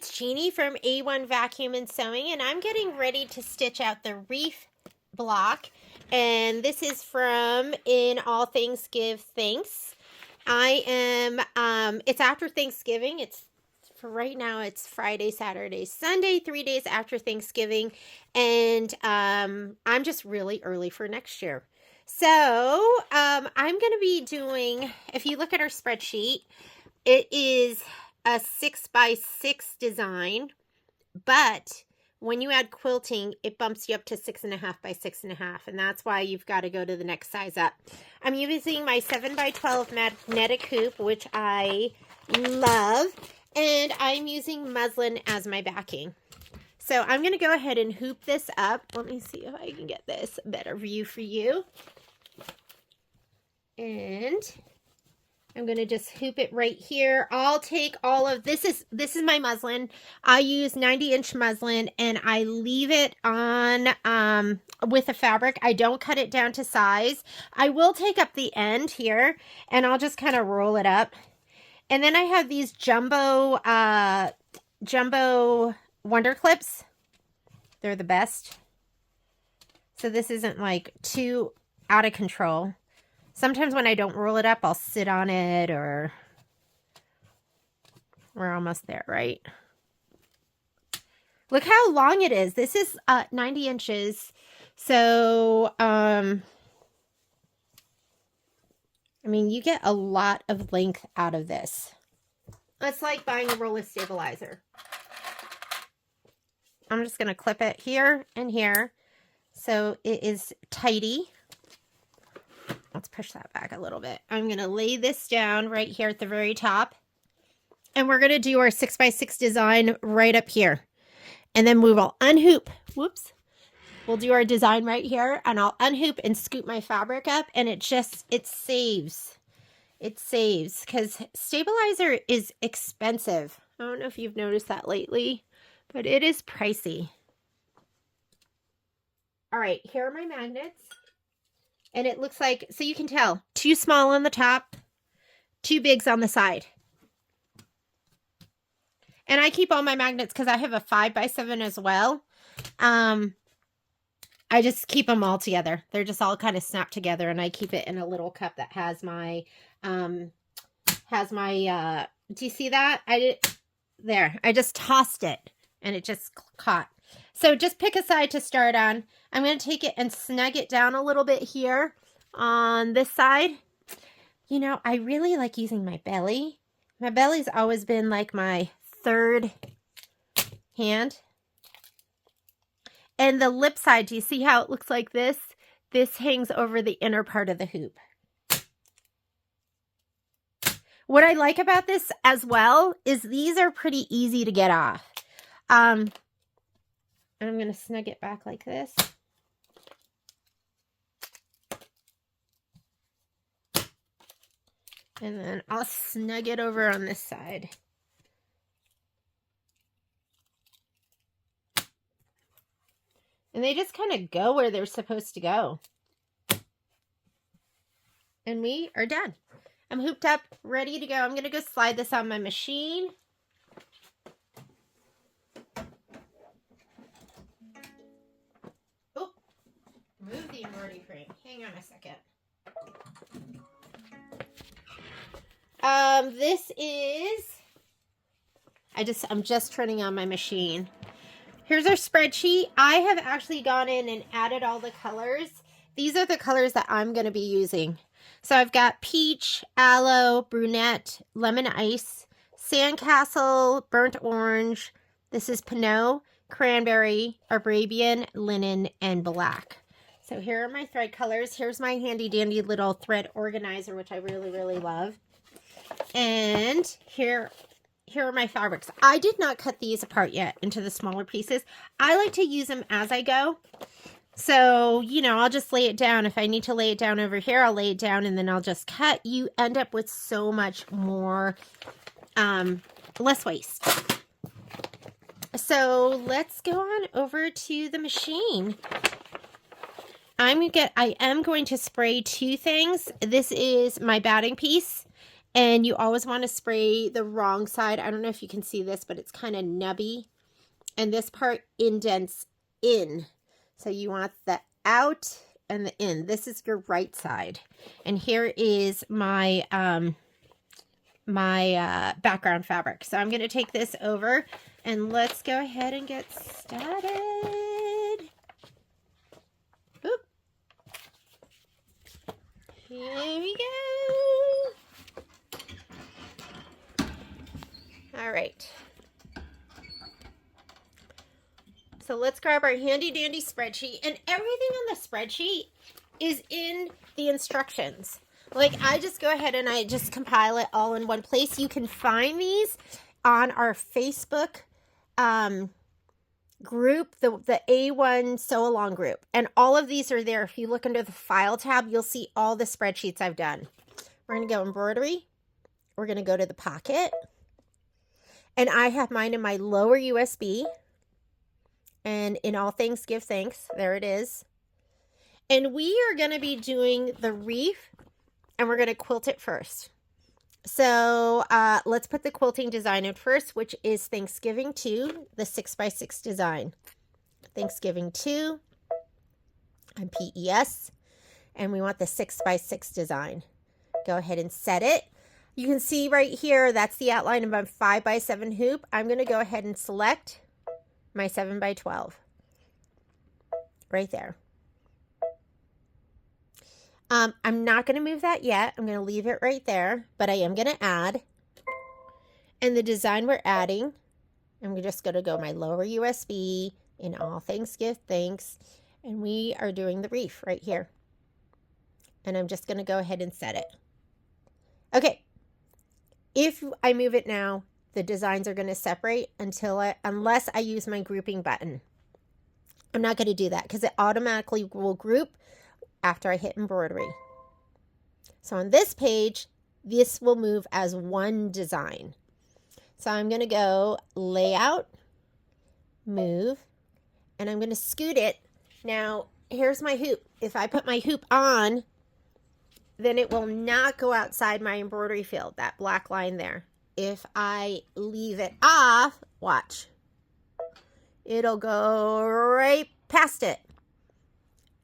it's Jeannie from A1 Vacuum and Sewing, and I'm getting ready to stitch out the Wreath block. And this is from In All Things Give Thanks. It's after Thanksgiving. It's for right now, it's Friday, Saturday, Sunday, 3 days after Thanksgiving. And I'm just really early for next year. So I'm going to be doing, if you look at our spreadsheet, it is a 6x6 design, but when you add quilting, it bumps you up to 6.5 by 6.5, and that's why you've got to go to the next size up. I'm using my 7x12 magnetic hoop, which I love, and I'm using muslin as my backing. So I'm going to go ahead and hoop this up. Let me see if I can get this a better view for you. And I'm going to just hoop it right here. I'll take all of this is my muslin. I use 90-inch muslin, and I leave it on with the fabric. I don't cut it down to size. I will take up the end here, and I'll just kind of roll it up. And then I have these jumbo Wonder Clips. They're the best. So this isn't like too out of control. Sometimes when I don't roll it up, I'll sit on it, or we're almost there, right? Look how long it is. This is 90 inches. So, I mean, you get a lot of length out of this. It's like buying a roller stabilizer. I'm just going to clip it here and here so it is tidy. Let's push that back a little bit. I'm going to lay this down right here at the very top. And we're going to do our 6x6 design right up here. And then we will unhoop. Whoops. We'll do our design right here. And I'll unhoop and scoop my fabric up. And it saves. It saves. Because stabilizer is expensive. I don't know if you've noticed that lately. But it is pricey. All right. Here are my magnets. And it looks like, so you can tell, too small on the top, too bigs on the side. And I keep all my magnets because I have a 5x7 as well. I just keep them all together. They're just all kind of snapped together, and I keep it in a little cup that has my, do you see that? I just tossed it, and it just caught. So just pick a side to start on. I'm going to take it and snug it down a little bit here on this side. You know, I really like using my belly. My belly's always been like my third hand. And the lip side, do you see how it looks like this? This hangs over the inner part of the hoop. What I like about this as well is these are pretty easy to get off. I'm going to snug it back like this. And then I'll snug it over on this side. And they just kind of go where they're supposed to go. And we are done. I'm hooped up, ready to go. I'm going to go slide this on my machine. Move the embroidery frame. Hang on a second. This is, I'm just turning on my machine. Here's our spreadsheet. I have actually gone in and added all the colors. These are the colors that I'm going to be using. So I've got peach, aloe, brunette, lemon ice, sandcastle, burnt orange. This is Pinot, cranberry, Arabian, linen, and black. So here are my thread colors. Here's my handy dandy little thread organizer, which I really, really love. And here are my fabrics. I did not cut these apart yet into the smaller pieces. I like to use them as I go. So, you know, I'll just lay it down. If I need to lay it down over here, I'll lay it down and then I'll just cut. You end up with so much more, less waste. So let's go on over to the machine. I am going to spray two things. This is my batting piece, And you always want to spray the wrong side. I don't know if you can see this, but it's kind of nubby. And this part indents in. So you want the out and the in. This is your right side. And here is my background fabric. So I'm going to take this over and let's go ahead and get started. Oop. Here we go. All right. So let's grab our handy dandy spreadsheet, and everything on the spreadsheet is in the instructions. Like, I just go ahead and I just compile it all in one place. You can find these on our Facebook group, the A1 Sew Along group. And all of these are there. If you look under the file tab, you'll see all the spreadsheets I've done. We're going to go embroidery. We're going to go to the pocket. And I have mine in my lower USB. And in all things, give thanks. There it is. And we are going to be doing the wreath, and we're going to quilt it first. So let's put the quilting design in first, which is Thanksgiving 2, the 6x6 design. Thanksgiving 2 on PES, and we want the 6x6 design. Go ahead and set it. You can see right here, that's the outline of my 5x7 hoop. I'm going to go ahead and select my 7x12 right there. I'm not going to move that yet. I'm going to leave it right there, but I am going to add. And the design we're adding, I'm just going to go my lower USB, in all things give thanks, and we are doing the wreath right here. And I'm just going to go ahead and set it. Okay. If I move it now, the designs are going to separate unless I use my grouping button. I'm not going to do that because it automatically will group after I hit embroidery. So on this page, this will move as one design. So I'm going to go layout, move, and I'm going to scoot it. Now, here's my hoop. If I put my hoop on, then it will not go outside my embroidery field, that black line there. If I leave it off, watch, it'll go right past it.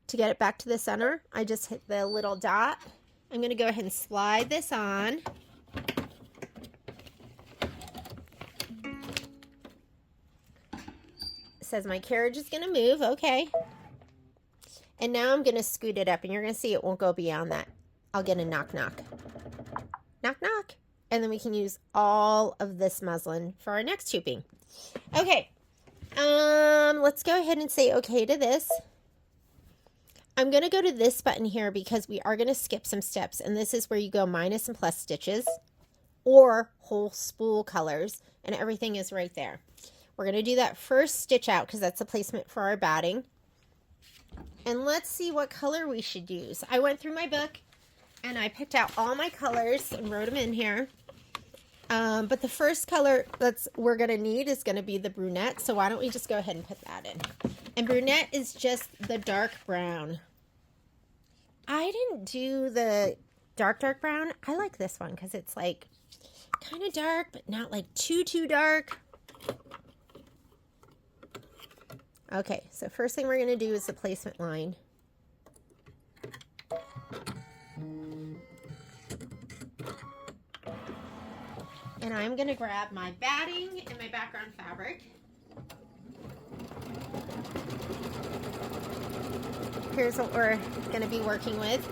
To get it back to the center, I just hit the little dot. I'm going to go ahead and slide this on. It says my carriage is going to move. Okay. And now I'm going to scoot it up, and you're going to see it won't go beyond that. I'll get a knock, knock. Knock, knock. And then we can use all of this muslin for our next hooping. Okay. Let's go ahead and say okay to this. I'm going to go to this button here because we are going to skip some steps. And this is where you go minus and plus stitches or whole spool colors. And everything is right there. We're going to do that first stitch out because that's the placement for our batting. And let's see what color we should use. I went through my book and I picked out all my colors and wrote them in here. But the first color we're going to need is going to be the brunette. So why don't we just go ahead and put that in. And brunette is just the dark brown. I didn't do the dark brown. I like this one because it's like kind of dark, but not like too dark. Okay, so first thing we're going to do is the placement line. And I'm going to grab my batting and my background fabric. Here's what we're going to be working with.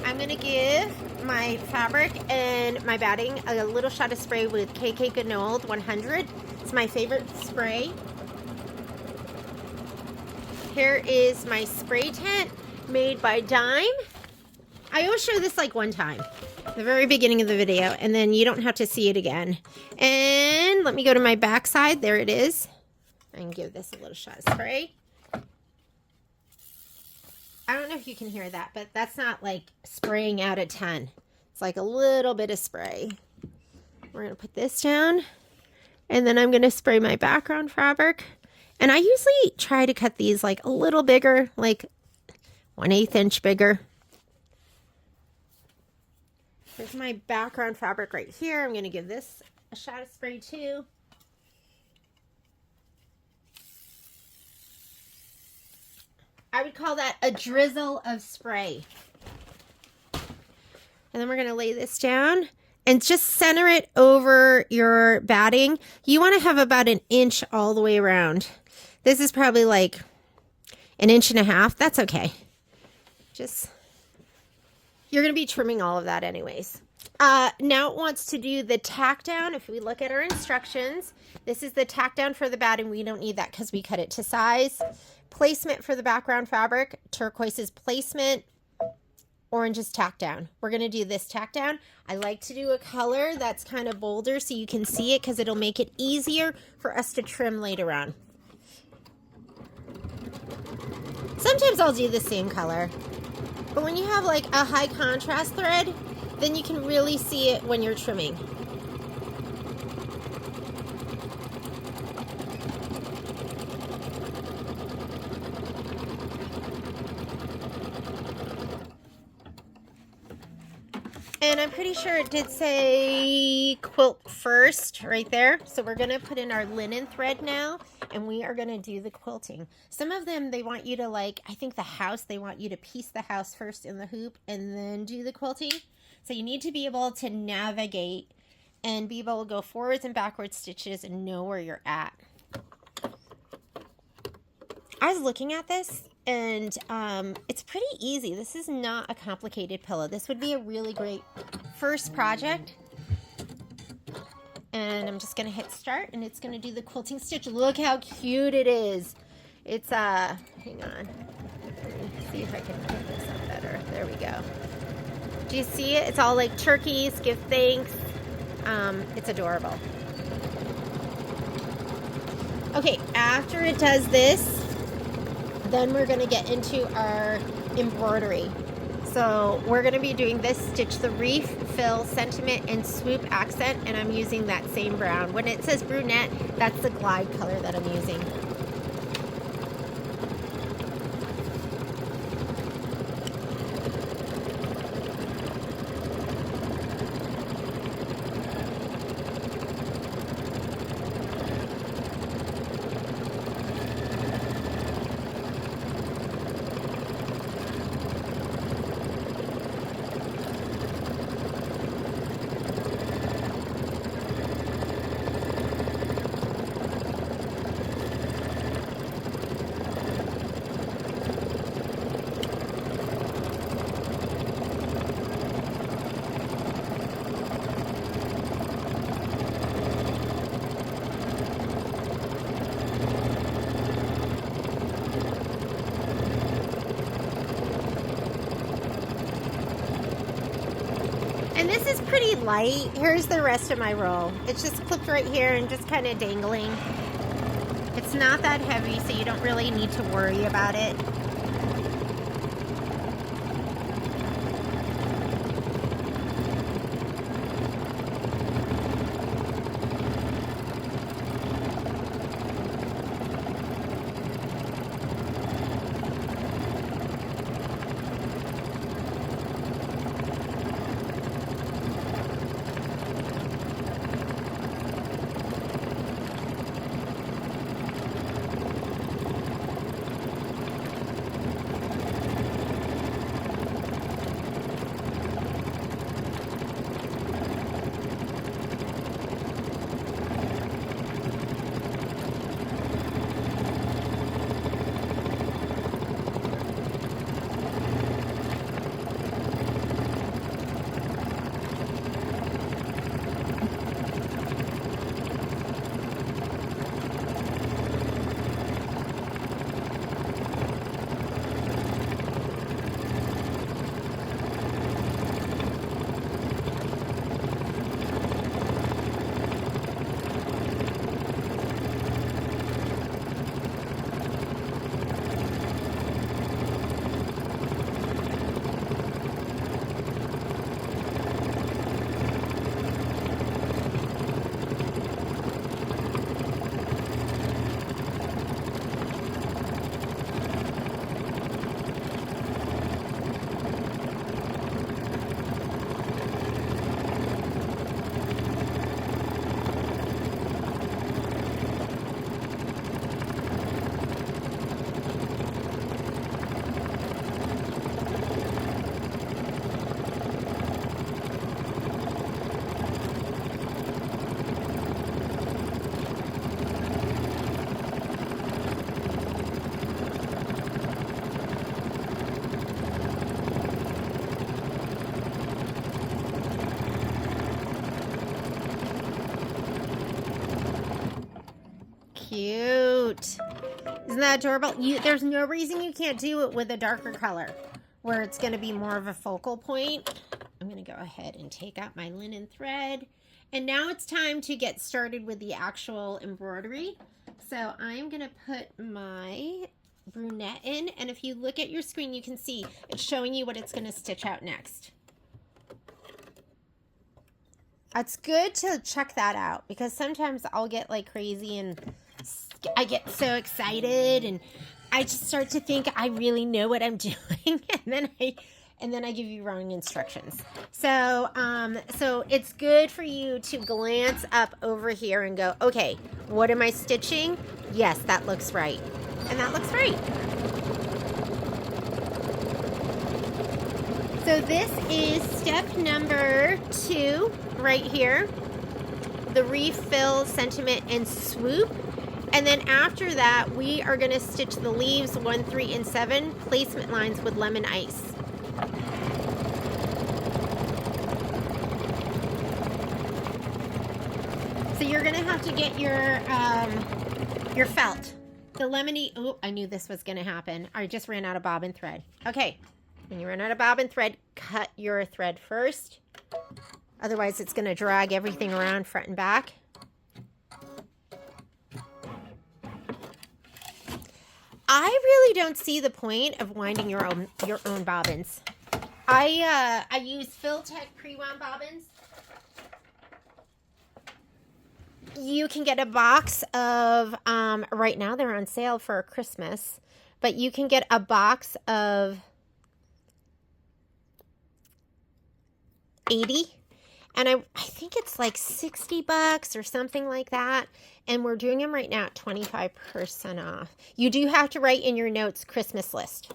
I'm going to give my fabric and my batting a little shot of spray with KK Goodnold 100. It's my favorite spray. Here is my spray tent made by Dime. I always show this like one time, the very beginning of the video, and then you don't have to see it again. And let me go to my back side. There it is. I can give this a little shot of spray. I don't know if you can hear that, but that's not like spraying out a ton. It's like a little bit of spray. We're going to put this down, and then I'm going to spray my background fabric. And I usually try to cut these like a little bigger, like 1/8 inch bigger. Here's my background fabric right here. I'm going to give this a shot of spray too. I would call that a drizzle of spray. And then we're going to lay this down and just center it over your batting. You want to have about 1 inch all the way around. This is probably like 1.5 inches. That's okay. Just, you're going to be trimming all of that anyways. Now it wants to do the tack down. If we look at our instructions, this is the tack down for the batting. We don't need that because we cut it to size. Placement for the background fabric. Turquoise is placement. Orange is tack down. We're going to do this tack down. I like to do a color that's kind of bolder so you can see it because it'll make it easier for us to trim later on. Sometimes I'll do the same color. But when you have like a high contrast thread, then you can really see it when you're trimming. And I'm pretty sure it did say quilt first right there. So we're going to put in our linen thread now, and we are going to do the quilting. Some of them, they want you to like, I think the house, they want you to piece the house first in the hoop and then do the quilting. So you need to be able to navigate and be able to go forwards and backwards stitches and know where you're at. I was looking at this and it's pretty easy. This is not a complicated pillow. This would be a really great first project. And I'm just going to hit start and it's going to do the quilting stitch. Look how cute it is. It's, hang on. Let me see if I can put this up better. There we go. Do you see it? It's all like turkeys, give thanks. It's adorable. Okay, after it does this, then we're going to get into our embroidery. So we're going to be doing this stitch the wreath, fill, sentiment, and swoop accent, and I'm using that same brown. When it says brunette, that's the glide color that I'm using. And this is pretty light. Here's the rest of my roll. It's just clipped right here and just kind of dangling. It's not that heavy, so you don't really need to worry about it. cute. Isn't that adorable? There's no reason you can't do it with a darker color where it's going to be more of a focal point. I'm going to go ahead and take out my linen thread. And now it's time to get started with the actual embroidery. So I'm going to put my brunette in. And if you look at your screen, you can see it's showing you what it's going to stitch out next. It's good to check that out because sometimes I'll get like crazy and I get so excited and I just start to think I really know what I'm doing, and then I give you wrong instructions. So so it's good for you to glance up over here and go, okay, what am I stitching? Yes, that looks right, and that looks right. So this is step number 2 right here, the refill, sentiment, and swoop. And then after that, we are going to stitch the leaves 1, 3, and 7 placement lines with lemon ice. So you're going to have to get your felt. The lemony, oh, I knew this was going to happen. I just ran out of bobbin thread. Okay. When you run out of bobbin thread, cut your thread first. Otherwise, it's going to drag everything around front and back. I really don't see the point of winding your own bobbins. I use Filtech pre-wound bobbins. You can get a box of, right now they're on sale for Christmas, but you can get a box of 80, and I think it's like $60 or something like that, and we're doing them right now at 25% off. You do have to write in your notes Christmas list,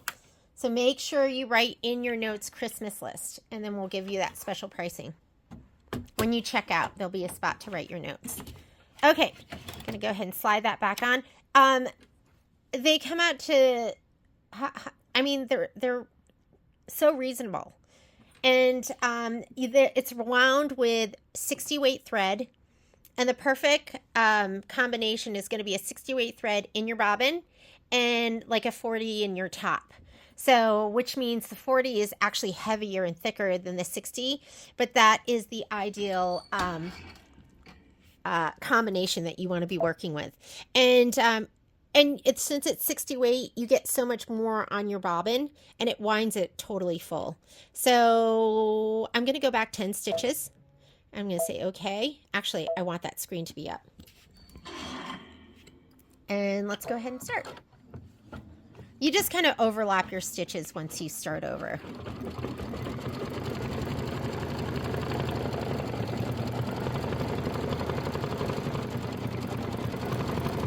so make sure you write in your notes Christmas list, and then we'll give you that special pricing. When you check out, there'll be a spot to write your notes. Okay, I'm gonna go ahead and slide that back on. They come out to, I mean, they're so reasonable. And it's wound with 60 weight thread, and the perfect combination is going to be a 60 weight thread in your bobbin and like a 40 in your top. So, which means the 40 is actually heavier and thicker than the 60, but that is the ideal combination that you want to be working with. And since it's 60 weight, you get so much more on your bobbin, and it winds it totally full. So I'm going to go back 10 stitches. I'm going to say, okay. Actually, I want that screen to be up. And let's go ahead and start. You just kind of overlap your stitches once you start over.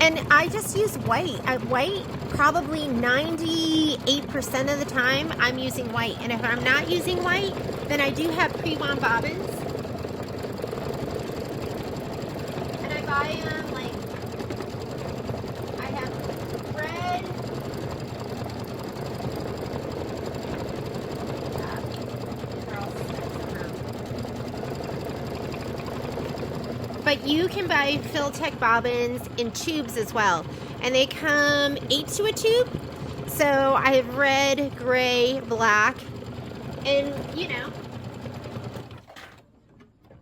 And I just use white. White, probably 98% of the time, I'm using white. And if I'm not using white, then I do have pre-wound bobbins. And I buy them, like, I have red. But you can buy Filtech bobbins in tubes as well. And they come 8 to a tube. So I have red, gray, black. And, you know,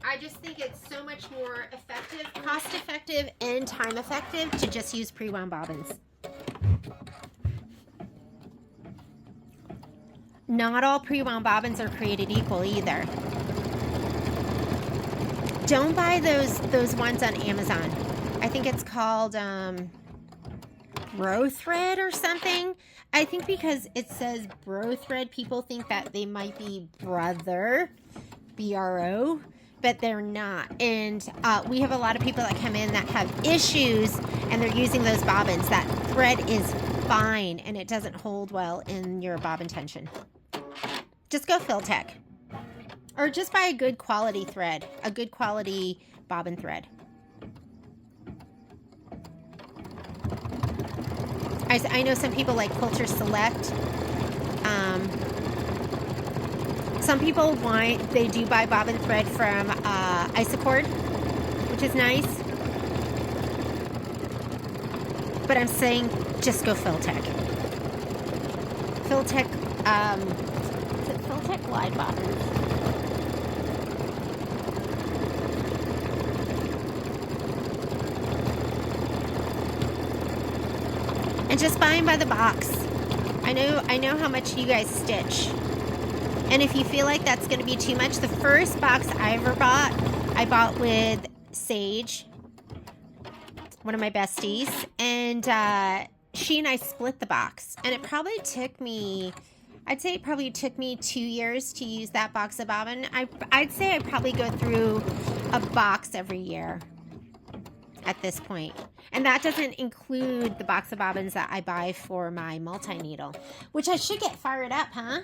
I just think it's so much more effective, cost effective, and time effective to just use pre-wound bobbins. Not all pre-wound bobbins are created equal either. Don't buy those ones on Amazon. I think it's called Bro Thread or something. I think because it says Bro Thread, people think that they might be brother, B-R-O, but they're not. And we have a lot of people that come in that have issues, and they're using those bobbins. That thread is fine, and it doesn't hold well in your bobbin tension. Just go Filtech. Or just buy a good quality thread, a good quality bobbin thread. I know some people like Quilter Select. Some people they do buy bobbin thread from Isacord, which is nice. But I'm saying just go Filtech. Filtech, is it Filtech Glide Bobbins? And just buy them by the box. I know how much you guys stitch. And if you feel like that's going to be too much, the first box I ever bought, I bought with Sage, one of my besties, and she and I split the box. And it probably took me, I'd say it probably took me 2 years to use that box of bobbin. I'd say I probably go through a box every year at this point. And that doesn't include the box of bobbins that I buy for my multi-needle, which I should get fired up, huh?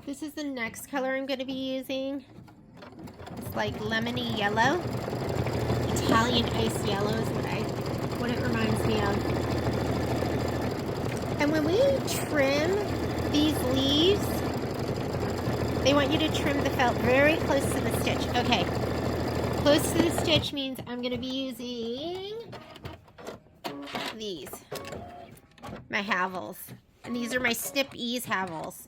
This is the next color I'm going to be using. It's like lemony yellow. Italian ice yellow is what it reminds me of. And when we trim these leaves, they want you to trim the felt very close to the stitch. Okay, close to the stitch means I'm going to be using these, my Havels. And these are my Snip Ease Havels.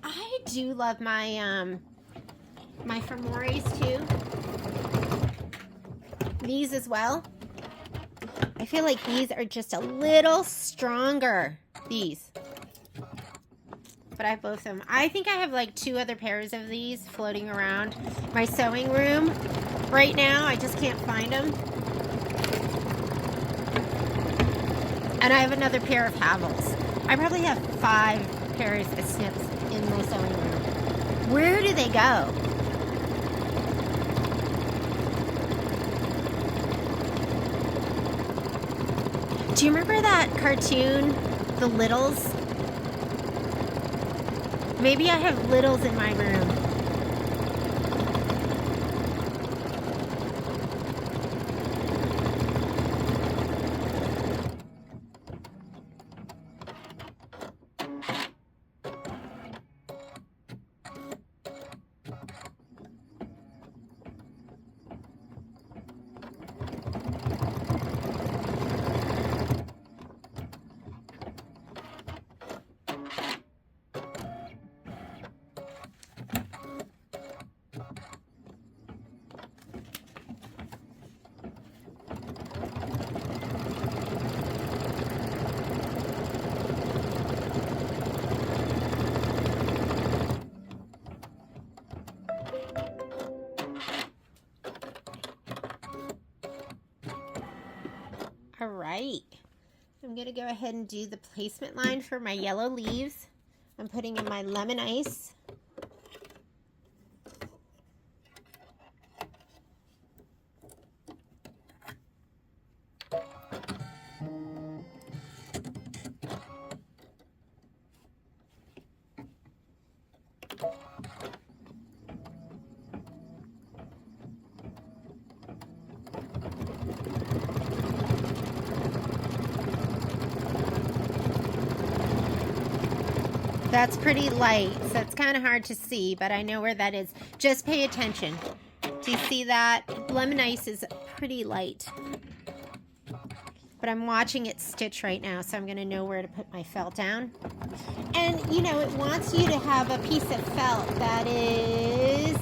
I do love my my Fermoris too. These as well. I feel like these are just a little stronger. These. But I have both of them. I think I have like 2 other pairs of these floating around my sewing room right now. I just can't find them. And I have another pair of Havels. I probably have 5 pairs of snips in my sewing room. Where do they go? Do you remember that cartoon, The Littles? Maybe I have littles in my room. All right, I'm gonna go ahead and do the placement line for my yellow leaves. I'm putting in my lemon ice. That's pretty light, so it's kind of hard to see, but I know where that is. Just pay attention. Do you see that? Lemon ice is pretty light. But I'm watching it stitch right now, so I'm going to know where to put my felt down. And, you know, it wants you to have a piece of felt that is...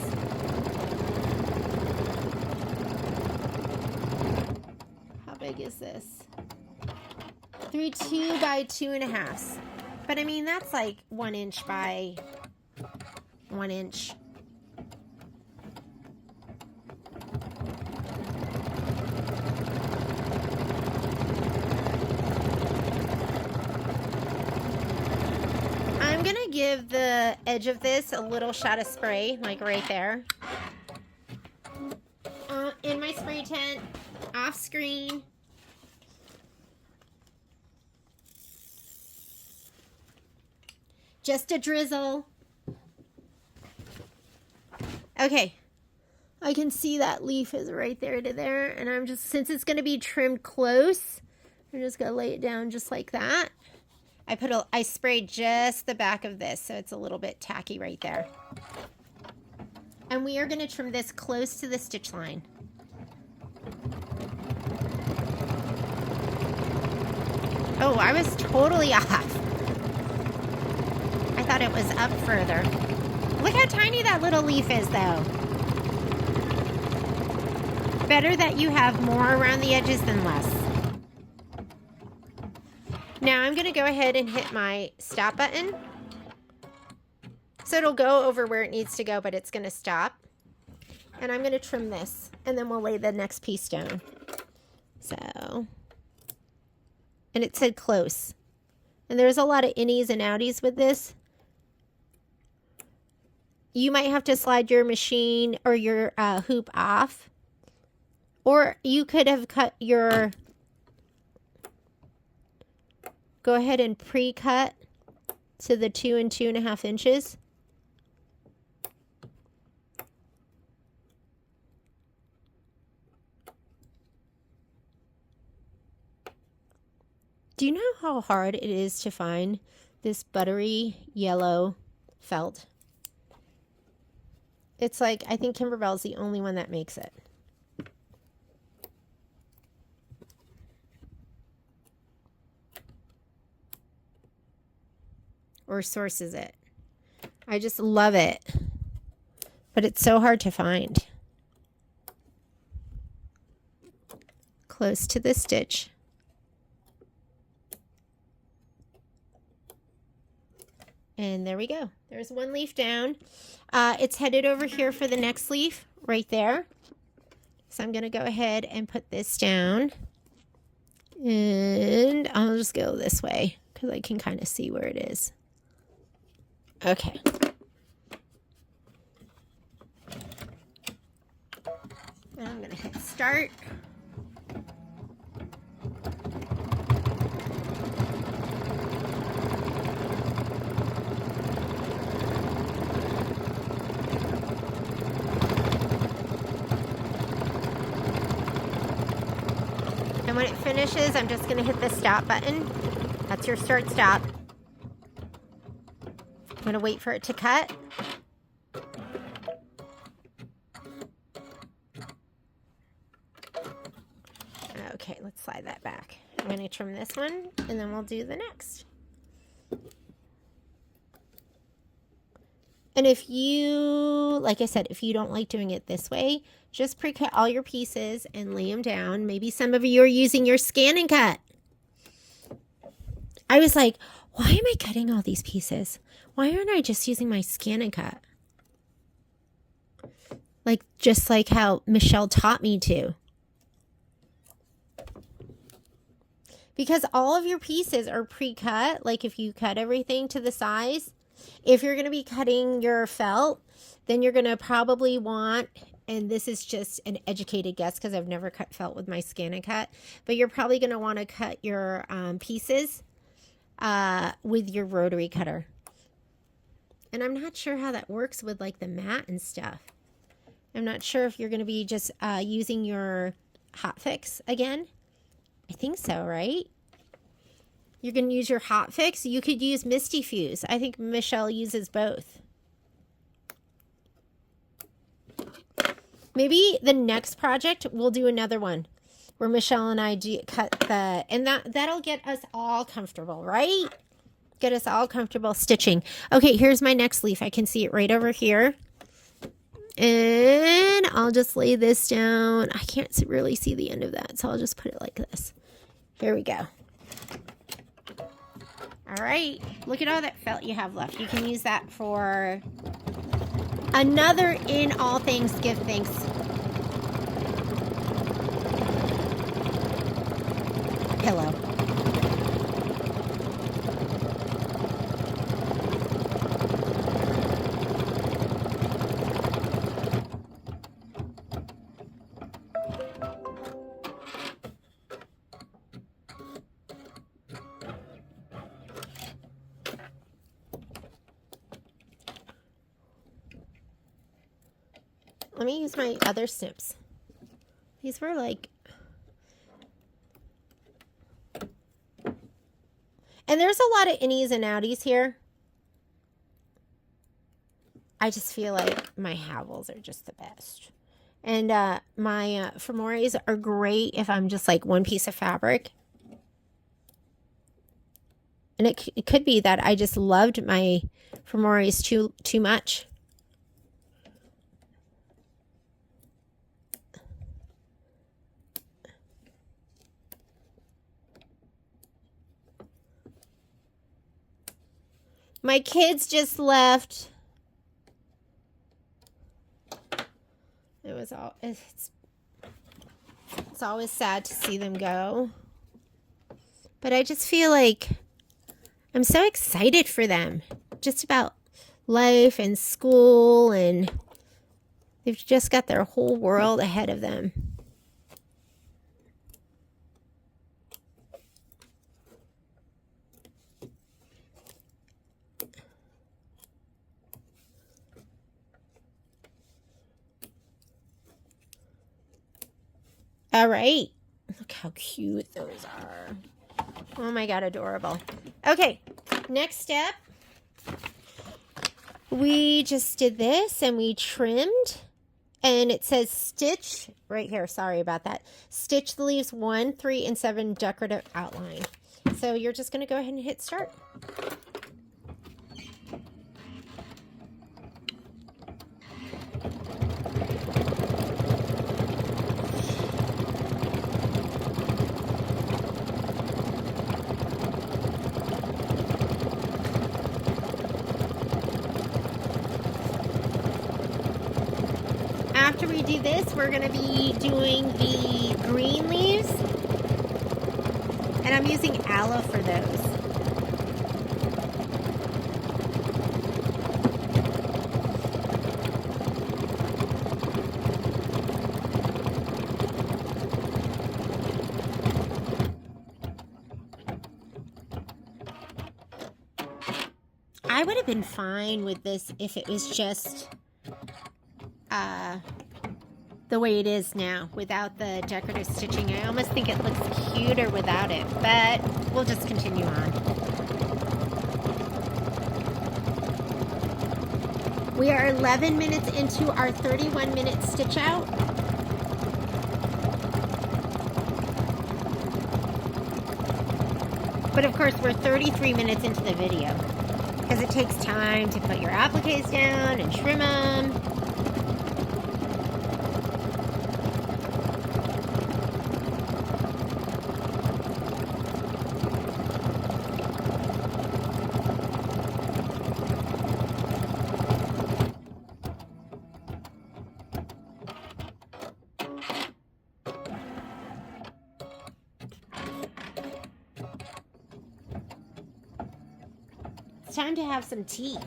How big is this? 2 by 2.5. But I mean, that's like 1 inch by 1 inch. I'm gonna give the edge of this a little shot of spray, like right there. In my spray tent, off screen. Just a drizzle. Okay. I can see that leaf is right there to there. And I'm just, since it's going to be trimmed close, I'm just gonna lay it down just like that. I sprayed just the back of this, so it's a little bit tacky right there. And we are gonna trim this close to the stitch line. Oh, I was totally off. I thought it was up further. Look how tiny that little leaf is, though. Better that you have more around the edges than less. Now I'm going to go ahead and hit my stop button. So it'll go over where it needs to go, but it's going to stop. And I'm going to trim this, and then we'll lay the next piece down. So, and it said close. And there's a lot of innies and outies with this. You might have to slide your machine or your hoop off. Or you could have cut your... Go ahead and pre-cut to the 2 and 2.5 inches. Do you know how hard it is to find this buttery yellow felt? It's like, I think Kimberbell is the only one that makes it. Or sources it. I just love it. But it's so hard to find. Close to the stitch. And there we go. There's one leaf down. It's headed over here for the next leaf right there. So I'm going to go ahead and put this down. And I'll just go this way because I can kind of see where it is. Okay. And I'm going to hit start. And when it finishes, I'm just going to hit the stop button. That's your start stop. I'm going to wait for it to cut. Okay, let's slide that back. I'm going to trim this one, and then we'll do the next. And if you, like I said, if you don't like doing it this way, just pre-cut all your pieces and lay them down. Maybe some of you are using your scan and cut. I was like, why am I cutting all these pieces? Why aren't I just using my scan and cut? Like, just like how Michelle taught me to. Because all of your pieces are pre-cut. Like if you cut everything to the size. If you're going to be cutting your felt, then you're going to probably want, and this is just an educated guess because I've never cut felt with my scan and cut, but you're probably going to want to cut your pieces with your rotary cutter. And I'm not sure how that works with like the mat and stuff. I'm not sure if you're going to be just using your hot fix again. I think so, right? You're going to use your hot fix. You could use Misty Fuse. I think Michelle uses both. Maybe the next project we'll do another one where Michelle and I cut the, and that'll get us all comfortable, right? Get us all comfortable stitching. Okay, here's my next leaf. I can see it right over here. And I'll just lay this down. I can't really see the end of that, so I'll just put it like this. Here we go. All right, look at all that felt you have left. You can use that for another in all things give thanks. Pillow. Let me use my other snips. These were like... And there's a lot of innies and outies here. I just feel like my Howells are just the best. And my femoris are great if I'm just like one piece of fabric. And it could be that I just loved my femoris too much. My kids just left. It's always sad to see them go. But I just feel like I'm so excited for them. Just about life and school, and they've just got their whole world ahead of them. All right. Look how cute those are. Oh my God, adorable. Okay, next step. We just did this and we trimmed, and it says stitch right here. Sorry about that. Stitch the leaves 1, 3, and 7 decorative outline. So you're just going to go ahead and hit start. After we do this, we're going to be doing the green leaves, and I'm using aloe for those. I would have been fine with this if it was just the way it is now without the decorative stitching. I almost think it looks cuter without it, but we'll just continue on. We are 11 minutes into our 31-minute stitch out. But of course, we're 33 minutes into the video because it takes time to put your appliques down and trim them. It's time to have some tea.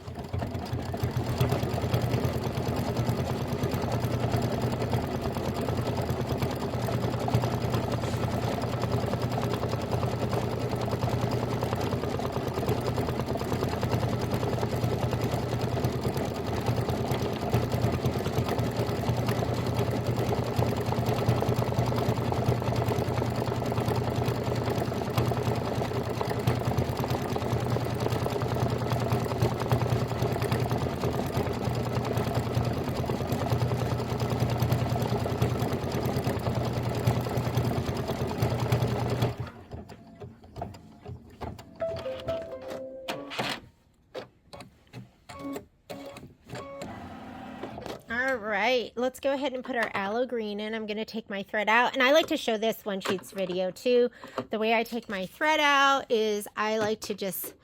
All right, let's go ahead and put our aloe green in. I'm going to take my thread out, and I like to show this one sheets video too. The way I take my thread out is I like to just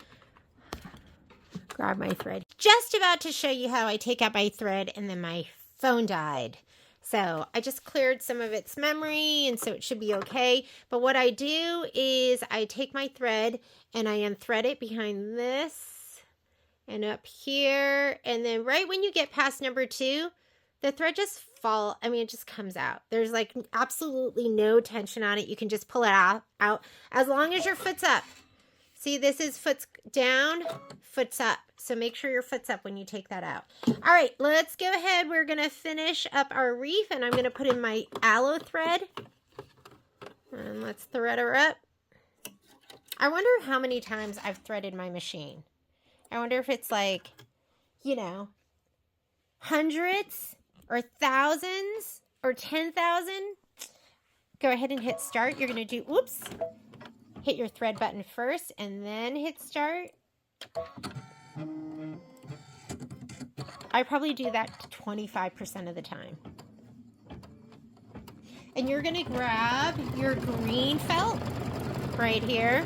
grab my thread. Just about to show you how I take out my thread, and then my phone died. So I just cleared some of its memory, and so it should be okay. But what I do is I take my thread and I unthread it behind this and up here. And then right when you get past number 2, the thread just it just comes out. There's like absolutely no tension on it. You can just pull it out as long as your foot's up. See, this is foot's down, foot's up. So make sure your foot's up when you take that out. All right, let's go ahead. We're going to finish up our wreath, and I'm going to put in my aloe thread. And let's thread her up. I wonder how many times I've threaded my machine. I wonder if it's like, you know, hundreds or thousands or 10,000. Go ahead and hit start. You're going to do, oops, hit your thread button first and then hit start. I probably do that 25% of the time. And you're going to grab your green felt right here.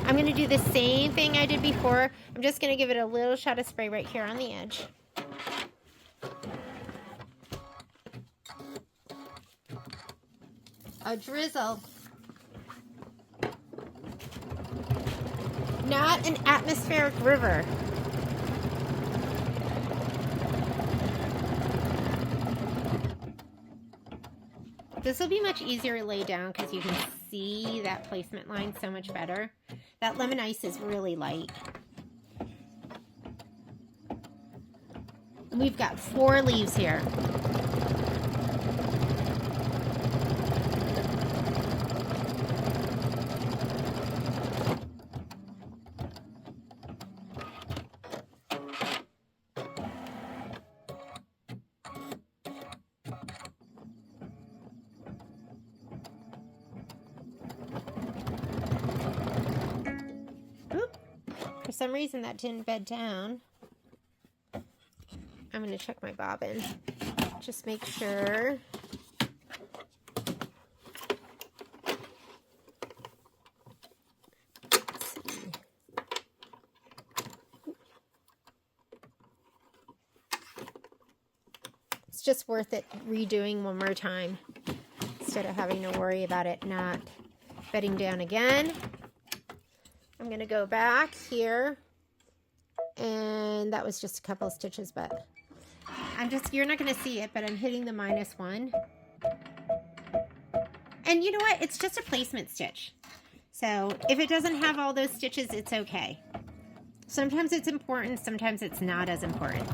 I'm going to do the same thing I did before. I'm just going to give it a little shot of spray right here on the edge. A drizzle. Not an atmospheric river. This will be much easier to lay down because you can see that placement line so much better. That lemon ice is really light. We've got 4 leaves here. For some reason that didn't bed down. I'm going to check my bobbin. Just make sure. Let's see. It's just worth it redoing one more time instead of having to worry about it not bedding down again. I'm going to go back here, and that was just a couple of stitches, but you're not going to see it, but I'm hitting the -1. And you know what? It's just a placement stitch. So if it doesn't have all those stitches, it's okay. Sometimes it's important, sometimes it's not as important,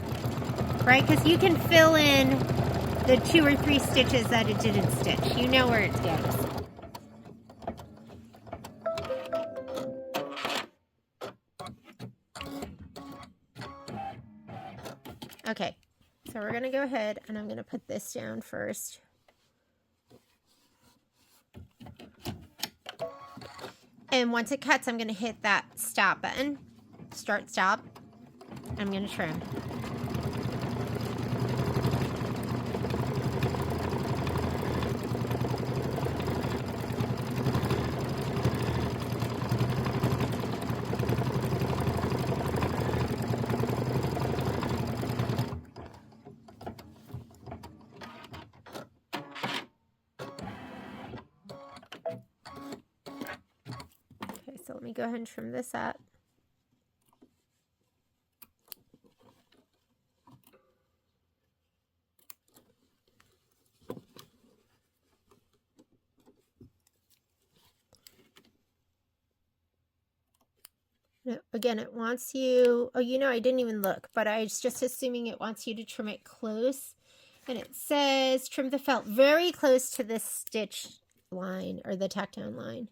right? Because you can fill in the 2 or 3 stitches that it didn't stitch. You know where it goes. Okay, so we're going to go ahead and I'm going to put this down first. And once it cuts, I'm going to hit that stop button, start, stop. I'm going to trim. So let me go ahead and trim this up. Again, it wants you, oh, you know, I didn't even look, but I was just assuming it wants you to trim it close. And it says trim the felt very close to this stitch line or the tack down line.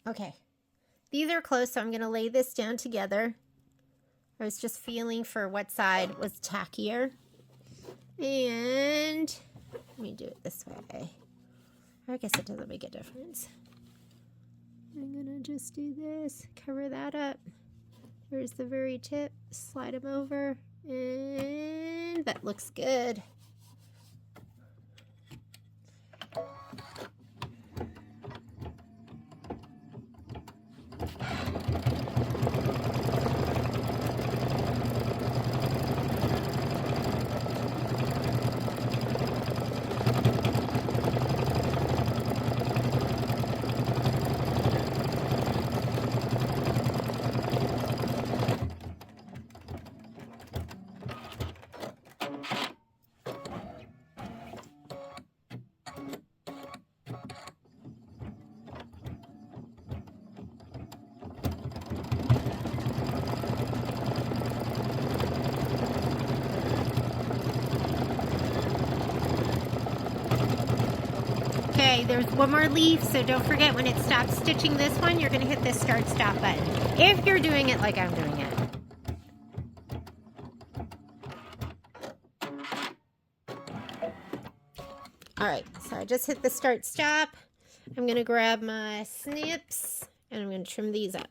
Okay, these are close, so I'm going to lay this down together. I was just feeling for what side was tackier. And let me do it this way. I guess it doesn't make a difference. I'm going to just do this, cover that up, Here's the very tip. Slide them over, and that looks good. Okay, there's one more leaf, so don't forget when it stops stitching this one, you're going to hit this start stop button. If you're doing it like I'm doing it. Alright, so I just hit the start stop. I'm going to grab my snips and I'm going to trim these up.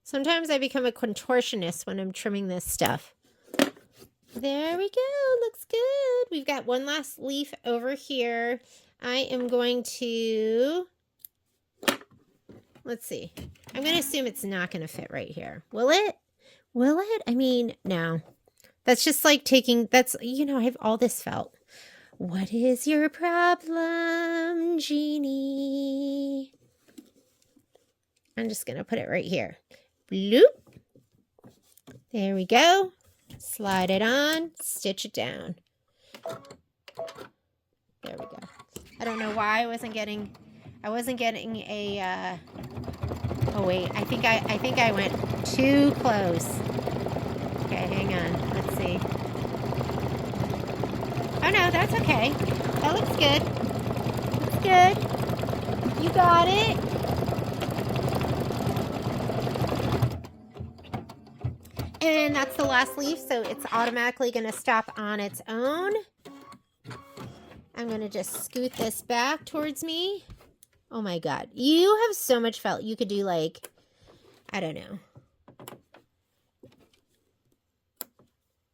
Sometimes I become a contortionist when I'm trimming this stuff. There we go. Looks good. We've got one last leaf over here. I am going to, let's see. I'm going to assume it's not going to fit right here. Will it? Will it? I mean, no. That's just like taking, that's, you know, I have all this felt. What is your problem, Jeannie? I'm just going to put it right here. Bloop. There we go. Slide it on, stitch it down. There we go. I don't know why I wasn't getting a, oh wait, I think I went too close. Okay, hang on. Let's see. Oh no, that's okay. That looks good. Looks good. You got it. And that's the last leaf, so it's automatically going to stop on its own. I'm going to just scoot this back towards me. Oh my god. You have so much felt. You could do like, I don't know.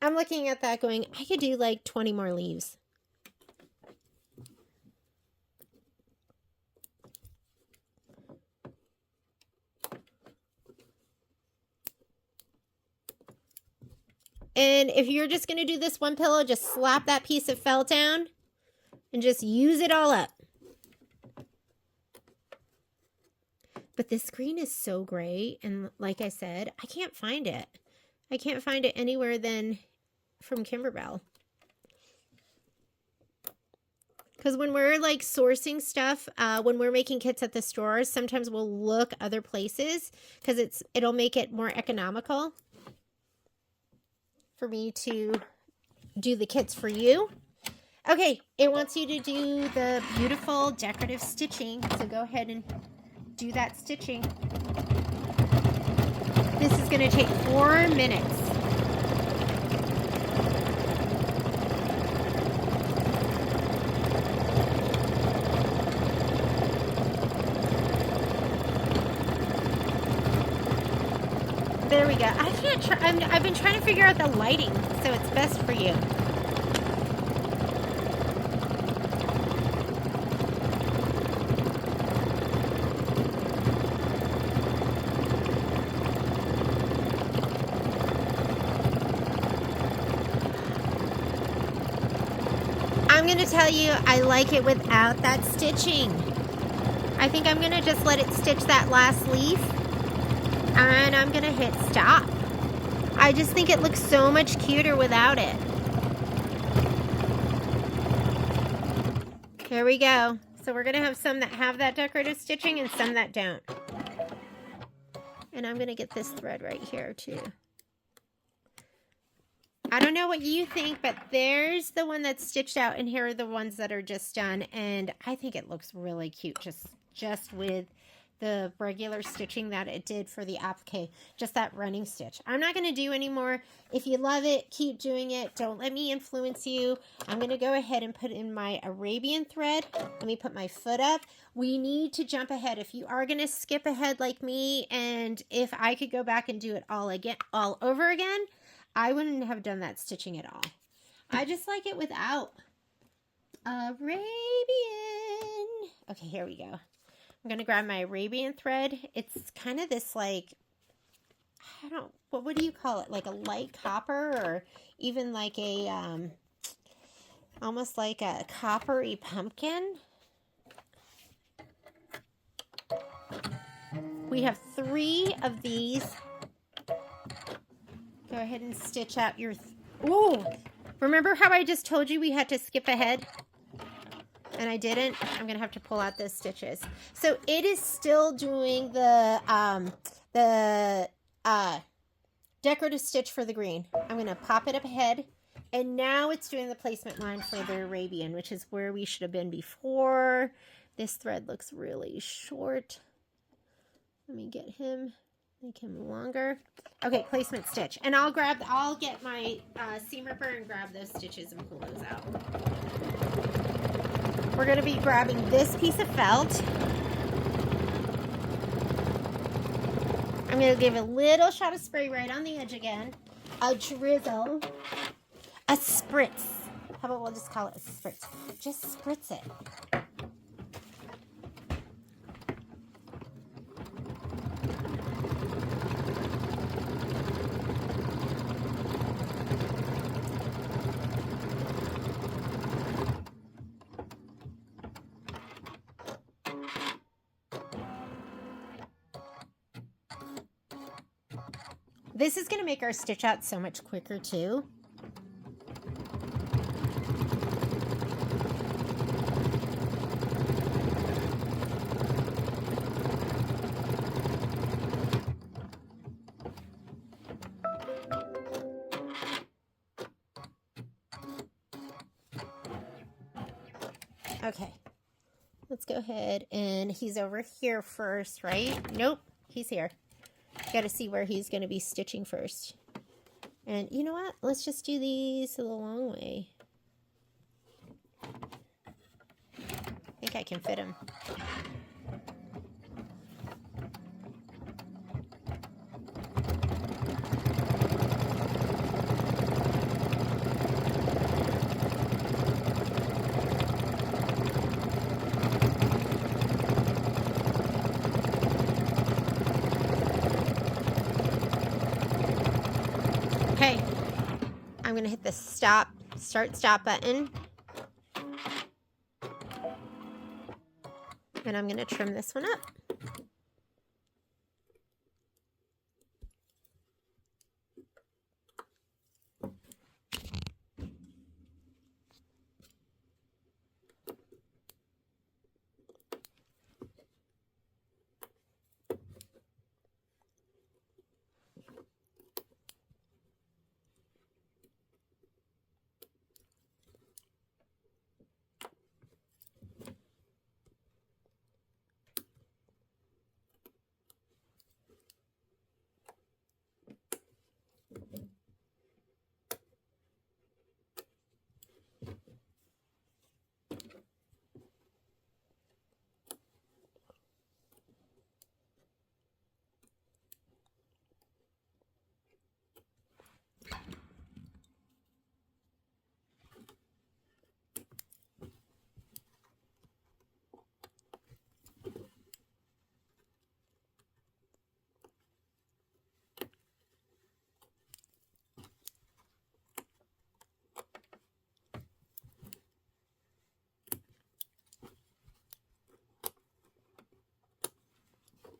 I'm looking at that going, I could do like 20 more leaves. And if you're just going to do this one pillow, just slap that piece of felt down and just use it all up. But this green is so great. And like I said, I can't find it. I can't find it anywhere than from Kimberbell. Because when we're like sourcing stuff, when we're making kits at the stores, sometimes we'll look other places because it'll make it more economical for me to do the kits for you. Okay, it wants you to do the beautiful decorative stitching, so go ahead and do that stitching. This is going to take 4 minutes. There we go. I can't try. I've been trying to figure out the lighting so it's best for you. I'm going to tell you, I like it without that stitching. I think I'm going to just let it stitch that last leaf. And I'm going to hit stop. I just think it looks so much cuter without it. Here we go. So we're going to have some that have that decorative stitching and some that don't. And I'm going to get this thread right here too. I don't know what you think, but there's the one that's stitched out and here are the ones that are just done. And I think it looks really cute just with the regular stitching that it did for the applique, just that running stitch. I'm not going to do anymore. If you love it, keep doing it. Don't let me influence you. I'm going to go ahead and put in my Arabian thread. Let me put my foot up. We need to jump ahead. If you are going to skip ahead like me, and if I could go back and do it all over again, I wouldn't have done that stitching at all. I just like it without Arabian. Okay, here we go. I'm going to grab my Arabian thread. It's kind of this like, what do you call it? Like a light copper or even like a, almost like a coppery pumpkin. We have 3 of these. Go ahead and stitch out your, ooh, remember how I just told you we had to skip ahead? And I didn't. I'm going to have to pull out those stitches. So it is still doing the decorative stitch for the green. I'm going to pop it up ahead. And now it's doing the placement line for the Arabian, which is where we should have been before. This thread looks really short. Let me get him, make him longer. Okay, placement stitch. And I'll get my seam ripper and grab those stitches and pull those out. We're going to be grabbing this piece of felt. I'm going to give a little shot of spray right on the edge again. A drizzle. A spritz. How about we'll just call it a spritz. Just spritz it. This is going to make our stitch out so much quicker too. Okay, let's go ahead, and he's over here first, right? Nope, he's here. Got to see where he's going to be stitching first. And you know what? Let's just do these the long way. I think I can fit him. Okay, I'm going to hit the start stop button. And I'm going to trim this one up.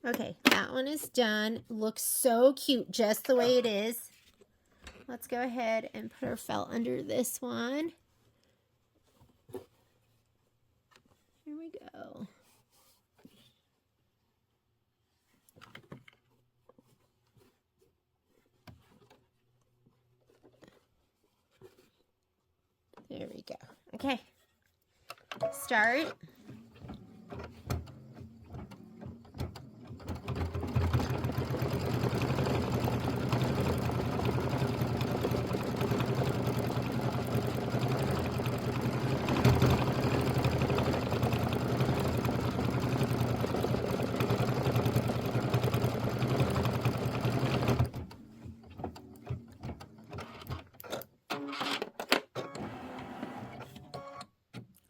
Okay, that one is done. Looks so cute just the way it is. Let's go ahead and put our felt under this one. Here we go. There we go. Okay. Start.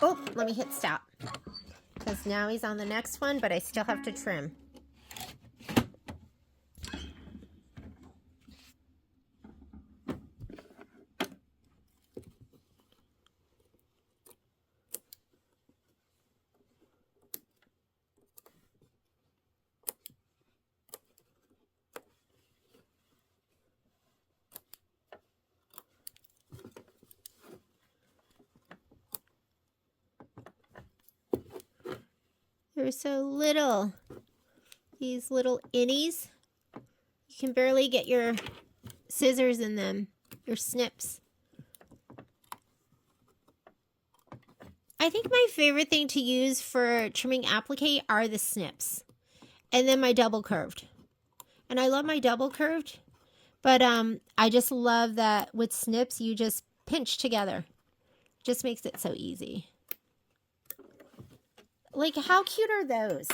Oh, let me hit stop. Because now he's on the next one, but I still have to trim. They're so little. These little innies. You can barely get your scissors in them. Your snips. I think my favorite thing to use for trimming applique are the snips. And then my double curved. And I love my double curved. But I just love that with snips you just pinch together. Just makes it so easy. Like, how cute are those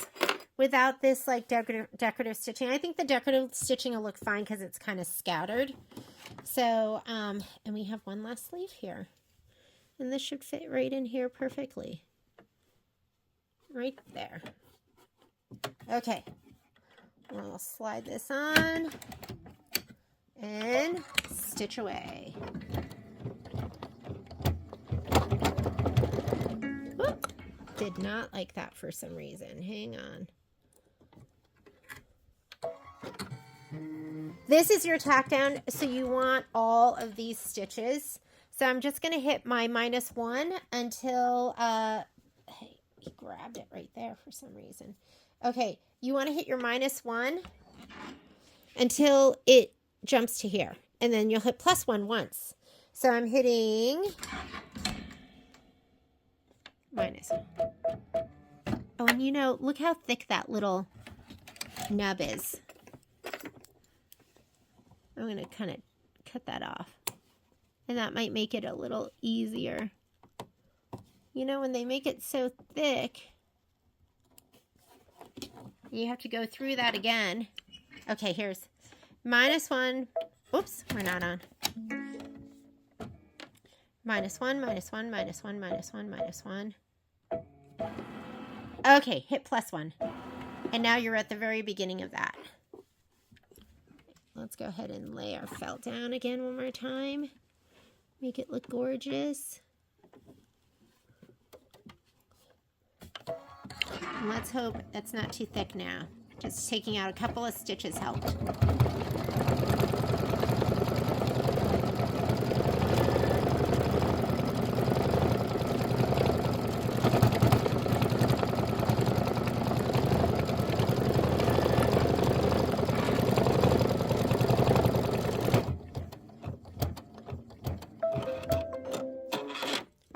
without this, like, decorative stitching? I think the decorative stitching will look fine because it's kind of scattered. So, and we have one last sleeve here. And this should fit right in here perfectly. Right there. Okay. We'll slide this on and stitch away. Whoop. Did not like that for some reason. Hang on. This is your tack down, so you want all of these stitches. So I'm just going to hit my -1 until, hey, he grabbed it right there for some reason. Okay, you want to hit your -1 until it jumps to here. And then you'll hit +1 once. So I'm hitting -1. Oh, and you know, look how thick that little nub is. I'm going to kind of cut that off. And that might make it a little easier. You know, when they make it so thick, you have to go through that again. Okay, here's -1. Oops, we're not on. -1, -1, -1, -1, -1. Okay, hit +1. And now you're at the very beginning of that. Let's go ahead and lay our felt down again one more time. Make it look gorgeous. And let's hope that's not too thick now. Just taking out a couple of stitches helped.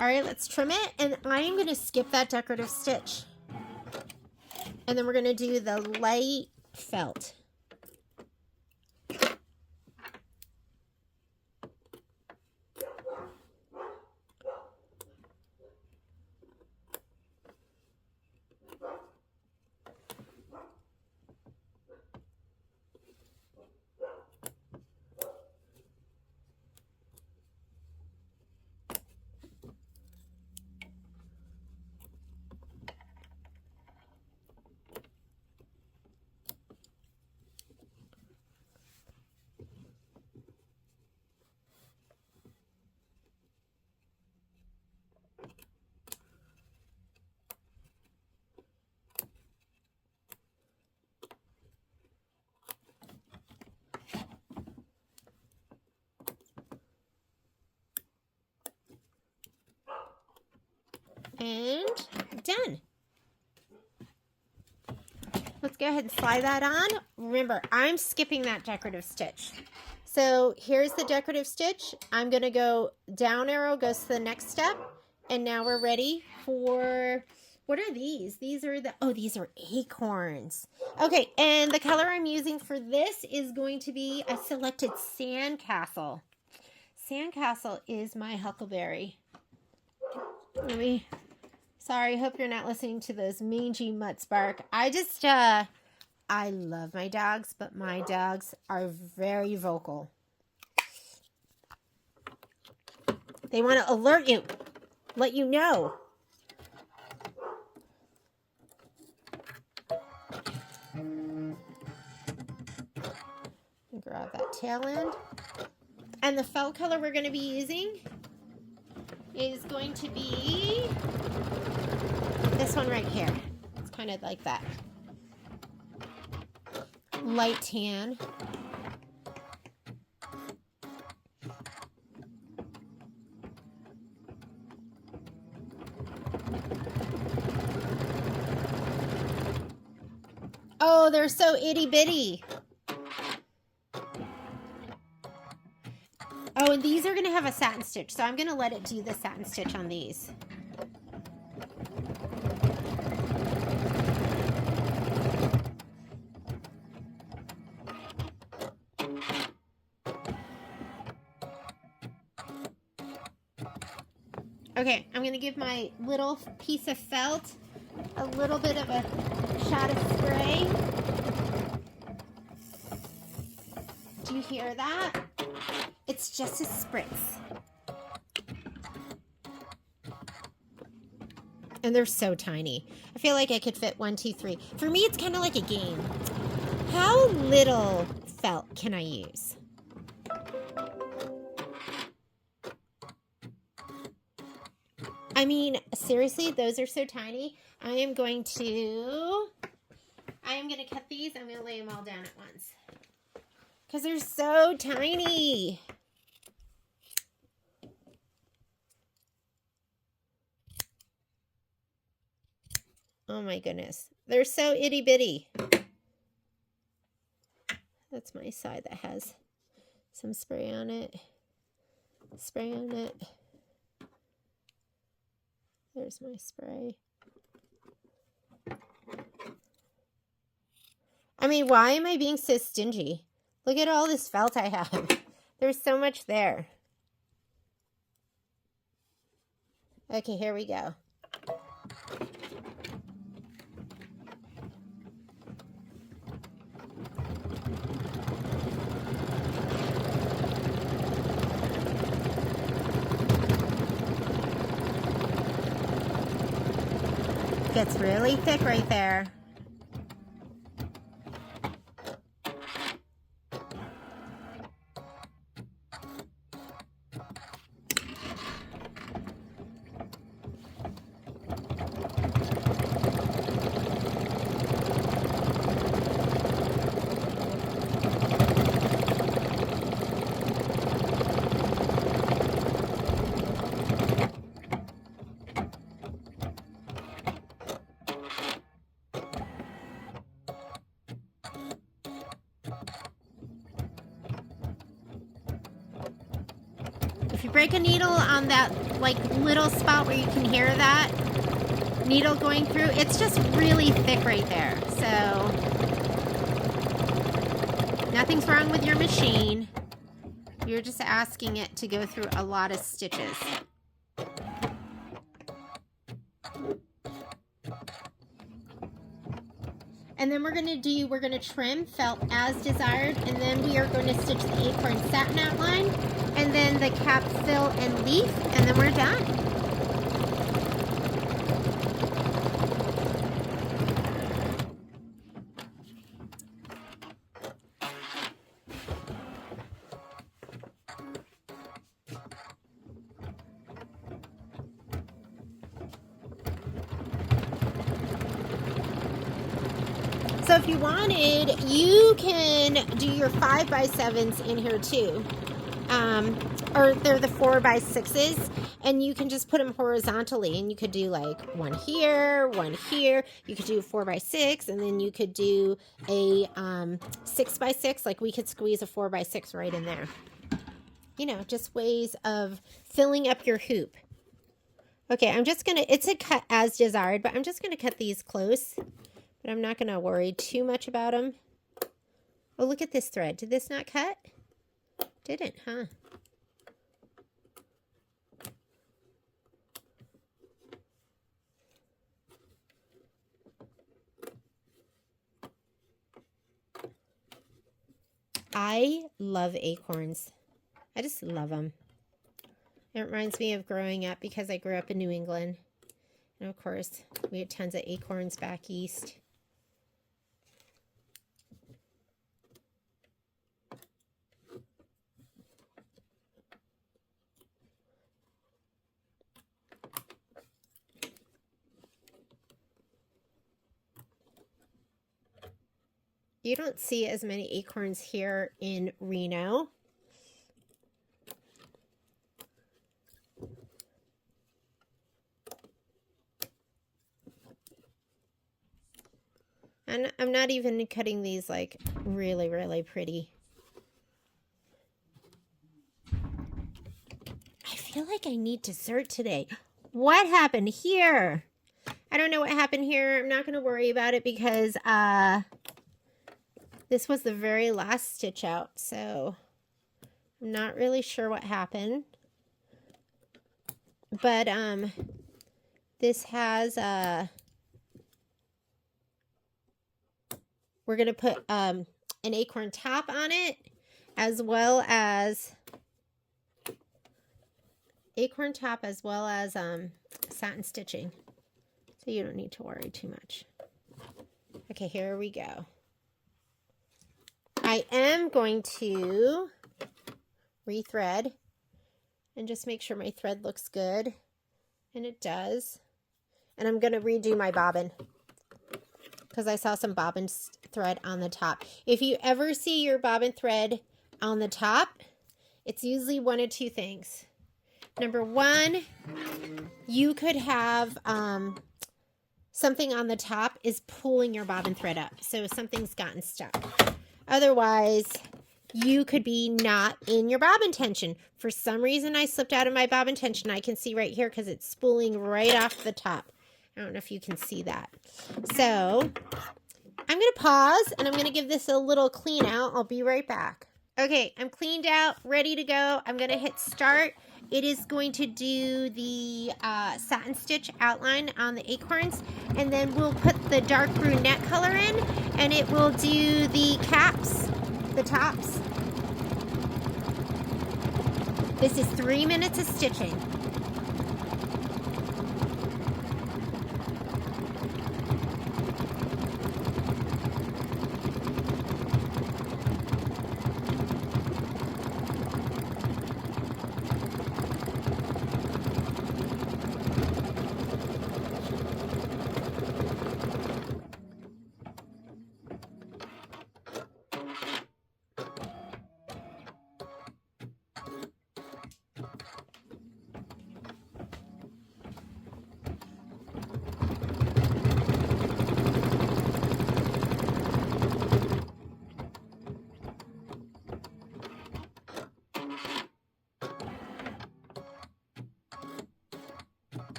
All right, let's trim it, and I'm going to skip that decorative stitch. And then we're going to do the light felt. And done. Let's go ahead and slide that on. Remember, I'm skipping that decorative stitch. So here's the decorative stitch. I'm going to go down arrow, goes to the next step. And now we're ready for, what are these? These are these are acorns. Okay, and the color I'm using for this is going to be, I selected Sandcastle. Sandcastle is my huckleberry. Sorry, hope you're not listening to those mangy mutts bark. I love my dogs, but my dogs are very vocal. They want to alert you, let you know. Grab that tail end. And the felt color we're going to be using is going to be this one right here. It's kind of like that. Light tan. Oh, they're so itty bitty. Oh, and these are going to have a satin stitch, so I'm going to let it do the satin stitch on these. Okay, I'm going to give my little piece of felt a little bit of a shot of spray. Do you hear that? It's just a spritz. And they're so tiny. I feel like I could fit 1, 2, 3. For me, it's kind of like a game. How little felt can I use? I mean, seriously, those are so tiny. I am going to cut these. I'm going to lay them all down at once. Because they're so tiny. Oh my goodness. They're so itty bitty. That's my side that has some spray on it. Spray on it. There's my spray. I mean, why am I being so stingy? Look at all this felt I have. There's so much there. Okay, here we go. Gets really thick right there. If you break a needle on that like little spot where you can hear that needle going through, it's just really thick right there. So nothing's wrong with your machine. You're just asking it to go through a lot of stitches. And then we're going to trim felt as desired, and then we are going to stitch the acorn satin outline, and then the cap fill and leaf, and then we're done. So if you wanted, you can do your 5x7s in here too. or they're the 4x6s, and you can just put them horizontally, and you could do like one here, you could do 4x6, and then you could do a 6x6, like we could squeeze a 4x6 right in there. You know, just ways of filling up your hoop. Okay, I'm just gonna, it's a cut as desired, but I'm just gonna cut these close, but I'm not gonna worry too much about them. Oh, look at this thread. Did this not cut? Didn't, huh? I love acorns. I just love them. It reminds me of growing up because I grew up in New England. And of course, we had tons of acorns back east. You don't see as many acorns here in Reno. And I'm not even cutting these like really, really pretty. I feel like I need dessert today. What happened here? I don't know what happened here. I'm not going to worry about it because this was the very last stitch out. So I'm not really sure what happened. But this has we're going to put an acorn top on it, as well as satin stitching. So you don't need to worry too much. Okay, here we go. I am going to rethread and just make sure my thread looks good. And it does. And I'm going to redo my bobbin, because I saw some bobbin thread on the top. If you ever see your bobbin thread on the top, it's usually one of two things. Number one, you could have something on the top is pulling your bobbin thread up, so something's gotten stuck. Otherwise, you could be not in your bobbin tension. For some reason, I slipped out of my bobbin tension. I can see right here because it's spooling right off the top. I don't know if you can see that. So I'm going to pause and I'm going to give this a little clean out. I'll be right back. Okay, I'm cleaned out, ready to go. I'm going to hit start. It is going to do the satin stitch outline on the acorns, and then we'll put the dark brunette color in, and it will do the caps, the tops. This is 3 minutes of stitching.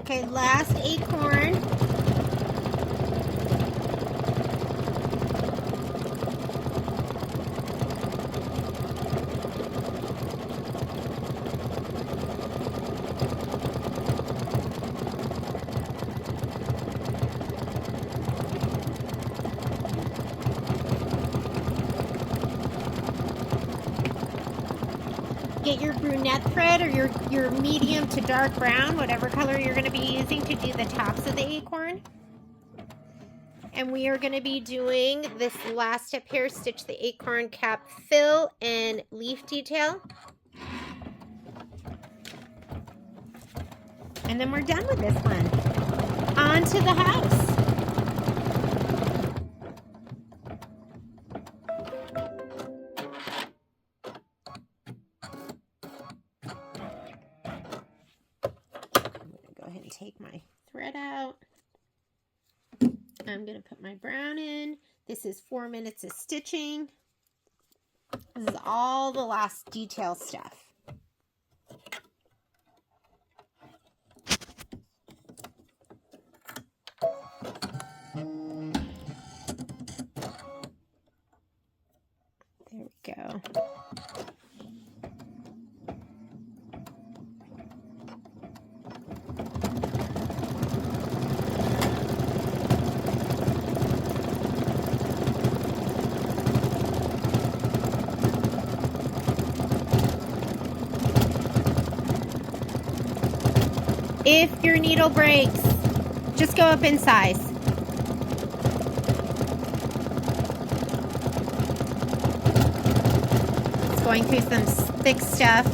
Okay, last acorn. Get your brunette thread or your medium to dark brown, whatever color you're going to be using to do the tops of the acorn. And we are going to be doing this last step here, stitch the acorn cap fill and leaf detail. And then we're done with this one. On to the house. Take my thread out. I'm going to put my brown in. This is 4 minutes of stitching. This is all the last detail stuff. There we go. If your needle breaks, just go up in size. It's going through some thick stuff.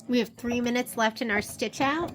We have 3 minutes left in our stitch out.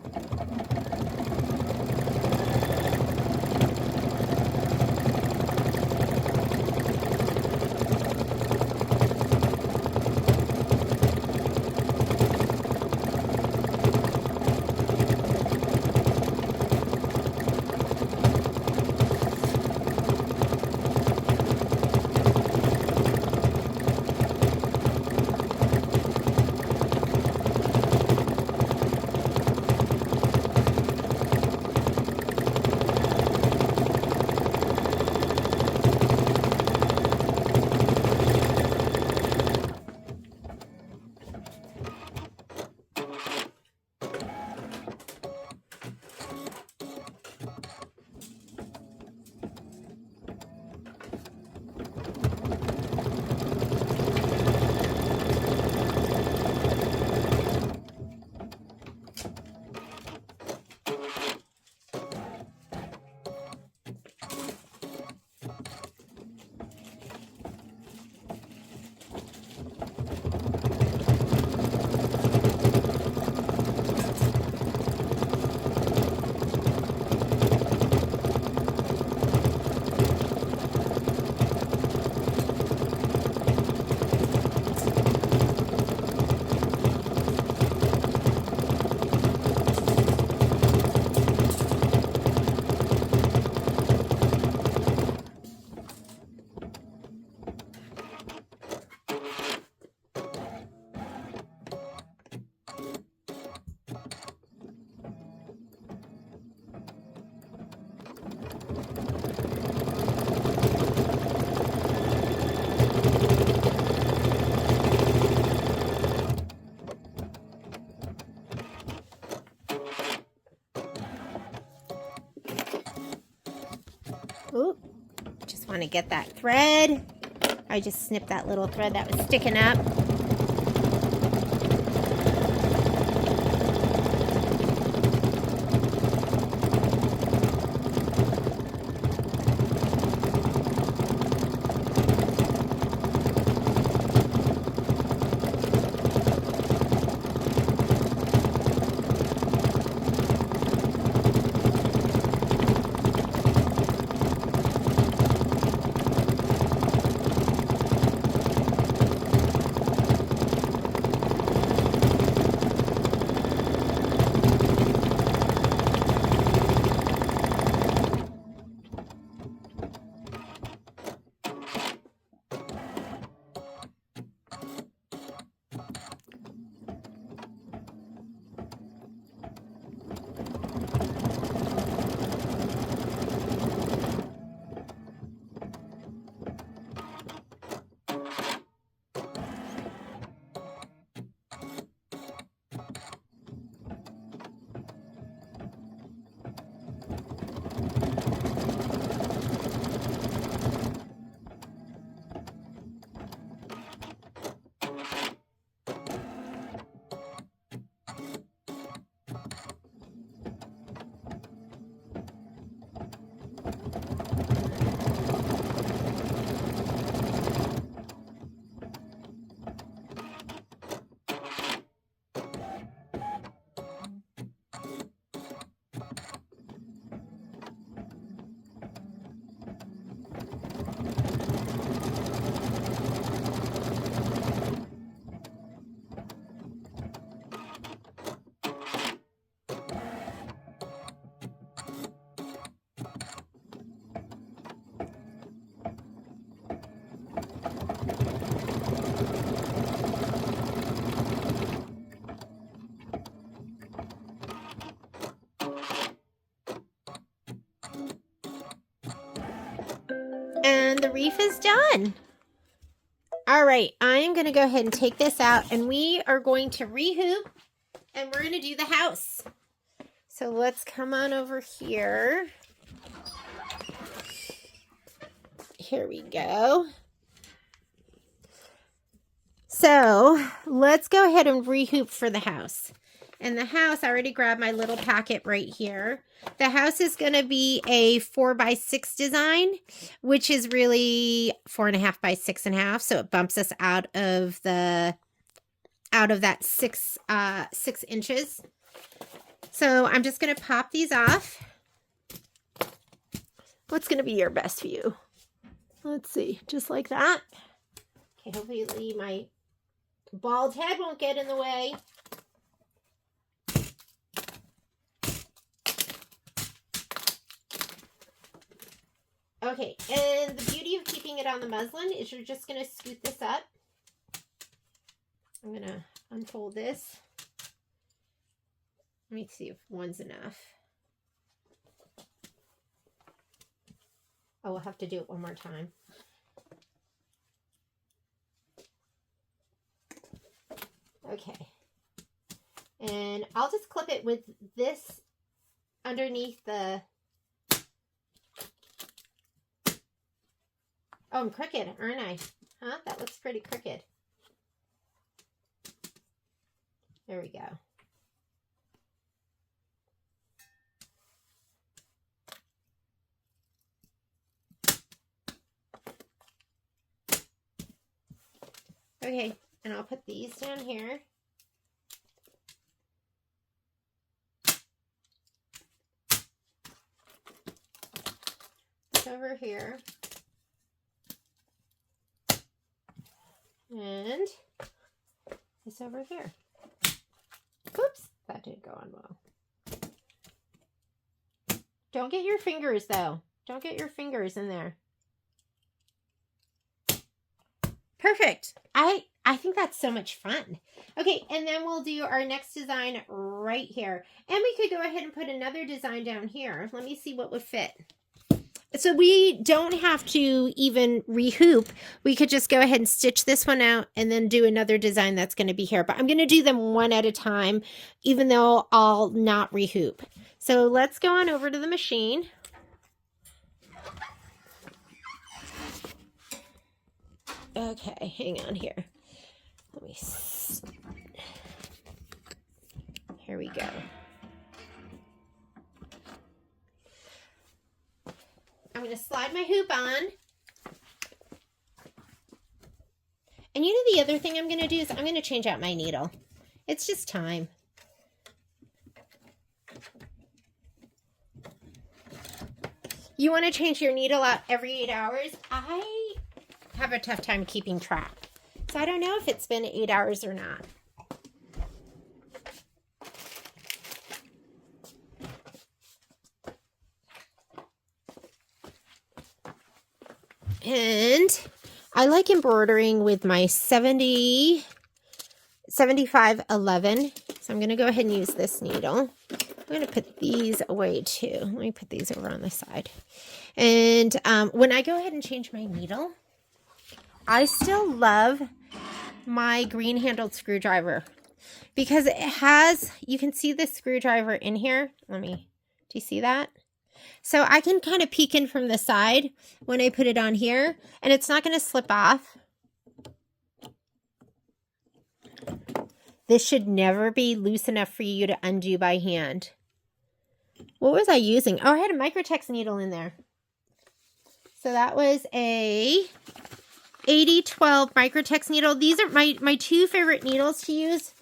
Ooh, just want to get that thread. I just snipped that little thread that was sticking up. And the wreath is done. All right, I'm going to go ahead and take this out, and we are going to rehoop, and we're going to do the house. So let's come on over here. Here we go. So let's go ahead and rehoop for the house. And the house, I already grabbed my little packet right here. The house is going to be a 4x6 design, which is really 4.5 by 6.5. So it bumps us out of that 6 inches. So I'm just going to pop these off. What's going to be your best view? Let's see, just like that. Okay, hopefully my bald head won't get in the way. Okay, and the beauty of keeping it on the muslin is you're just going to scoot this up. I'm going to unfold this. Let me see if one's enough. Oh, we'll have to do it one more time. Okay. And I'll just clip it with this underneath the... Oh, I'm crooked, aren't I? Huh? That looks pretty crooked. There we go. Okay, and I'll put these down here. This over here. And this over here. Oops, that didn't go on well. Don't get your fingers, though. Don't get your fingers in there. Perfect. I think that's so much fun. Okay, and then we'll do our next design right here. And we could go ahead and put another design down here. Let me see what would fit. So we don't have to even rehoop. We could just go ahead and stitch this one out and then do another design that's going to be here. But I'm going to do them one at a time, even though I'll not rehoop. So let's go on over to the machine. Okay, hang on here. Here we go. I'm going to slide my hoop on. And you know the other thing I'm going to do is I'm going to change out my needle. It's just time. You want to change your needle out every 8 hours? I have a tough time keeping track. So I don't know if it's been 8 hours or not. And I like embroidering with my 7511. So I'm going to go ahead and use this needle. I'm going to put these away too. Let me put these over on the side. And when I go ahead and change my needle, I still love my green handled screwdriver because it has, you can see the screwdriver in here. Do you see that? So I can kind of peek in from the side when I put it on here, and it's not going to slip off. This should never be loose enough for you to undo by hand. What was I using? Oh, I had a Microtex needle in there. So that was a 8012 Microtex needle. These are my two favorite needles to use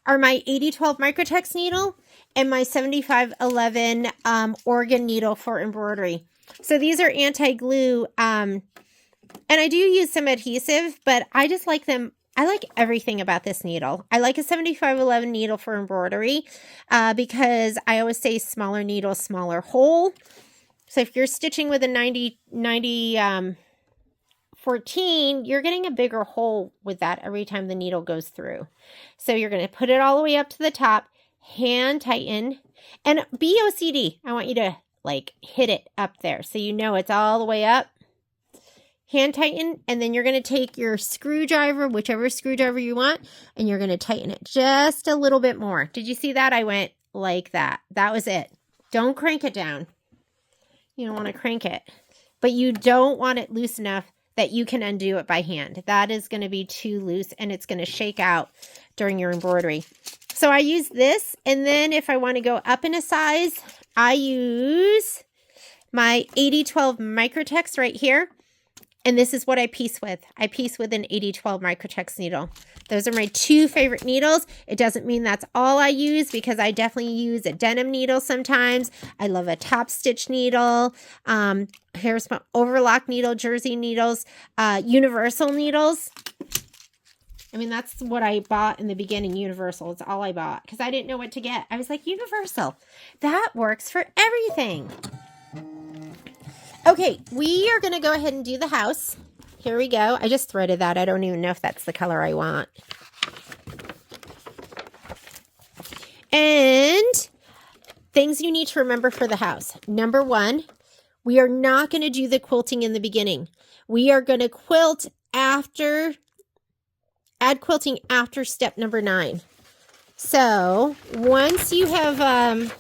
are my 8012 Microtex needle and my 7511 Oregon needle for embroidery. So these are anti-glue, and I do use some adhesive, but I just like them. I like everything about this needle. I like a 7511 needle for embroidery because I always say smaller needle, smaller hole. So if you're stitching with a 14, you're getting a bigger hole with that every time the needle goes through. So you're going to put it all the way up to the top, hand tighten, and be OCD. I want you to like hit it up there so you know it's all the way up. Hand tighten, and then you're going to take your screwdriver, whichever screwdriver you want, and you're going to tighten it just a little bit more. Did you see that? I went like that. That was it. Don't crank it down. You don't want to crank it, but you don't want it loose enough that you can undo it by hand. That is going to be too loose, and it's going to shake out during your embroidery. So I use this, and then if I want to go up in a size, I use my 8012 Microtex right here. And this is what I piece with. I piece with an 8012 Microtex needle. Those are my two favorite needles. It doesn't mean that's all I use because I definitely use a denim needle sometimes. I love a top stitch needle. Here's my overlock needle, jersey needles, universal needles. I mean, that's what I bought in the beginning, universal. It's all I bought because I didn't know what to get. I was like, universal. That works for everything. Okay, we are going to go ahead and do the house. Here we go. I just threaded that. I don't even know if that's the color I want. And things you need to remember for the house. Number one, we are not going to do the quilting in the beginning. We are going to quilt after, add quilting after step number 9. So once you have,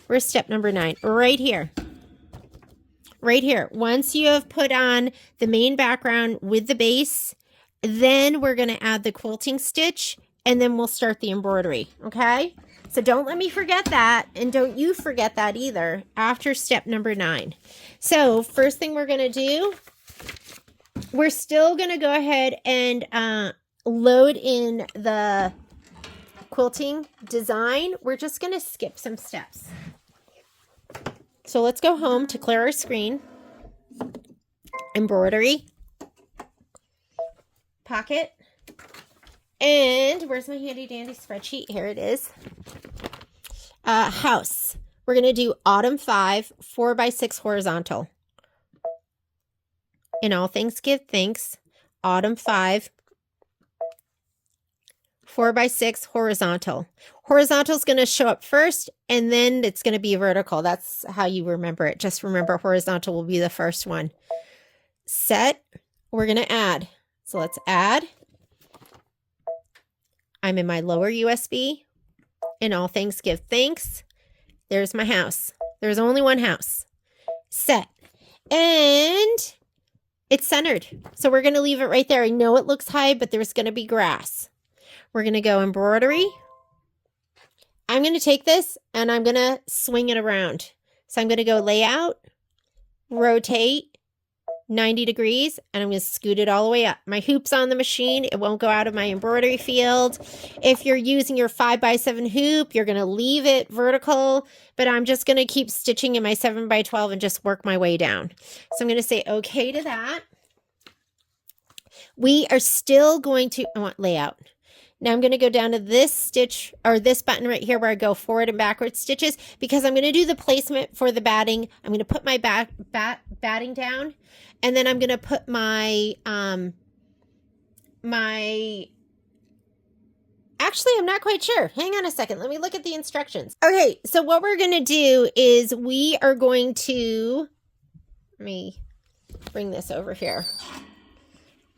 where's step number 9? Right here. Right here. Once you have put on the main background with the base, then we're going to add the quilting stitch, and then we'll start the embroidery. Okay? So don't let me forget that, and don't you forget that either after step number 9. So first thing we're going to do, we're still going to go ahead and load in the quilting design. We're just going to skip some steps. So let's go home to clear our screen. Embroidery. Pocket. And where's my handy dandy spreadsheet? Here it is. House. We're going to do autumn 5, 4x6 horizontal. In all things give thanks. Autumn 5, 4x6 horizontal. Horizontal is going to show up first, and then it's going to be vertical. That's how you remember it. Just remember horizontal will be the first one. Set. We're going to add. So let's add. I'm in my lower USB. In all things give thanks. There's my house. There's only one house. Set. And It's centered. So we're going to leave it right there. I know it looks high, but there's going to be grass. We're going to go embroidery. I'm going to take this and I'm going to swing it around. So I'm going to go layout, rotate 90 degrees, and I'm going to scoot it all the way up. My hoop's on the machine. It won't go out of my embroidery field. If you're using your 5x7 hoop, you're going to leave it vertical, but I'm just going to keep stitching in my 7x12 and just work my way down. So I'm going to say okay to that. We are still going to, I want layout. Now I'm going to go down to this stitch or this button right here where I go forward and backwards stitches because I'm going to do the placement for the batting. I'm going to put my batting down, and then I'm going to put my, actually, I'm not quite sure. Hang on a second. Let me look at the instructions. Okay. So what we're going to do is we are going to, let me bring this over here.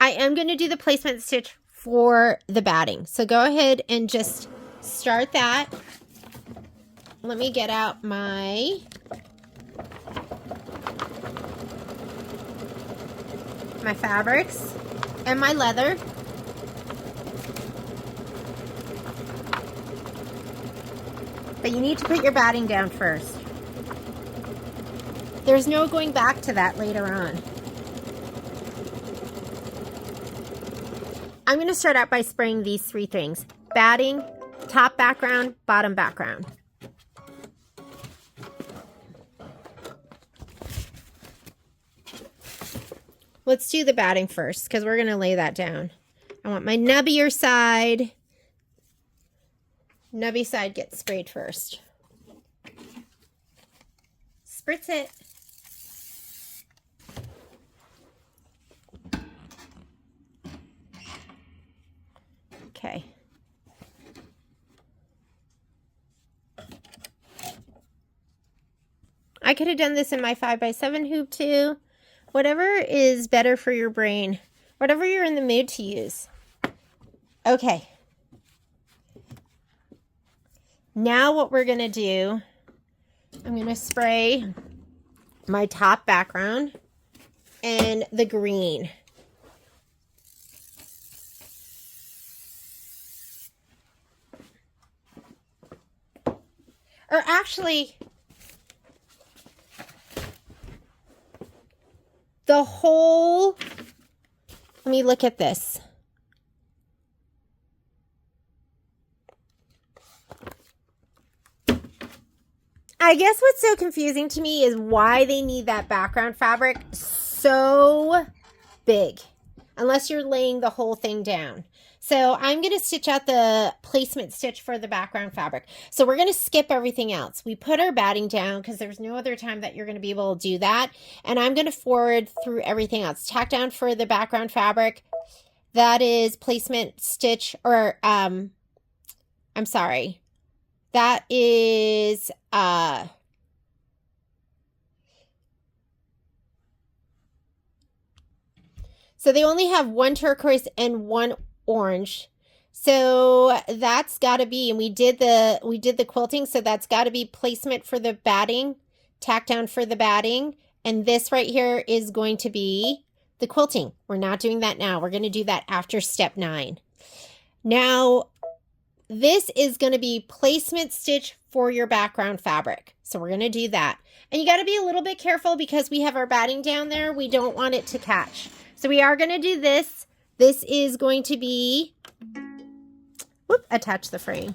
I am going to do the placement stitch for the batting. So go ahead and just start that. Let me get out my fabrics and my leather. But you need to put your batting down first. There's no going back to that later on. I'm going to start out by spraying these three things: batting, top background, bottom background. Let's do the batting first because we're going to lay that down. I want my nubbier side. Nubby side gets sprayed first. Spritz it. Okay. I could have done this in my 5x7 hoop too. Whatever is better for your brain. Whatever you're in the mood to use. Okay. Now what we're going to do, I'm going to spray my top background and the green. Or actually, the whole, let me look at this. I guess what's so confusing to me is why they need that background fabric so big, unless you're laying the whole thing down. So I'm going to stitch out the placement stitch for the background fabric. So we're going to skip everything else. We put our batting down because there's no other time that you're going to be able to do that. And I'm going to forward through everything else. Tack down for the background fabric. That is placement stitch, or I'm sorry. That is so they only have one turquoise and one orange. So that's got to be, and we did the quilting, so that's got to be placement for the batting, tack down for the batting, and this right here is going to be the quilting. We're not doing that now. We're going to do that after step 9. Now, this is going to be placement stitch for your background fabric. So we're going to do that. And you got to be a little bit careful because we have our batting down there. We don't want it to catch. So we are going to do this. This is going to be, whoop, attach the frame.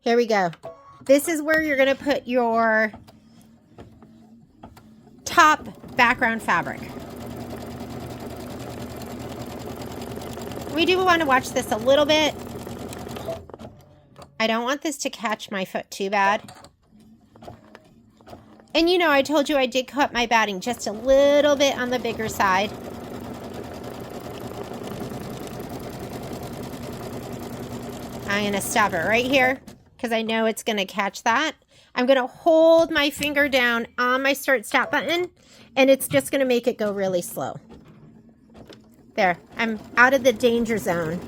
Here we go. This is where you're going to put your top background fabric. We do want to watch this a little bit. I don't want this to catch my foot too bad. And you know, I told you I did cut my batting just a little bit on the bigger side. I'm going to stop it right here because I know it's going to catch that. I'm going to hold my finger down on my start stop button, and it's just going to make it go really slow. There, I'm out of the danger zone.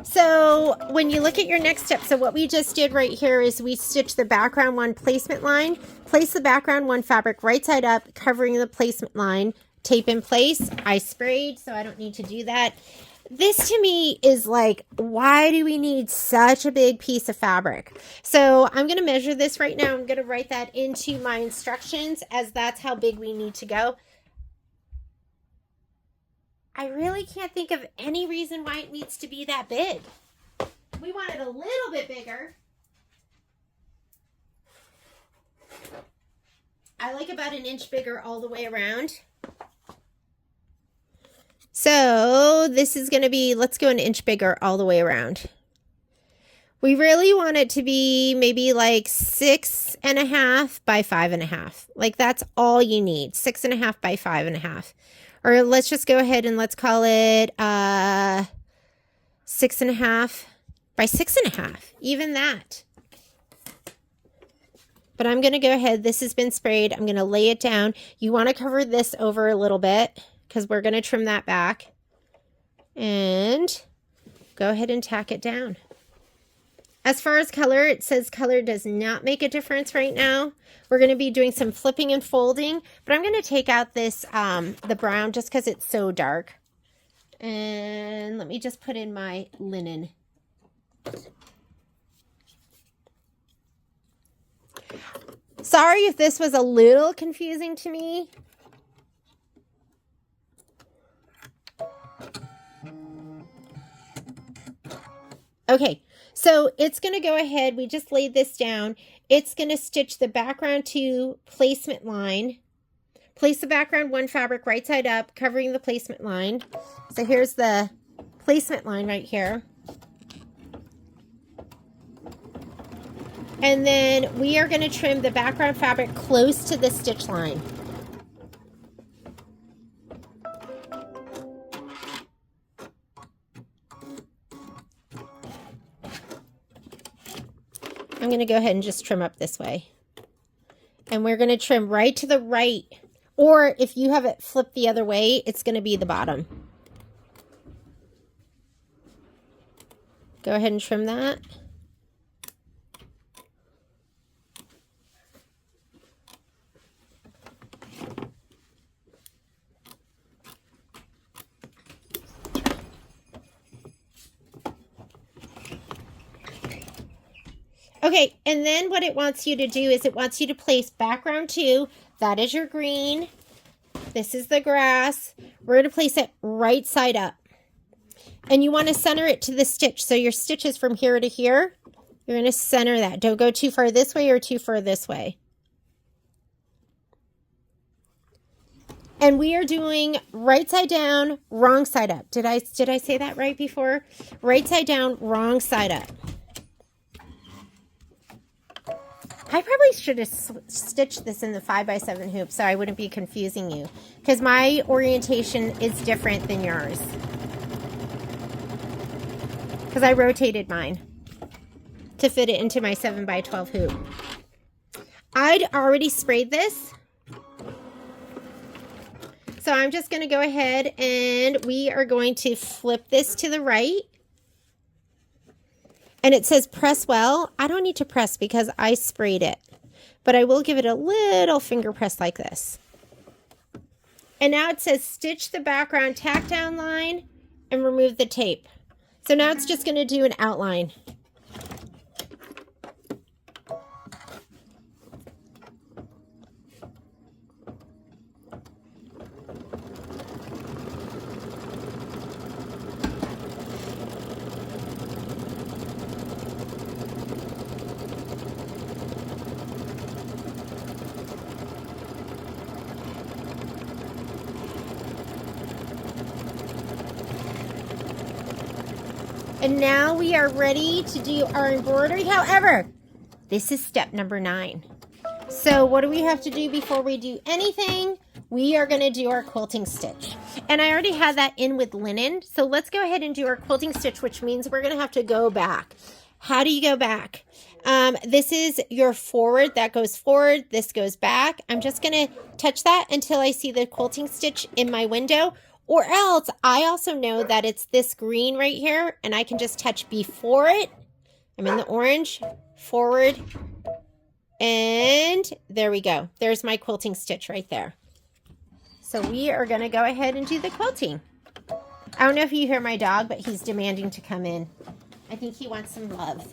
So when you look at your next step, so what we just did right here is we stitched the background one placement line, place the background one fabric right side up, covering the placement line, tape in place. I sprayed, so I don't need to do that. This to me is like, why do we need such a big piece of fabric? So I'm going to measure this right now. I'm going to write that into my instructions, as that's how big we need to go. I really can't think of any reason why it needs to be that big. We want it a little bit bigger. I like about an inch bigger all the way around. So this is going to be, let's go an inch bigger all the way around. We really want it to be maybe like 6.5 by 5.5. Like that's all you need, 6.5 by 5.5. Or let's just go ahead and let's call it 6.5 by 6.5, even that. But I'm going to go ahead. This has been sprayed. I'm going to lay it down. You want to cover this over a little bit because we're going to trim that back. And go ahead and tack it down. As far as color, it says color does not make a difference right now. We're going to be doing some flipping and folding, but I'm going to take out this, the brown, just because it's so dark. And let me just put in my linen. Sorry if this was a little confusing to me. Okay. So it's going to go ahead, we just laid this down. It's going to stitch the background to placement line. Place the background one fabric right side up, covering the placement line. So here's the placement line right here. And then we are going to trim the background fabric close to the stitch line. I'm going to go ahead and just trim up this way. And we're going to trim right to the right. Or if you have it flipped the other way, it's going to be the bottom. Go ahead and trim that. Okay, and then what it wants you to do is it wants you to place background 2. That is your green. This is the grass. We're going to place it right side up. And you want to center it to the stitch. So your stitch is from here to here. You're going to center that. Don't go too far this way or too far this way. And we are doing right side down, wrong side up. Did I say that right before? Right side down, wrong side up. I probably should have stitched this in the 5x7 hoop so I wouldn't be confusing you, because my orientation is different than yours. Because I rotated mine to fit it into my 7x12 hoop. I'd already sprayed this. So I'm just going to go ahead and we are going to flip this to the right. And it says press well. I don't need to press because I sprayed it. But I will give it a little finger press like this. And now it says stitch the background tack down line and remove the tape. So now it's just going to do an outline. And now we are ready to do our embroidery. However, this is step number 9. So what do we have to do before we do anything? We are going to do our quilting stitch. And I already had that in with linen. So let's go ahead and do our quilting stitch, which means we're going to have to go back. How do you go back? This is your forward. That goes forward. This goes back. I'm just going to touch that until I see the quilting stitch in my window. Or else, I also know that it's this green right here, and I can just touch before it. I'm in the orange, forward, and there we go. There's my quilting stitch right there. So we are going to go ahead and do the quilting. I don't know if you hear my dog, but he's demanding to come in. I think he wants some love.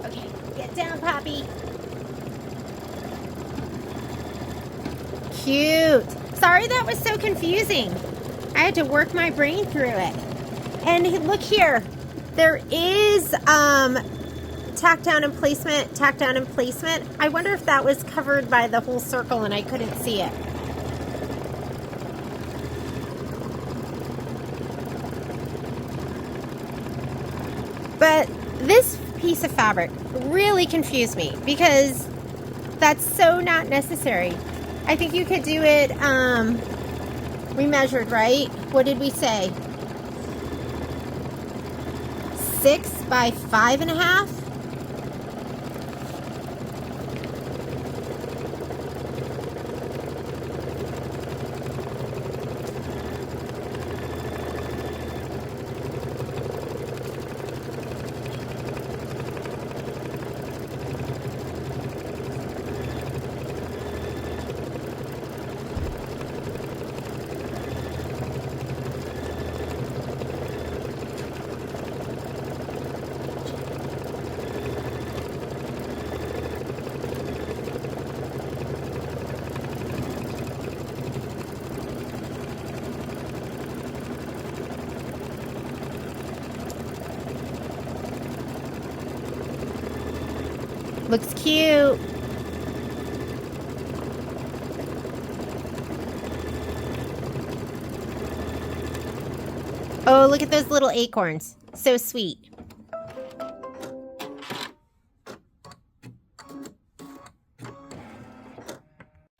Okay, get down, Poppy. Cute. Sorry that was so confusing. I had to work my brain through it. And look here. There is tack down and placement, tack down and placement. I wonder if that was covered by the whole circle and I couldn't see it. But this piece of fabric really confused me because that's so not necessary. I think you could do it, we measured, right? What did we say? 6 by 5.5? Looks cute. Oh, look at those little acorns. So sweet.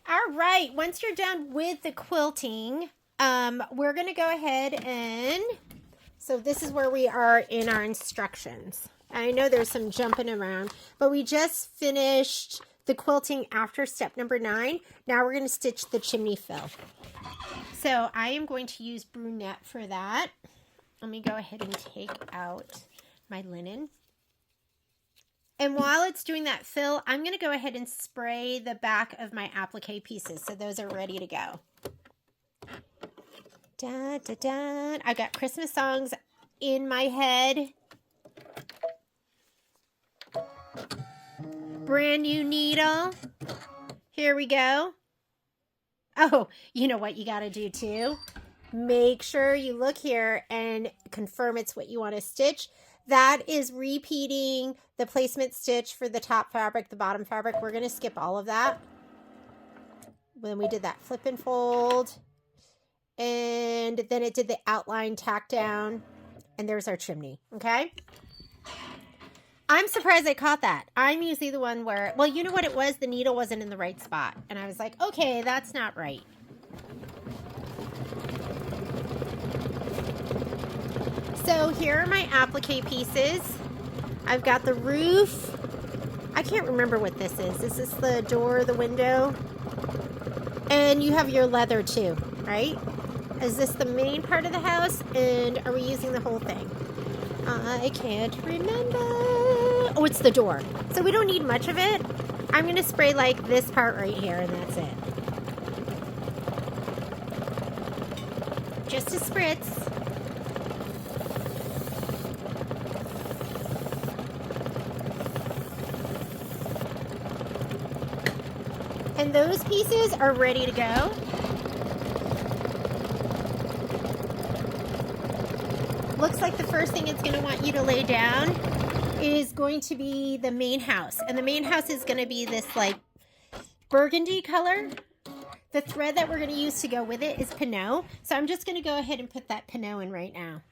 All right, once you're done with the quilting, we're going to go ahead and, so this is where we are in our instructions. I know there's some jumping around, but we just finished the quilting after step number 9. Now we're going to stitch the chimney fill. So I am going to use brunette for that. Let me go ahead and take out my linen. And while it's doing that fill, I'm going to go ahead and spray the back of my applique pieces. So those are ready to go. Dun, dun, dun. I got Christmas songs in my head. Brand new needle. Here we go. Oh, you know what you got to do too? Make sure you look here and confirm it's what you want to stitch. That is repeating the placement stitch for the top fabric, the bottom fabric. We're going to skip all of that. When we did that flip and fold. And then it did the outline tack down. And there's our chimney. Okay? I'm surprised I caught that. I'm usually the one where, well, you know what it was? The needle wasn't in the right spot. And I was like, okay, that's not right. So here are my applique pieces. I've got the roof. I can't remember what this is. Is this the door, the window? And you have your leather too, right? Is this the main part of the house? And are we using the whole thing? I can't remember. Oh, it's the door. So we don't need much of it. I'm going to spray like this part right here and that's it. Just a spritz. And those pieces are ready to go. Looks like the first thing it's going to want you to lay down is going to be the main house. And the main house is going to be this like burgundy color. The thread that we're going to use to go with it is Pinot. So I'm just going to go ahead and put that Pinot in right now.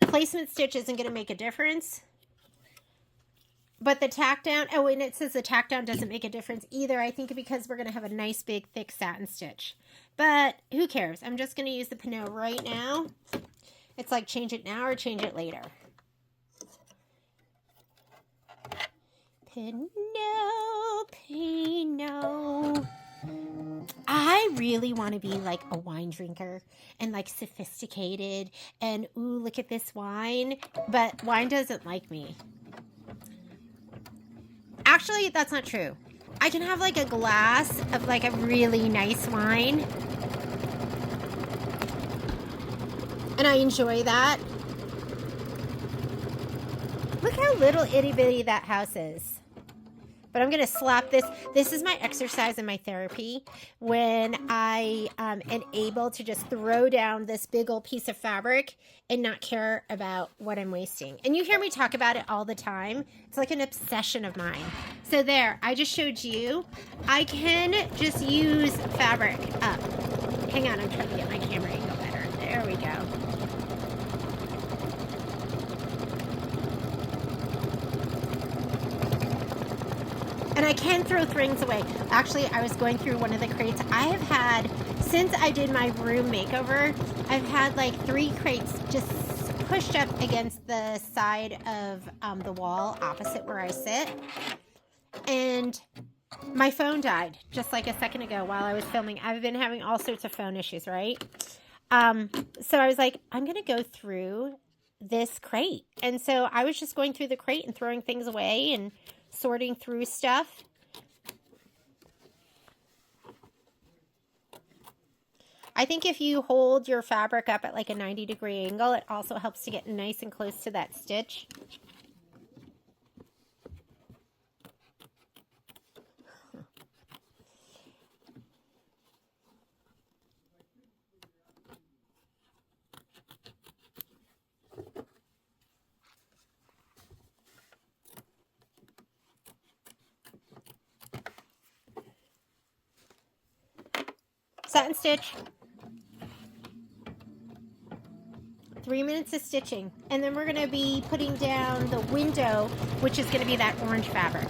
Placement stitch isn't going to make a difference. But the tack down, oh, and it says the tack down doesn't make a difference either. I think because we're going to have a nice big thick satin stitch. But who cares? I'm just going to use the Pinot right now. It's like change it now or change it later. Pinot, Pinot. I really want to be like a wine drinker and like sophisticated and ooh, look at this wine. But wine doesn't like me. Actually, that's not true. I can have like a glass of like a really nice wine. And I enjoy that. Look how little itty bitty that house is. But I'm going to slap this. This is my exercise and my therapy when I am able to just throw down this big old piece of fabric and not care about what I'm wasting. And you hear me talk about it all the time. It's like an obsession of mine. So there, I just showed you. I can just use fabric up. Hang on, I'm trying to get my camera angle better. There we go. And I can throw things away. Actually, I was going through one of the crates. I have had, since I did my room makeover, I've had like 3 crates just pushed up against the side of the wall opposite where I sit. And my phone died just like a second ago while I was filming. I've been having all sorts of phone issues, right? So I was like, I'm going to go through this crate. And so I was just going through the crate and throwing things away and sorting through stuff. I think if you hold your fabric up at like a 90-degree angle, it also helps to get nice and close to that stitch. Satin stitch. 3 minutes of stitching. And then we're going to be putting down the window, which is going to be that orange fabric.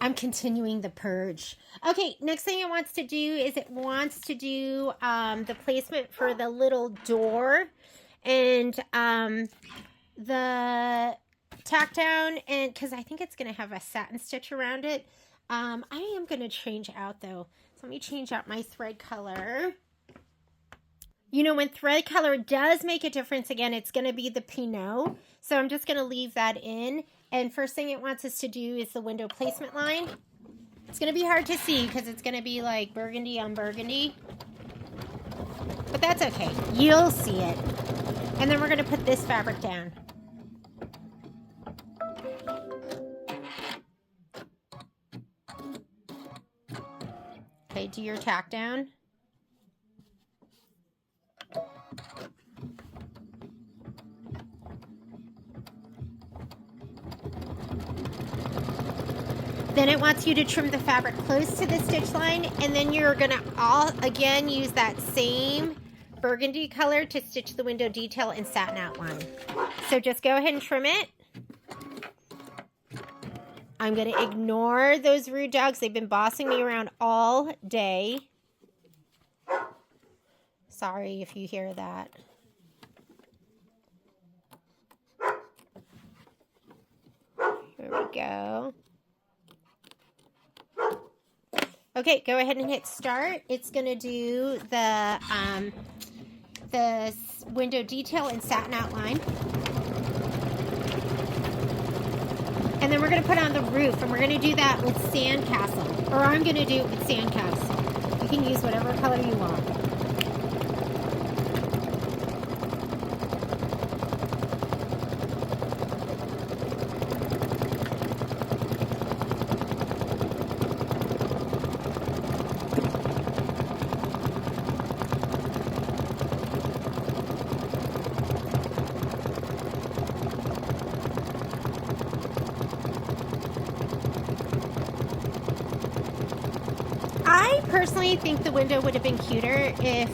I'm continuing the purge. Okay, next thing it wants to do is it wants to do the placement for the little door and the tack down, and because I think it's going to have a satin stitch around it. I am going to change out though. So let me change out my thread color. You know, when thread color does make a difference, again, it's going to be the Pinot. So I'm just going to leave that in. And first thing it wants us to do is the window placement line. It's going to be hard to see because it's going to be like burgundy on burgundy. But that's okay. You'll see it. And then we're going to put this fabric down. Okay, do your tack down. Then it wants you to trim the fabric close to the stitch line, and then you're gonna again use that same burgundy color to stitch the window detail and satin outline. So just go ahead and trim it. I'm gonna ignore those rude dogs. They've been bossing me around all day. Sorry if you hear that. There we go. Okay, go ahead and hit start. It's going to do the window detail and satin outline. And then we're going to put on the roof, and we're going to do that with Sandcastle. Or I'm going to do it with Sandcastle. You can use whatever color you want. I personally think the window would have been cuter if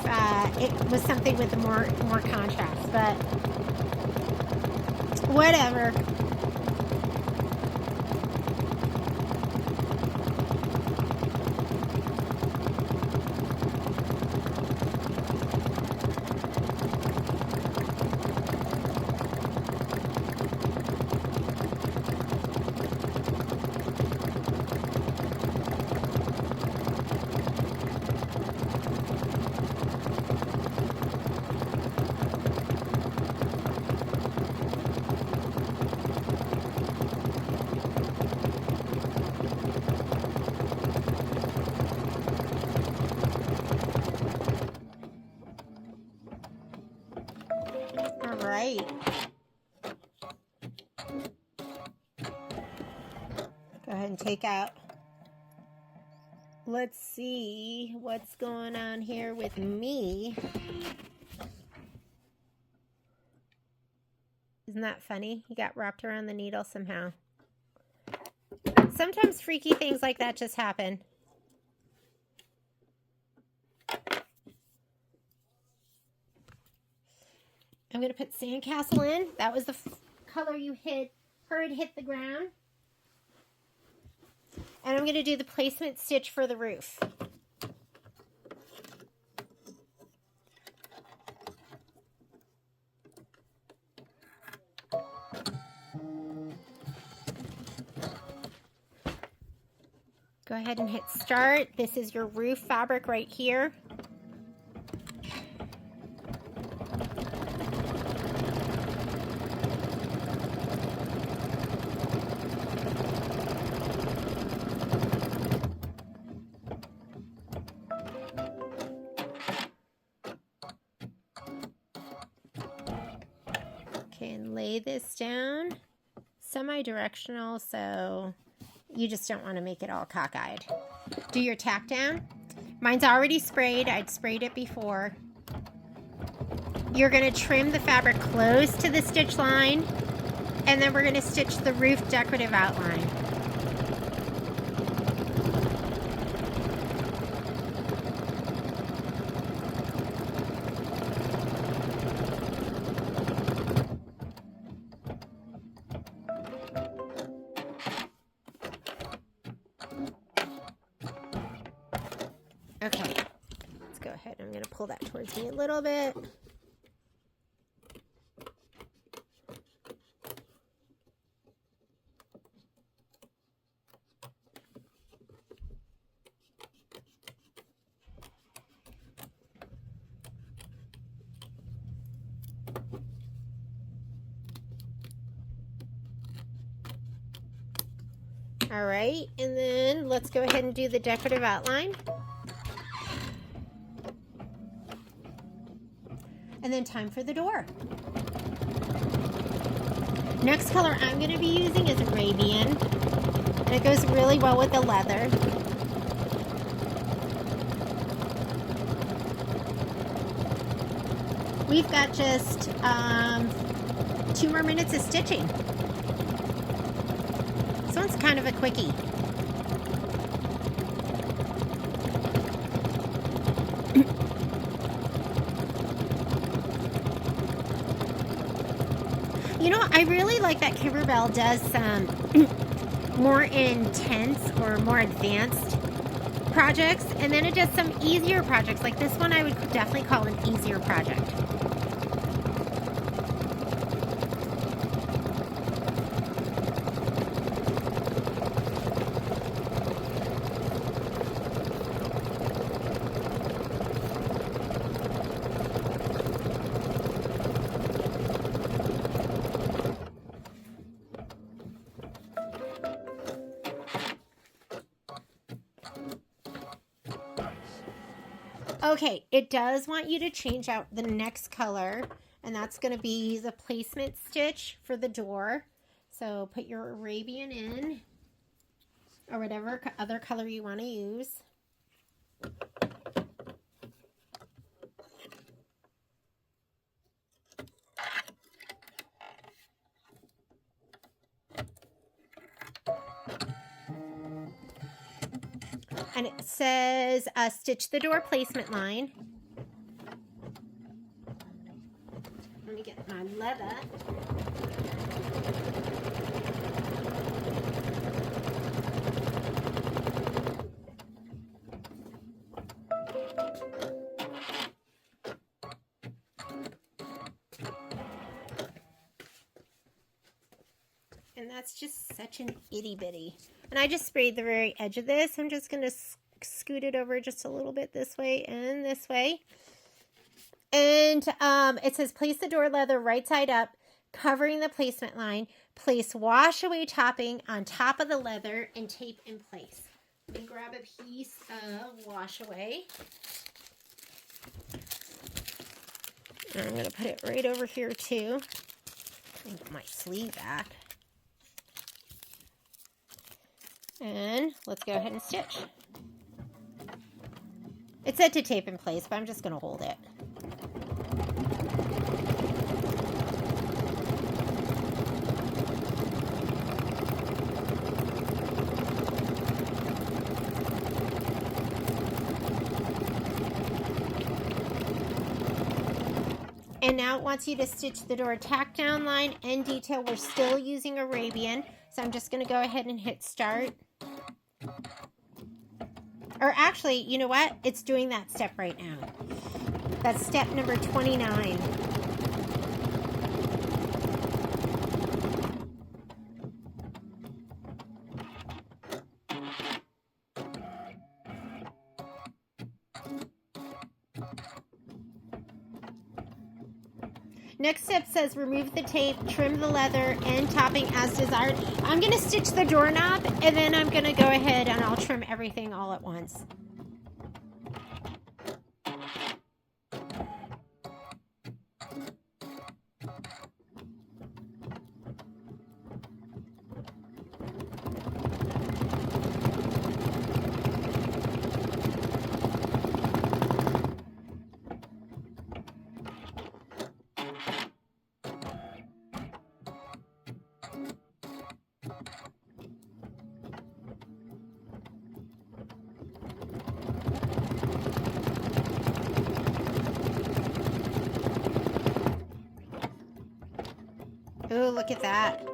it was something with more contrast, but whatever. Right. Go ahead and take out. Let's see what's going on here with me. Isn't that funny? He got wrapped around the needle somehow. Sometimes freaky things like that just happen. I'm going to put Sandcastle in. That was the color you heard hit the ground. And I'm going to do the placement stitch for the roof. Go ahead and hit start. This is your roof fabric right here. Okay, and lay this down semi-directional, so you just don't want to make it all cockeyed. Do your tack down. Mine's already sprayed. I'd sprayed it before. You're going to trim the fabric close to the stitch line, and then we're going to stitch the roof decorative outline. Okay, let's go ahead. I'm going to pull that towards me a little bit. All right, and then let's go ahead and do the decorative outline. And then time for the door. Next color I'm going to be using is Arabian, and it goes really well with the leather. We've got just 2 more minutes of stitching. This one's kind of a quickie. You know, I really like that Kimberbell does some more intense or more advanced projects, and then it does some easier projects. Like this one I would definitely call an easier project. Okay, it does want you to change out the next color, and that's going to be the placement stitch for the door. So put your Arabian in, or whatever other color you want to use. And it says stitch the door placement line. Let me get my leather. And that's just such an itty bitty. And I just sprayed the very edge of this. I'm just going to scoot it over just a little bit this way and this way. And it says place the door leather right side up, covering the placement line. Place wash away topping on top of the leather and tape in place. Let me grab a piece of wash away. And I'm going to put it right over here too. And get my sleeve back. And let's go ahead and stitch. It said to tape in place, but I'm just going to hold it. And now it wants you to stitch the door tack down line and detail. We're still using Arabian, so I'm just going to go ahead and hit start. Or actually, you know what? It's doing that step right now. That's step number 29. Next step says remove the tape, trim the leather, and topping as desired. I'm going to stitch the doorknob, and then I'm going to go ahead and I'll trim everything all at once. Oh, look at that.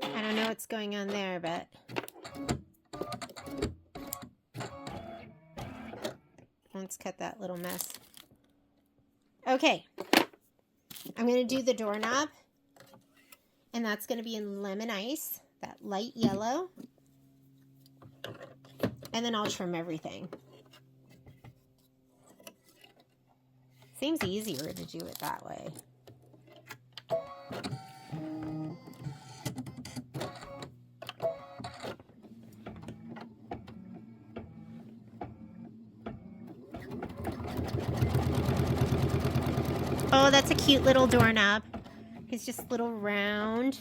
I don't know what's going on there, but... Let's cut that little mess. Okay. I'm going to do the doorknob. And that's going to be in lemon ice, that light yellow. And then I'll trim everything. Seems easier to do it that way. Oh, that's a cute little doorknob. It's just little round.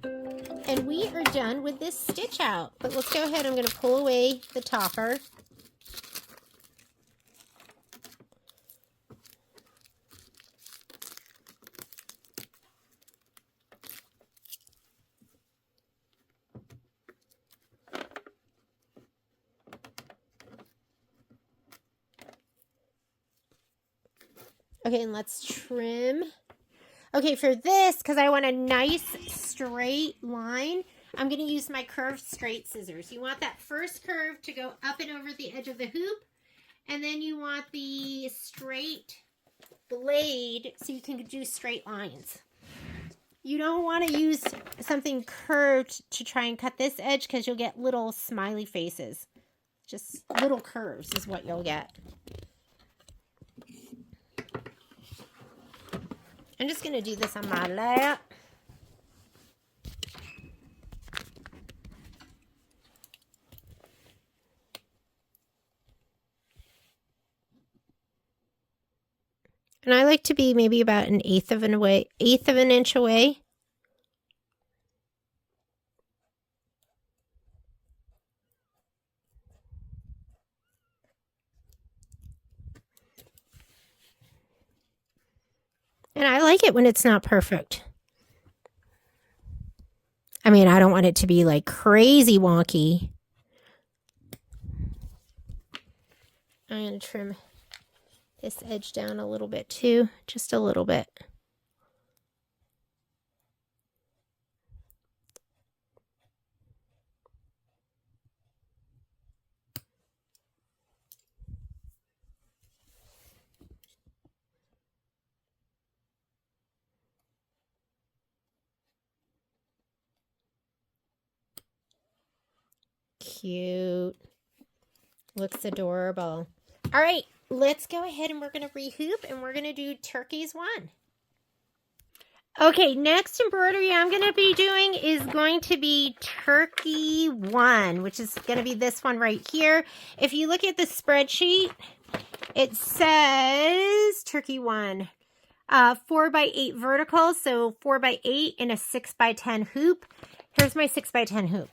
And we are done with this stitch out. But let's go ahead. I'm going to pull away the topper. Okay, and let's trim. Okay, for this, because I want a nice straight line, I'm going to use my curved straight scissors. You want that first curve to go up and over the edge of the hoop, and then you want the straight blade so you can do straight lines. You don't want to use something curved to try and cut this edge because you'll get little smiley faces. Just little curves is what you'll get. I'm just going to do this on my lap. And I like to be maybe about an eighth of an inch away. And I like it when it's not perfect. I mean, I don't want it to be like crazy wonky. I'm going to trim this edge down a little bit too, just a little bit. Cute. Looks adorable. All right, let's go ahead and we're going to rehoop and we're going to do turkeys 1. Okay, next embroidery I'm going to be doing is going to be turkey 1, which is going to be this one right here. If you look at the spreadsheet, it says turkey 1, 4x8 vertical, so 4x8 in a 6x10 hoop. Here's my 6x10 hoop.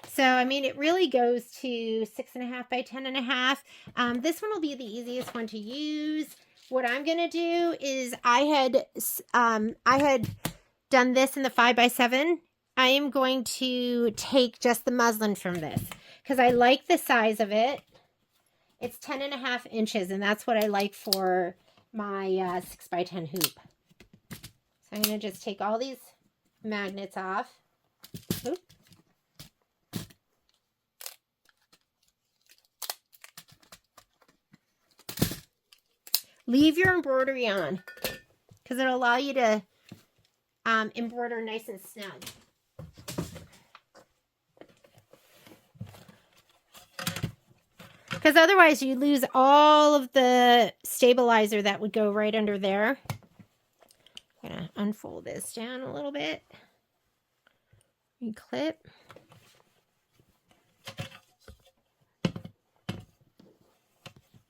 So, I mean, it really goes to 6.5 by 10.5. This one will be the easiest one to use. What I'm going to do is I had done this in the 5x7. I am going to take just the muslin from this because I like the size of it. It's 10.5 inches, and that's what I like for my 6x10 hoop. So I'm going to just take all these magnets off. Oop. Leave your embroidery on because it'll allow you to embroider nice and snug. Because otherwise you lose all of the stabilizer that would go right under there. I'm going to unfold this down a little bit. Reclip.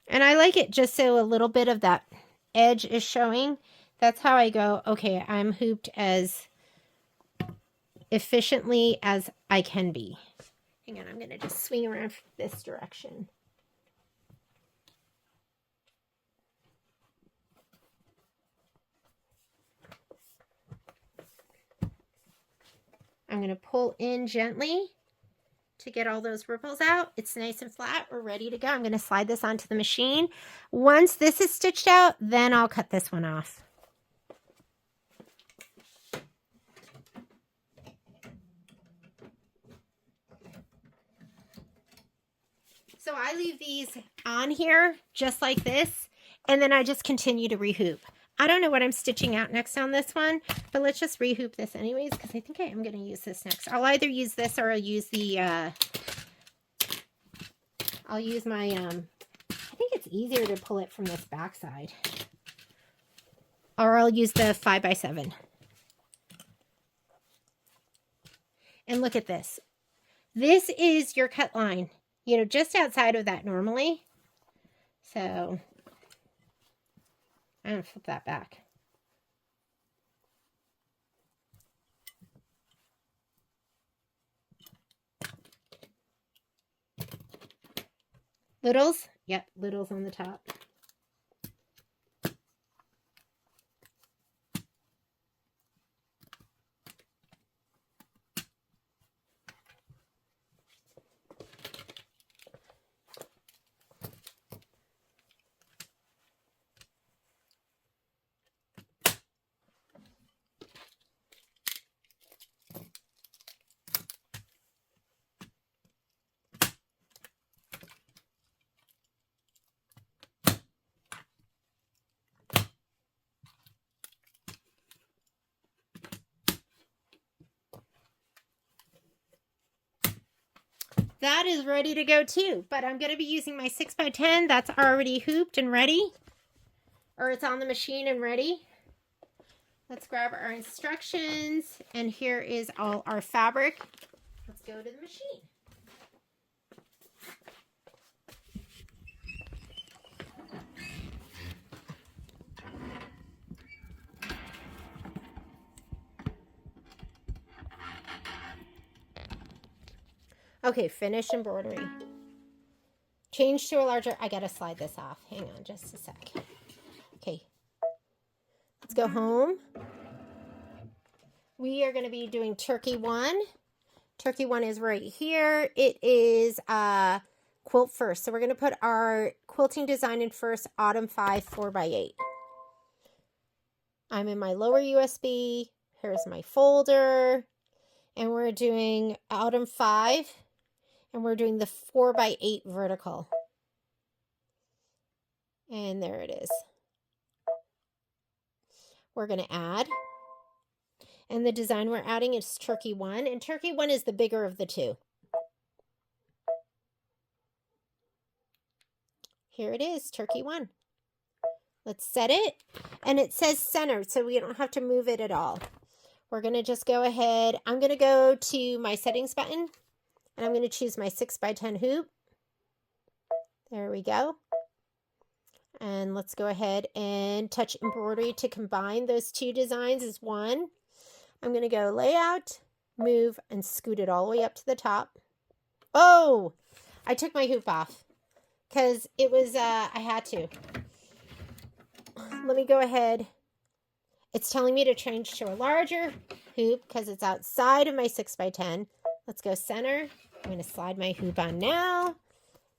And I like it just so a little bit of that edge is showing. That's how I go, okay, I'm hooped as efficiently as I can be. Hang on, I'm going to just swing around this direction. I'm going to pull in gently to get all those ripples out. It's nice and flat. We're ready to go. I'm going to slide this onto the machine. Once this is stitched out, then I'll cut this one off. So I leave these on here just like this, and then I just continue to rehoop. I don't know what I'm stitching out next on this one, but let's just rehoop this anyways, because I think I am going to use this next. I'll either use this or I'll use the, I'll use my, I think it's easier to pull it from this back side. Or I'll use the 5x7. And look at this. This is your cut line, you know, just outside of that normally. So I'm going to flip that back. Littles? Yep, littles on the top. That is ready to go too, but I'm going to be using my 6x10 that's already hooped and ready, or it's on the machine and ready. Let's grab our instructions, and here is all our fabric. Let's go to the machine. Okay, finish embroidery. Change to a larger, I gotta slide this off. Hang on just a sec. Okay, let's go home. We are gonna be doing turkey 1. Turkey 1 is right here. It is quilt first. So we're gonna put our quilting design in first, autumn 5 4x8. I'm in my lower USB. Here's my folder. And we're doing autumn 5. And we're doing the 4x8 vertical. And there it is. We're going to add. And the design we're adding is turkey 1. And turkey 1 is the bigger of the two. Here it is, turkey 1. Let's set it. And it says centered, so we don't have to move it at all. We're going to just go ahead. I'm going to go to my settings button. And I'm going to choose my 6x10 hoop. There we go. And let's go ahead and touch embroidery to combine those two designs as one. I'm going to go layout, move, and scoot it all the way up to the top. Oh, I took my hoop off because it was, I had to. Let me go ahead. It's telling me to change to a larger hoop because it's outside of my 6x10. Let's go center. I'm going to slide my hoop on now.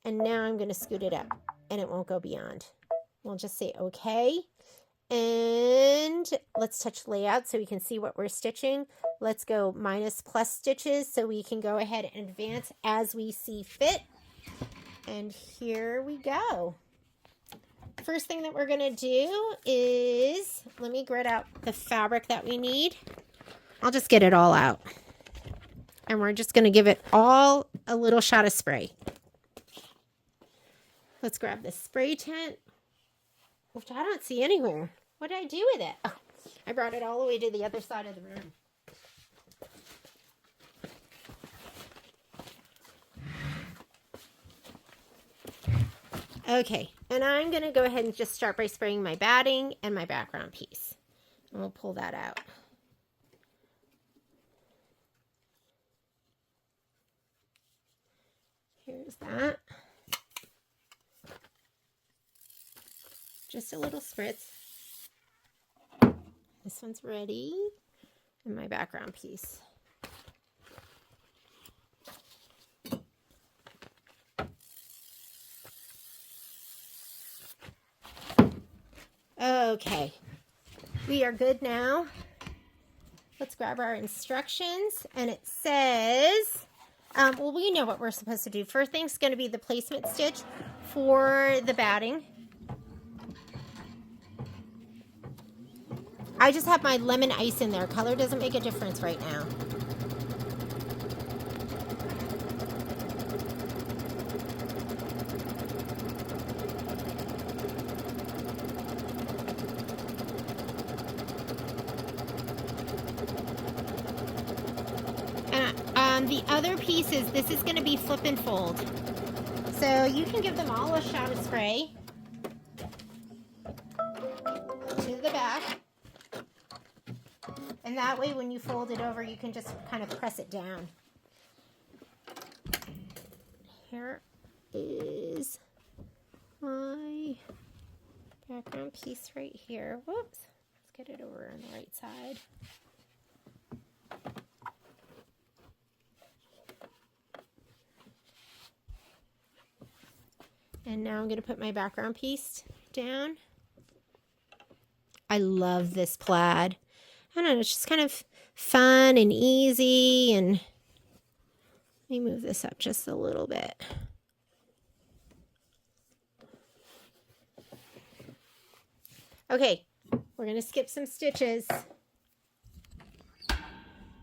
And now I'm going to scoot it up. And it won't go beyond. We'll just say okay. And let's touch layout so we can see what we're stitching. Let's go minus plus stitches so we can go ahead and advance as we see fit. And here we go. First thing that we're going to do is, let me grit out the fabric that we need. I'll just get it all out. And we're just going to give it all a little shot of spray. Let's grab the spray tent, which I don't see anywhere. What did I do with it? Oh, I brought it all the way to the other side of the room. Okay, and I'm going to go ahead and just start by spraying my batting and my background piece. And we'll pull that out. Here's that. Just a little spritz. This one's ready. And my background piece. Okay, we are good now. Let's grab our instructions, and it says Well, we know what we're supposed to do. First thing's going to be the placement stitch for the batting. I just have my lemon ice in there. Color doesn't make a difference right now. And the other piece is, this is going to be flip and fold. So you can give them all a shot of spray to the back. And that way when you fold it over, you can just kind of press it down. Here is my background piece right here. Whoops. Let's get it over on the right side. And now I'm going to put my background piece down. I love this plaid. I don't know, it's just kind of fun and easy. And let me move this up just a little bit. Okay, we're going to skip some stitches.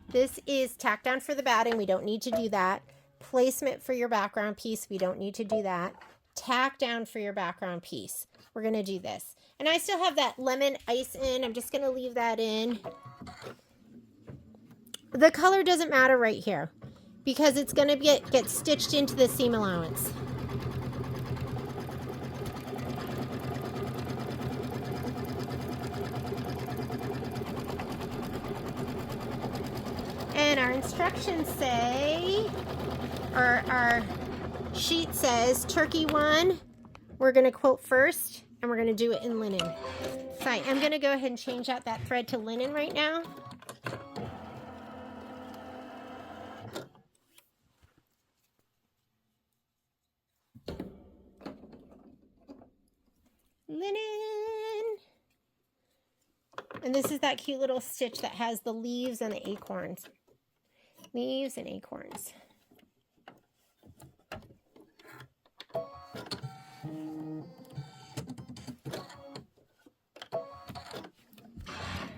This is tack down for the batting. We don't need to do that. Placement for your background piece. We don't need to do that. Tack down for your background piece. We're going to do this. And I still have that lemon ice in. I'm just going to leave that in. The color doesn't matter right here because it's going to get stitched into the seam allowance. And our instructions say, or our sheet says, turkey 1, we're going to quote first, and we're going to do it in linen. So I'm going to go ahead and change out that thread to linen right now. Linen. And this is that cute little stitch that has the leaves and the acorns. Leaves and acorns.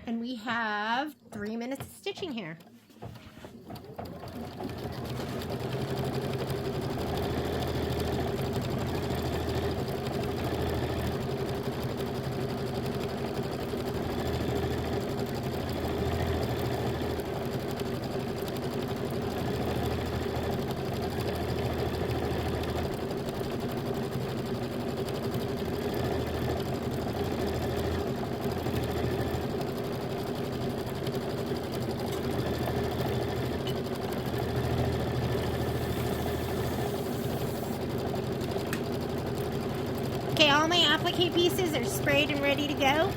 And we have 3 minutes of stitching here. Okay, all my applique pieces are sprayed and ready to go.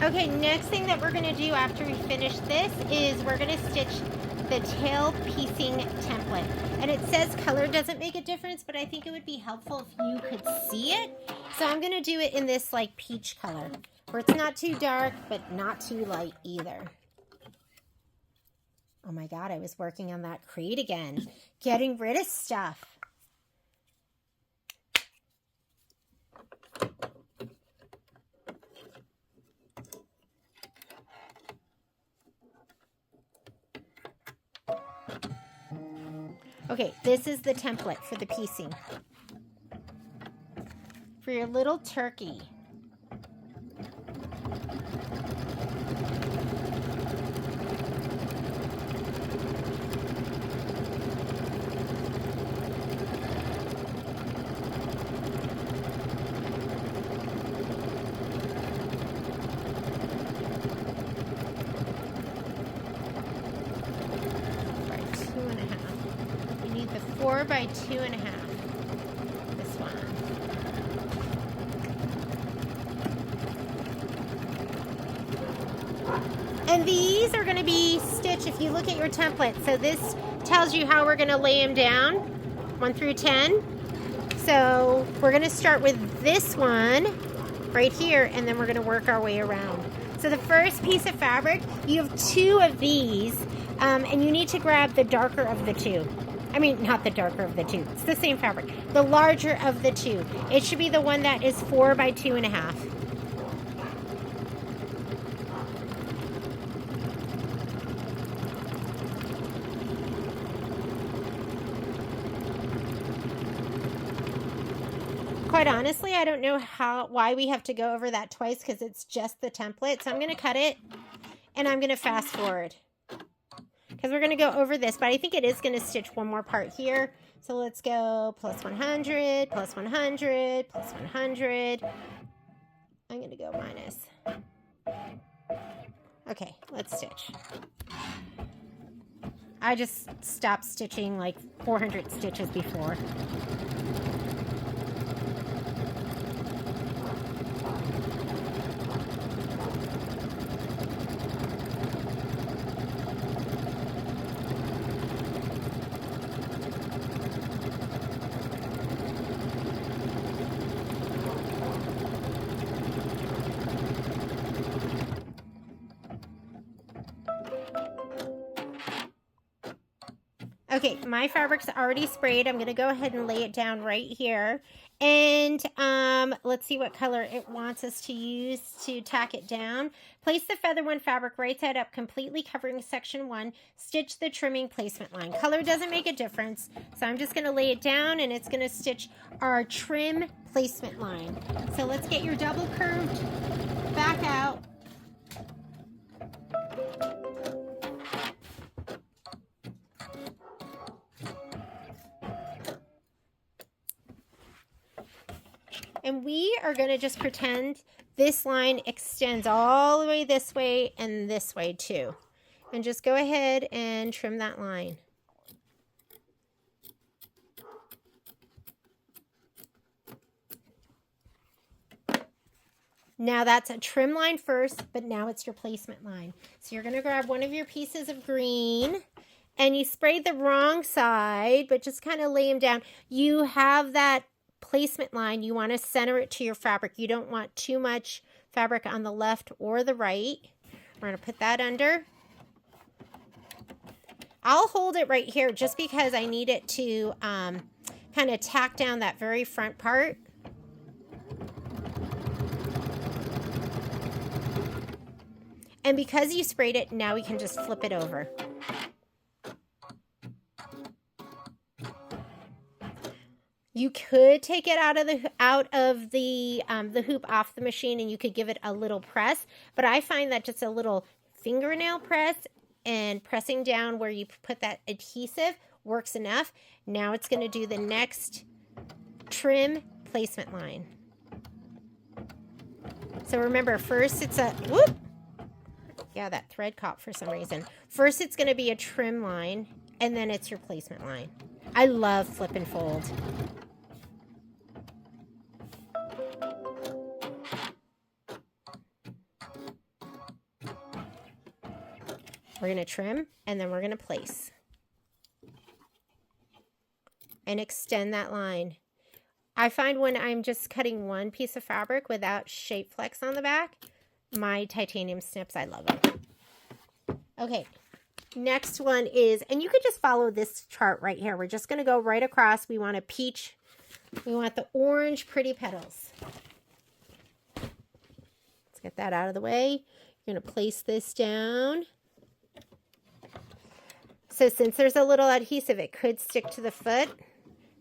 Okay, next thing that we're going to do after we finish this is we're going to stitch the tail piecing template. And it says color doesn't make a difference, but I think it would be helpful if you could see it. So I'm going to do it in this like peach color, where it's not too dark, but not too light either. Oh my God, I was working on that crate again, getting rid of stuff. Okay, this is the template for the piecing. For your little turkey. You need the 4 by 2.5. This one. And these are going to be stitched if you look at your template. So this tells you how we're going to lay them down, 1 through 10. So we're going to start with this one right here, and then we're going to work our way around. So the first piece of fabric, you have 2 of these, and you need to grab the darker of the 2. I mean, not the darker of the 2. It's the same fabric. The larger of the 2. It should be the one that is 4 by 2.5. Quite honestly, I don't know why we have to go over that twice, because it's just the template. So I'm going to cut it, and I'm going to fast forward, because we're going to go over this, but I think it is going to stitch one more part here. So let's go plus 100, plus 100, plus 100. I'm going to go minus. Okay, let's stitch. I just stopped stitching like 400 stitches before. Okay, my fabric's already sprayed. I'm going to go ahead and lay it down right here. And let's see what color it wants us to use to tack it down. Place the feather one fabric right side up, completely covering section 1. Stitch the trimming placement line. Color doesn't make a difference. So I'm just going to lay it down, and it's going to stitch our trim placement line. So let's get your double curved back out. And we are going to just pretend this line extends all the way this way and this way too. And just go ahead and trim that line. Now that's a trim line first, but now it's your placement line. So you're going to grab one of your pieces of green, and you sprayed the wrong side, but just kind of lay them down. You have that placement line. You want to center it to your fabric. You don't want too much fabric on the left or the right. We're going to put that under. I'll hold it right here just because I need it to kind of tack down that very front part. And because you sprayed it, now we can just flip it over. You could take it out of the hoop off the machine, and you could give it a little press. But I find that just a little fingernail press and pressing down where you put that adhesive works enough. Now it's going to do the next trim placement line. So remember, first it's a, whoop! Yeah, that thread caught for some reason. First it's going to be a trim line, and then it's your placement line. I love flip and fold. We're going to trim, and then we're going to place. And extend that line. I find when I'm just cutting one piece of fabric without shape flex on the back, my titanium snips, I love them. Okay, next one is, and you could just follow this chart right here. We're just going to go right across. We want a peach. We want the orange pretty petals. Let's get that out of the way. You're going to place this down. So since there's a little adhesive, it could stick to the foot.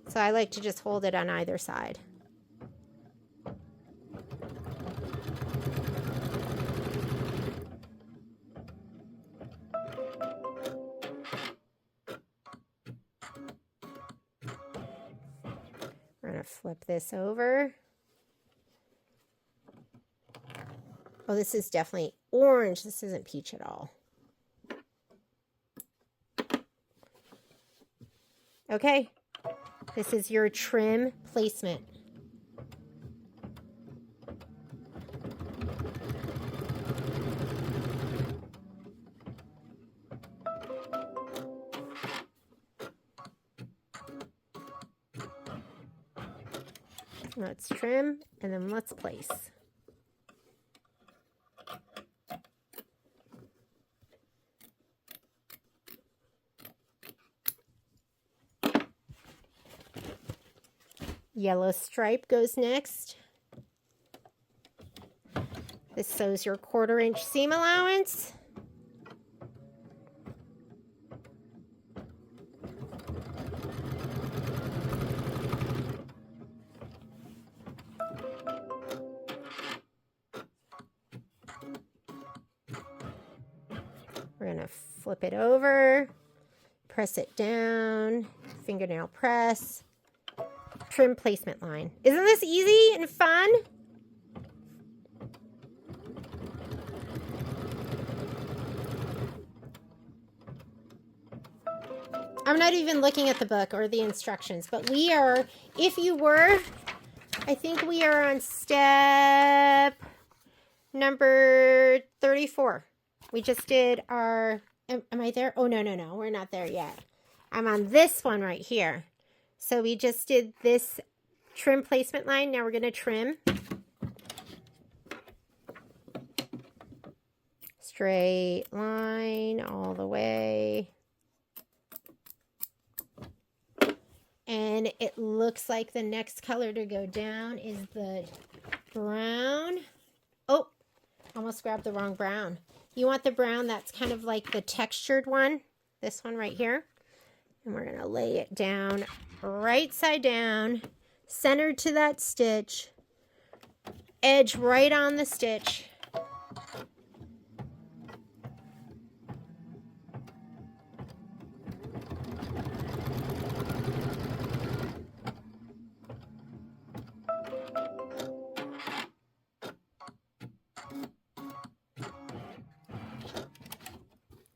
So I like to just hold it on either side. We're going to flip this over. Oh, this is definitely orange. This isn't peach at all. Okay. This is your trim placement. Let's trim and then let's place. Yellow stripe goes next. This shows your 1/4 inch seam allowance. We're going to flip it over, press it down, fingernail press. Trim placement line. Isn't this easy and fun? I'm not even looking at the book or the instructions, but we are, if you were, I think we are on step number 34. We just did our, am I there? Oh, no, we're not there yet. I'm on this one right here. So we just did this trim placement line. Now we're going to trim. Straight line all the way. And it looks like the next color to go down is the brown. Oh, almost grabbed the wrong brown. You want the brown that's kind of like the textured one. This one right here. And we're going to lay it down right side down, centered to that stitch, edge right on the stitch.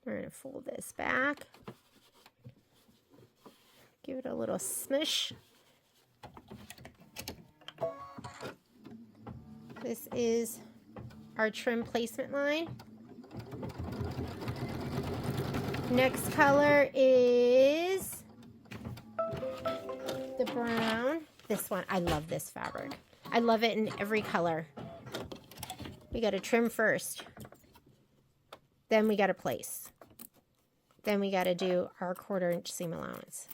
We're going to fold this back. Give it a little smush. This is our trim placement line. Next color is the brown. This one, I love this fabric. I love it in every color. We got to trim first. Then we got to place. Then we got to do our 1/4 inch seam allowance.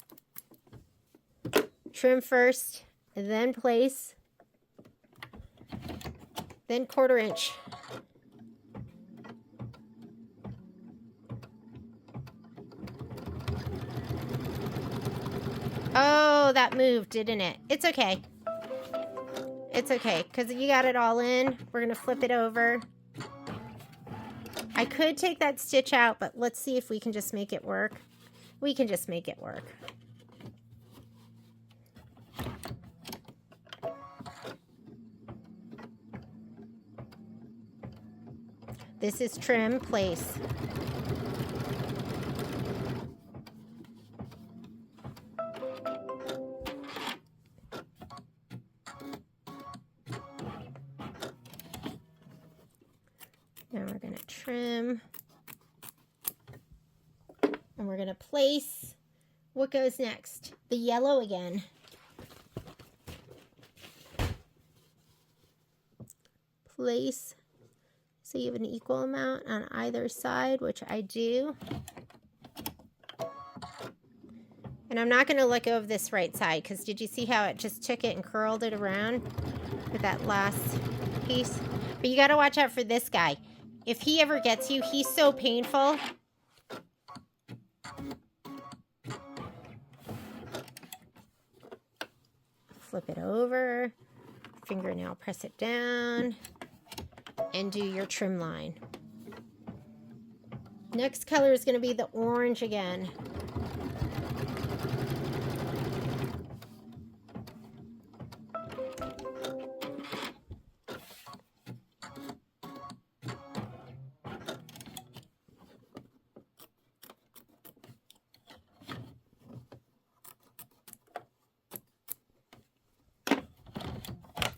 Trim first, and then place, then 1/4 inch. Oh, that moved, didn't it? It's okay. It's okay, because you got it all in. We're going to flip it over. I could take that stitch out, but let's see if we can just make it work. We can just make it work. This is trim place. Now we're going to trim. going to place what goes next. The yellow again. Place so you have an equal amount on either side, which I do. And I'm not going to let go of this right side, because did you see how it just took it and curled it around with that last piece? But you got to watch out for this guy. If he ever gets you, he's so painful. Flip it over, fingernail, press it down, and do your trim line. Next color is going to be the orange again.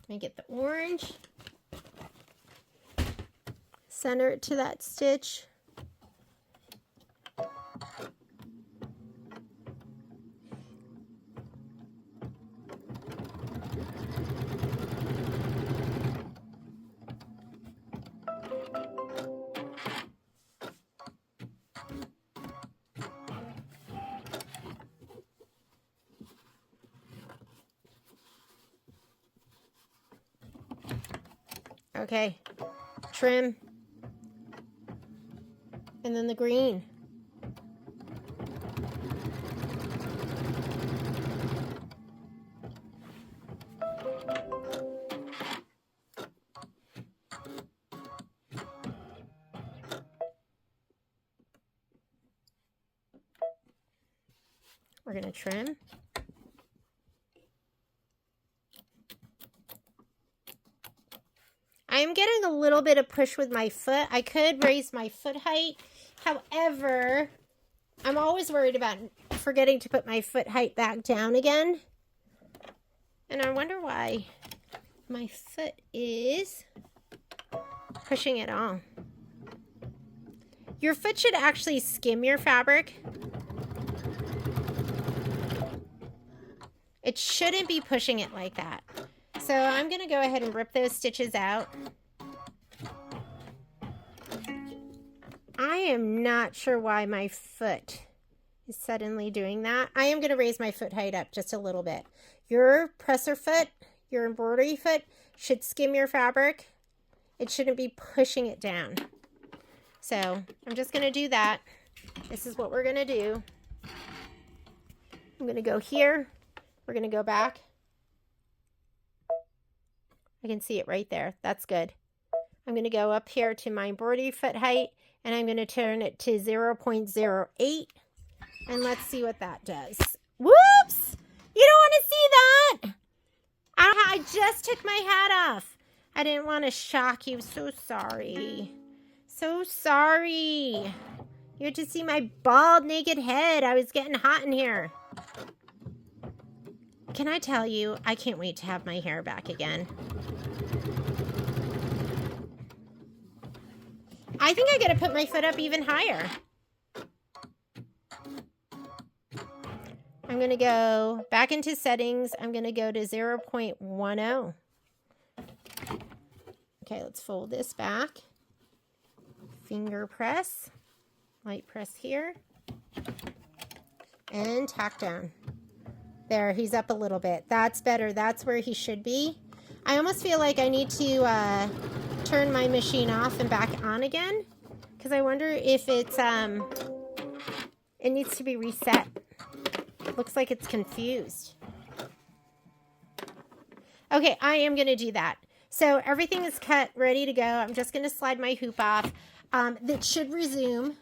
I get the orange, center it to that stitch, okay, trim, and then the green. We're going to trim. I'm getting a little bit of push with my foot. I could raise my foot height. However, I'm always worried about forgetting to put my foot height back down again. And I wonder why my foot is pushing it all. Your foot should actually skim your fabric. It shouldn't be pushing it like that. So I'm going to go ahead and rip those stitches out. I am not sure why my foot is suddenly doing that. I am going to raise my foot height up just a little bit. Your presser foot, your embroidery foot, should skim your fabric. It shouldn't be pushing it down. So I'm just going to do that. This is what we're going to do. I'm going to go here. We're going to go back. I can see it right there. That's good. I'm going to go up here to my embroidery foot height, and I'm going to turn it to 0.08. And let's see what that does. Whoops! You don't want to see that! I just took my hat off. I didn't want to shock you. So sorry. So sorry. You had to see my bald, naked head. I was getting hot in here. Can I tell you, I can't wait to have my hair back again. I think I gotta put my foot up even higher. I'm gonna go back into settings. I'm gonna go to 0.10. Okay, let's fold this back. Finger press, light press here, and tack down. There, he's up a little bit. That's better. That's where he should be. I almost feel like I need to turn my machine off and back on again, because I wonder if it's it needs to be reset. Looks like it's confused. Okay, I am going to do that. So everything is cut, ready to go. I'm just going to slide my hoop off. That should resume.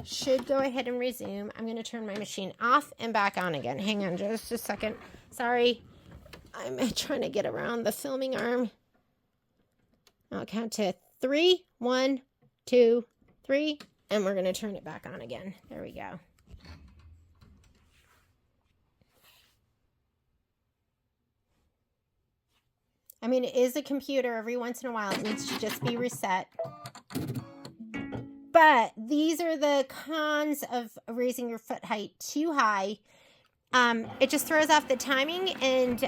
Should go ahead and resume. I'm going to turn my machine off and back on again. Hang on just a second. Sorry. I'm trying to get around the filming arm. I'll count to 3. 1, 2, 3. And we're going to turn it back on again. There we go. I mean, it is a computer. Every once in a while, it needs to just be reset. But But these are the cons of raising your foot height too high. It just throws off the timing, and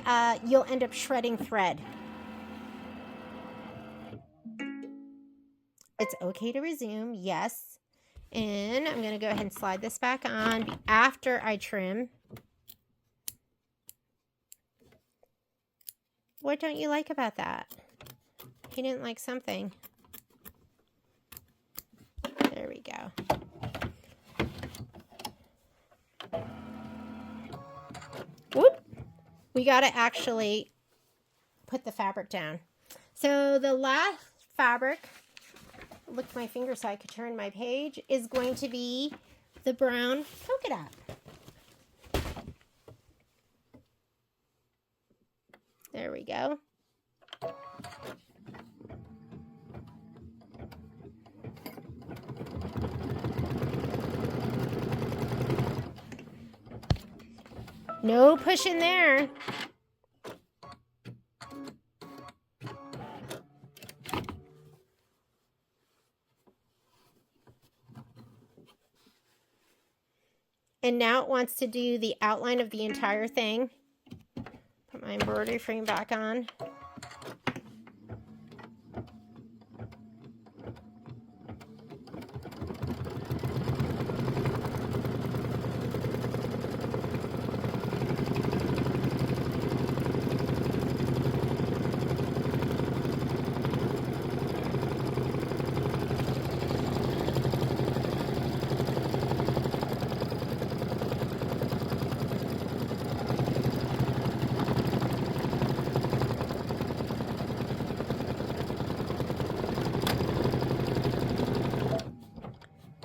you'll end up shredding thread. It's okay to resume, yes. And I'm going to go ahead and slide this back on after I trim. What don't you like about that? He didn't like something. There we go. Whoop. We got to actually put the fabric down. So the last fabric, look at my finger so I could turn my page, is going to be the brown polka dot. There we go. No pushing there. And now it wants to do the outline of the entire thing. Put my embroidery frame back on.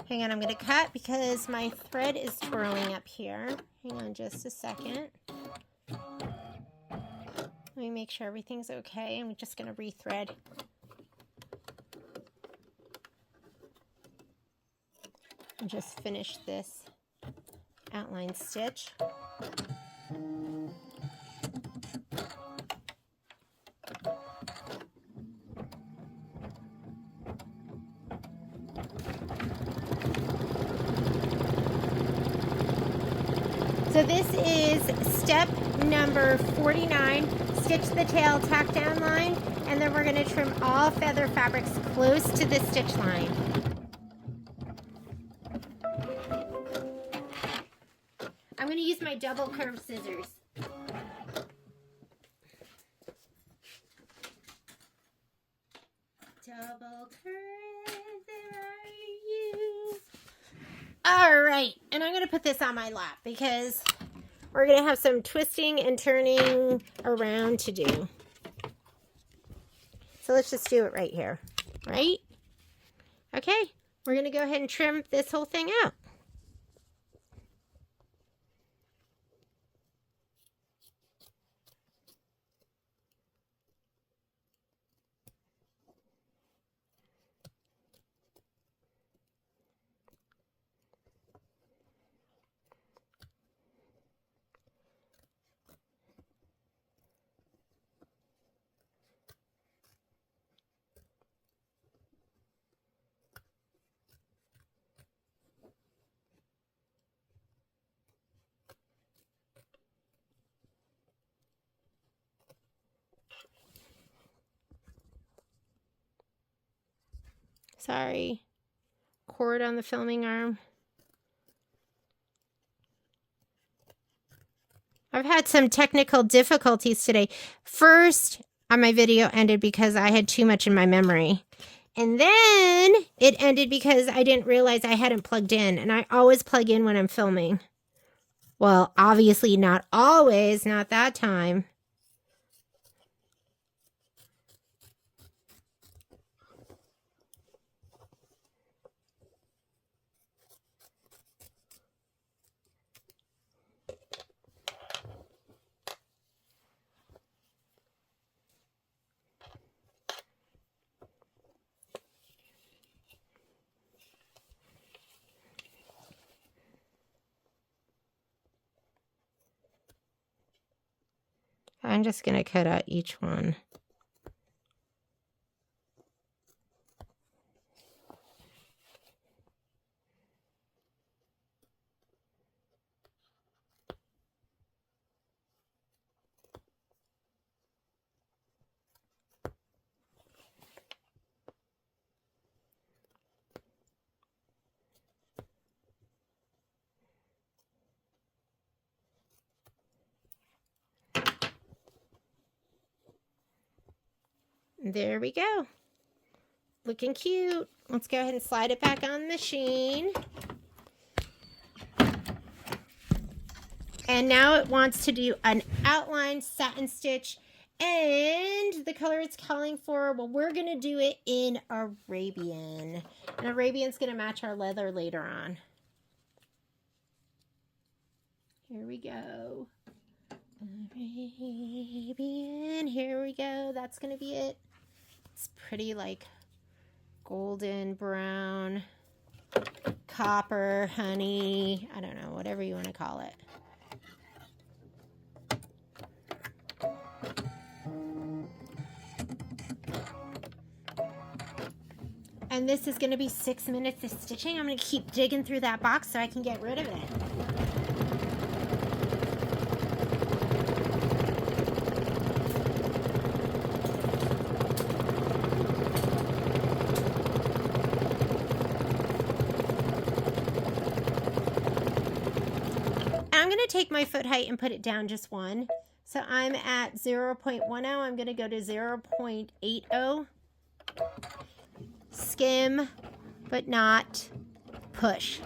Hang on, I'm going to cut because my thread is twirling up here. Hang on just a second. Let me make sure everything's okay. I'm just going to rethread. And just finish this outline stitch. So this is step number 49, stitch the tail tack down line, and then we're going to trim all feather fabrics close to the stitch line. I'm going to use my double curved scissors. Double curve, there are you. All right, and I'm going to put this on my lap because we're going to have some twisting and turning around to do. So let's just do it right here, right? Okay, we're going to go ahead and trim this whole thing out. Sorry, cord on the filming arm. I've had some technical difficulties today. First, my video ended because I had too much in my memory. And then it ended because I didn't realize I hadn't plugged in. And I always plug in when I'm filming. Well, obviously not always, not that time. I'm just going to cut out each one. There we go. Looking cute. Let's go ahead and slide it back on the machine. And now it wants to do an outline satin stitch. And the color it's calling for, well, we're going to do it in Arabian. And Arabian's going to match our leather later on. Here we go. Arabian. Here we go. That's going to be it. It's pretty like golden brown, copper, honey. I don't know, whatever you want to call it. And this is going to be 6 minutes of stitching. I'm going to keep digging through that box so I can get rid of it. I'm going to take my foot height and put it down just one. So I'm at 0.10. I'm going to go to 0.80. Skim, but not push.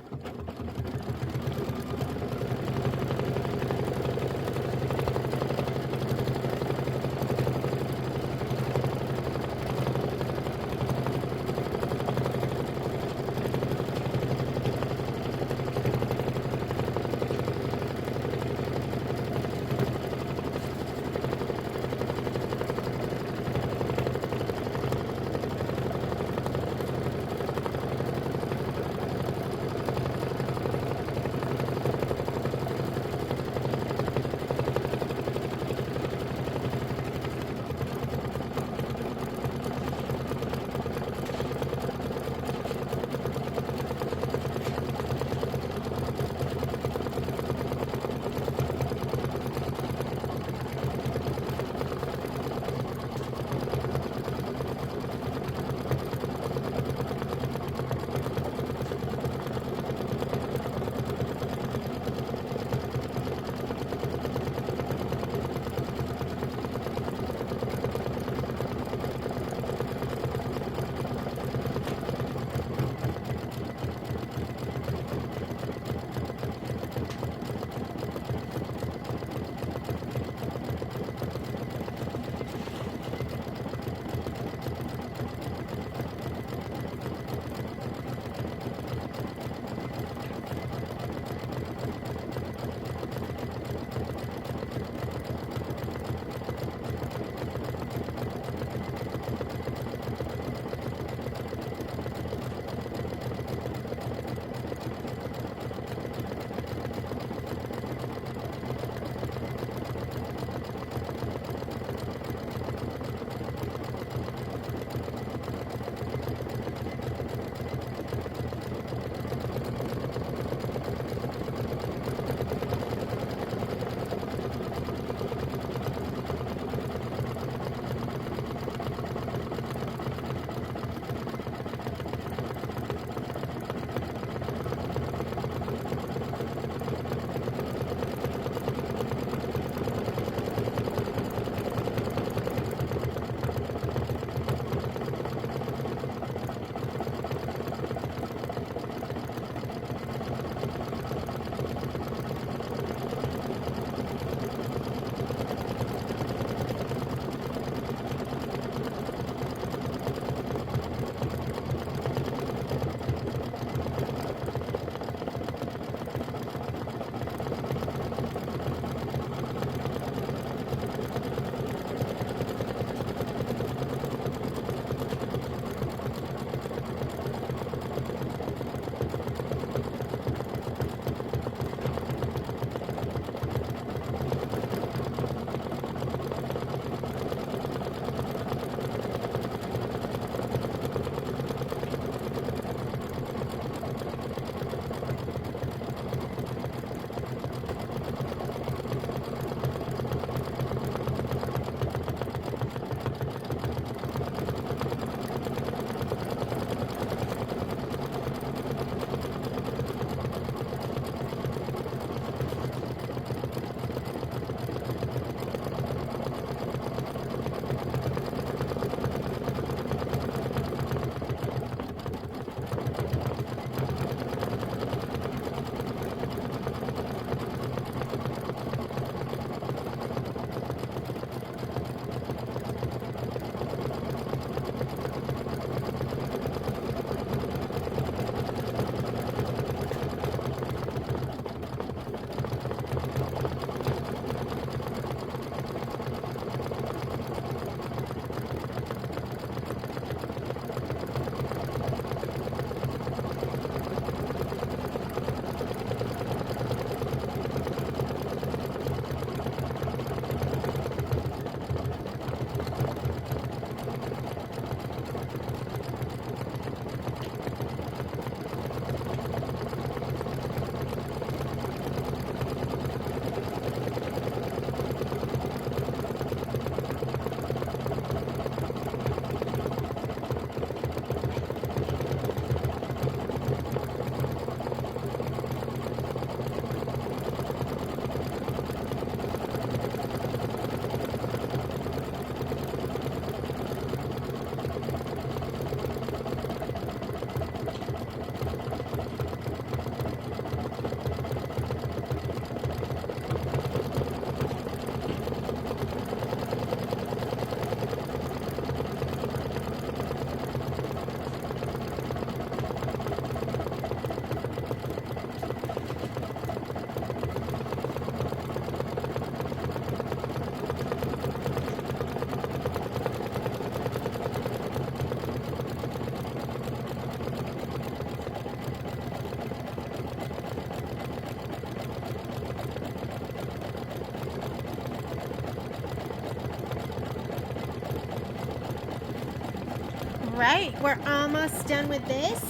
right, we're almost done with this.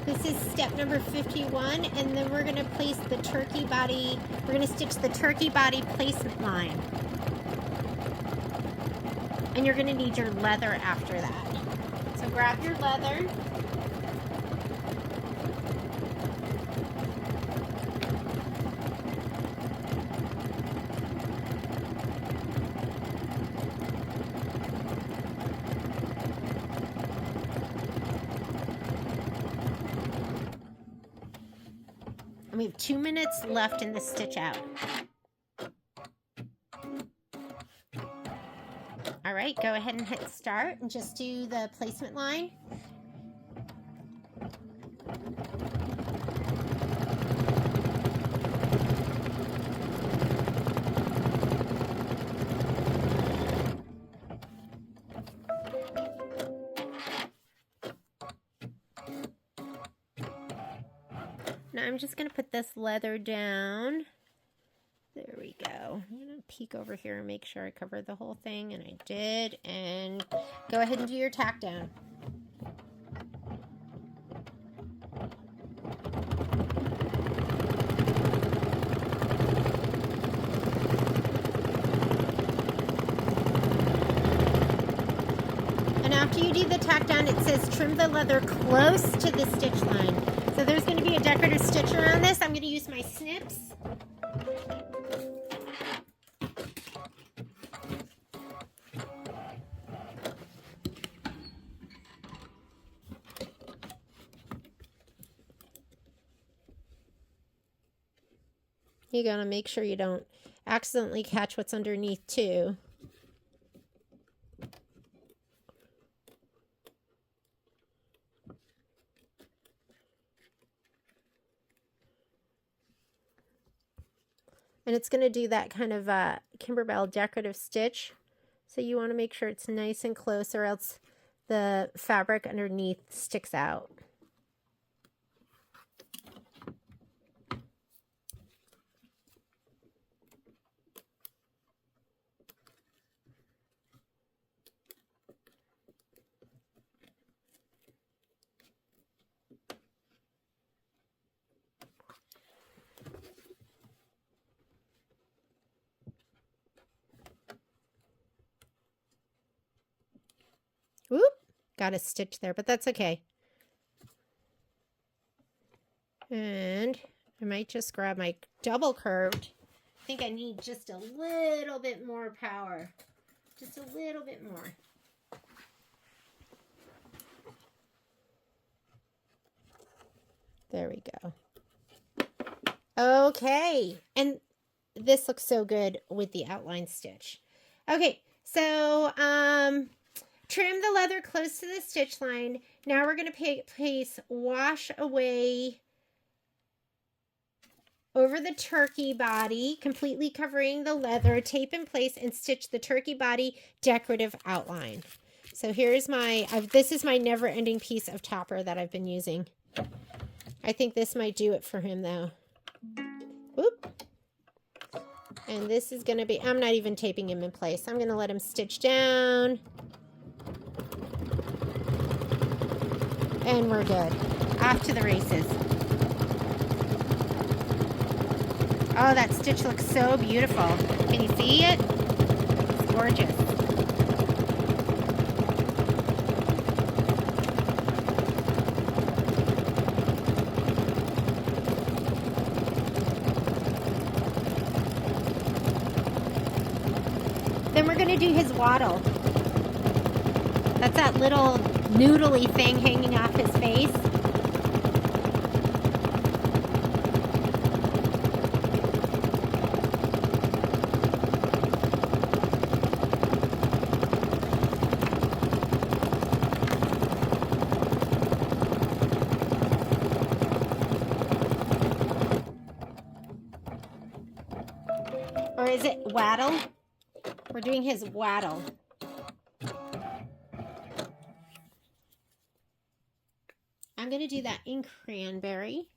This is step number 51, and then we're going to place the turkey body, we're going to stitch the turkey body placement line. And you're going to need your leather after that. So grab your leather. And we have 2 minutes left in the stitch out. All right, go ahead and hit start and just do the placement line. Now I'm just going to put this leather down. There we go. I'm going to peek over here and make sure I covered the whole thing, and I did. And go ahead and do your tack down. And after you do the tack down, it says trim the leather close to the stitch line. So there's going to be a decorative stitch around this. I'm going to use my snips. You got to make sure you don't accidentally catch what's underneath too. And it's going to do that kind of Kimberbell decorative stitch. So you want to make sure it's nice and close, or else the fabric underneath sticks out. Whoop, got a stitch there, but that's okay. And I might just grab my double curved. I think I need just a little bit more power. Just a little bit more. There we go. Okay, and this looks so good with the outline stitch. Okay, so trim the leather close to the stitch line. Now we're going to place wash away over the turkey body, completely covering the leather, tape in place, and stitch the turkey body decorative outline. So here's my, this is my never-ending piece of topper that I've been using. I think this might do it for him though. Whoop. And this is going to be, I'm not even taping him in place. I'm going to let him stitch down. And we're good. Off to the races. Oh, that stitch looks so beautiful. Can you see it? It's gorgeous. Then we're going to do his waddle. That's that little noodly thing hanging off his face. Or is it waddle? We're doing his waddle. I'm going to do that in cranberry.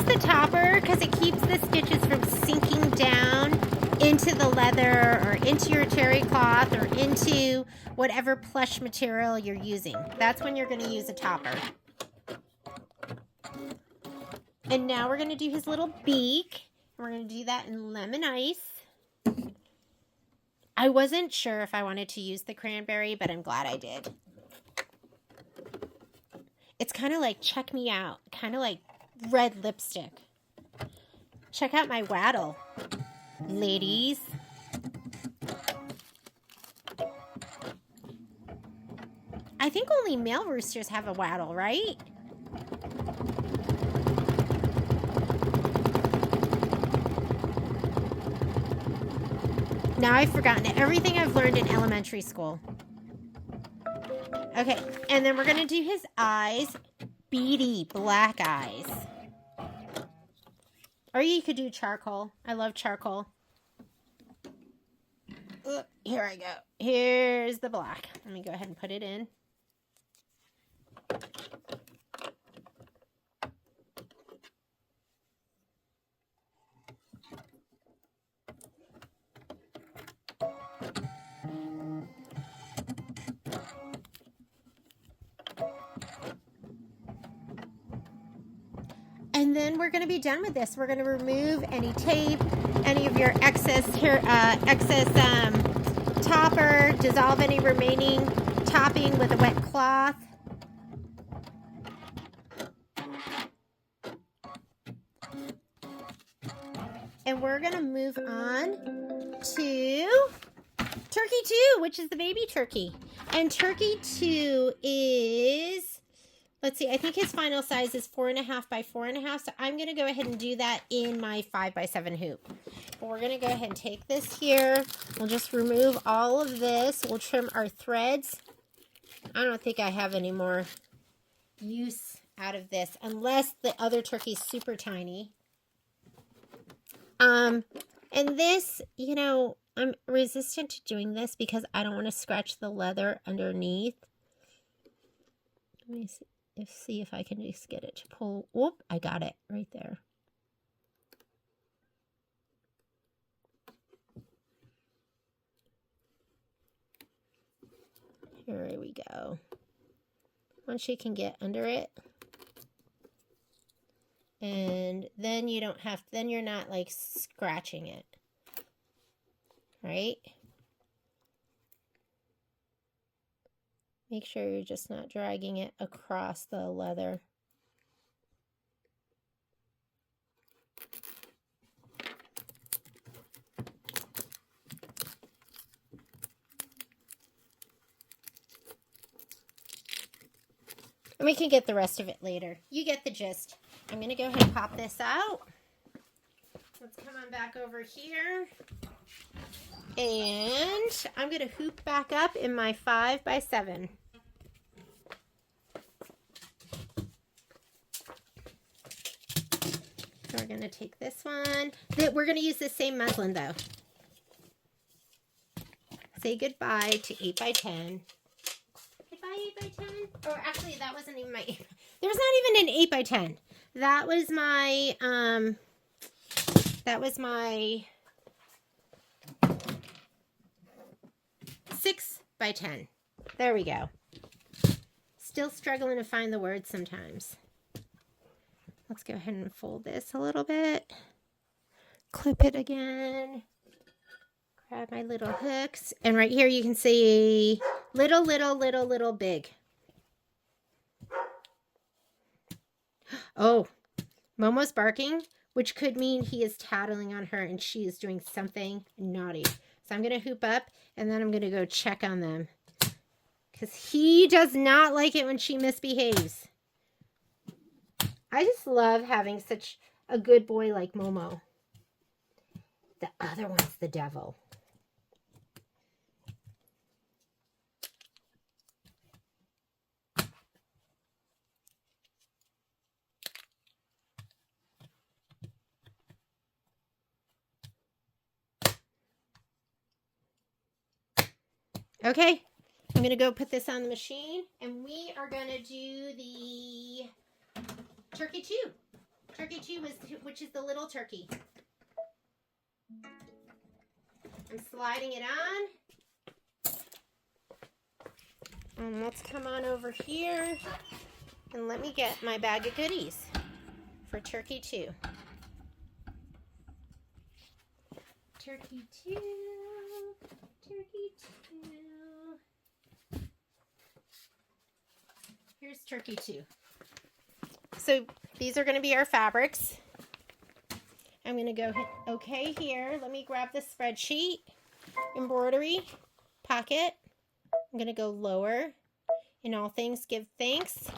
the topper because it keeps the stitches from sinking down into the leather or into your terry cloth or into whatever plush material you're using. That's when you're going to use a topper. And now we're going to do his little beak. We're going to do that in lemon ice. I wasn't sure if I wanted to use the cranberry, but I'm glad I did. It's kind of like check me out, kind of like red lipstick. Check out my waddle, ladies. I think only male roosters have a waddle, right? Now I've forgotten everything I've learned in elementary school. Okay, and then we're going to do his eyes. Beady black eyes. Or you could do charcoal. I love charcoal. Here I go. Here's the black. Let me go ahead and put it in. And then we're going to be done with this. We're going to remove any tape, any of your excess hair, topper, dissolve any remaining topping with a wet cloth. And we're going to move on to turkey 2, which is the baby turkey. And turkey 2 is, let's see, I think his final size is 4.5 by 4.5. So I'm going to go ahead and do that in my 5 by 7 hoop. But we're going to go ahead and take this here. We'll just remove all of this. We'll trim our threads. I don't think I have any more use out of this unless the other turkey's super tiny. And this, you know, I'm resistant to doing this because I don't want to scratch the leather underneath. Let me see if I can just get it to pull. Whoop, I got it right there. Here we go. Once you can get under it. And then you don't have, then you're not like scratching it. Right? Make sure you're just not dragging it across the leather. And we can get the rest of it later. You get the gist. I'm going to go ahead and pop this out. Let's come on back over here. And I'm going to hoop back up in my 5 by 7. So we're going to take this one. We're going to use the same muslin though. Say goodbye to 8 by 10. Goodbye 8 by 10. Or actually that wasn't even my, there was not even an 8 by 10. That was my 6 by 10. There we go. Still struggling to find the words sometimes. Let's go ahead and fold this a little bit. Clip it again. Grab my little hooks. And right here you can see little, big. Oh, Momo's barking, which could mean he is tattling on her and she is doing something naughty. So I'm going to hoop up and then I'm going to go check on them. Because he does not like it when she misbehaves. I just love having such a good boy like Momo. The other one's the devil. Okay, I'm going to go put this on the machine, and we are going to do the turkey 2. Turkey 2 which is the little turkey. I'm sliding it on. And let's come on over here and let me get my bag of goodies for Turkey 2. Turkey 2. Turkey 2. Here's Turkey 2. So these are going to be our fabrics. I'm going to go hit OK here. Let me grab the spreadsheet, embroidery, pocket. I'm going to go lower. In all things, give thanks.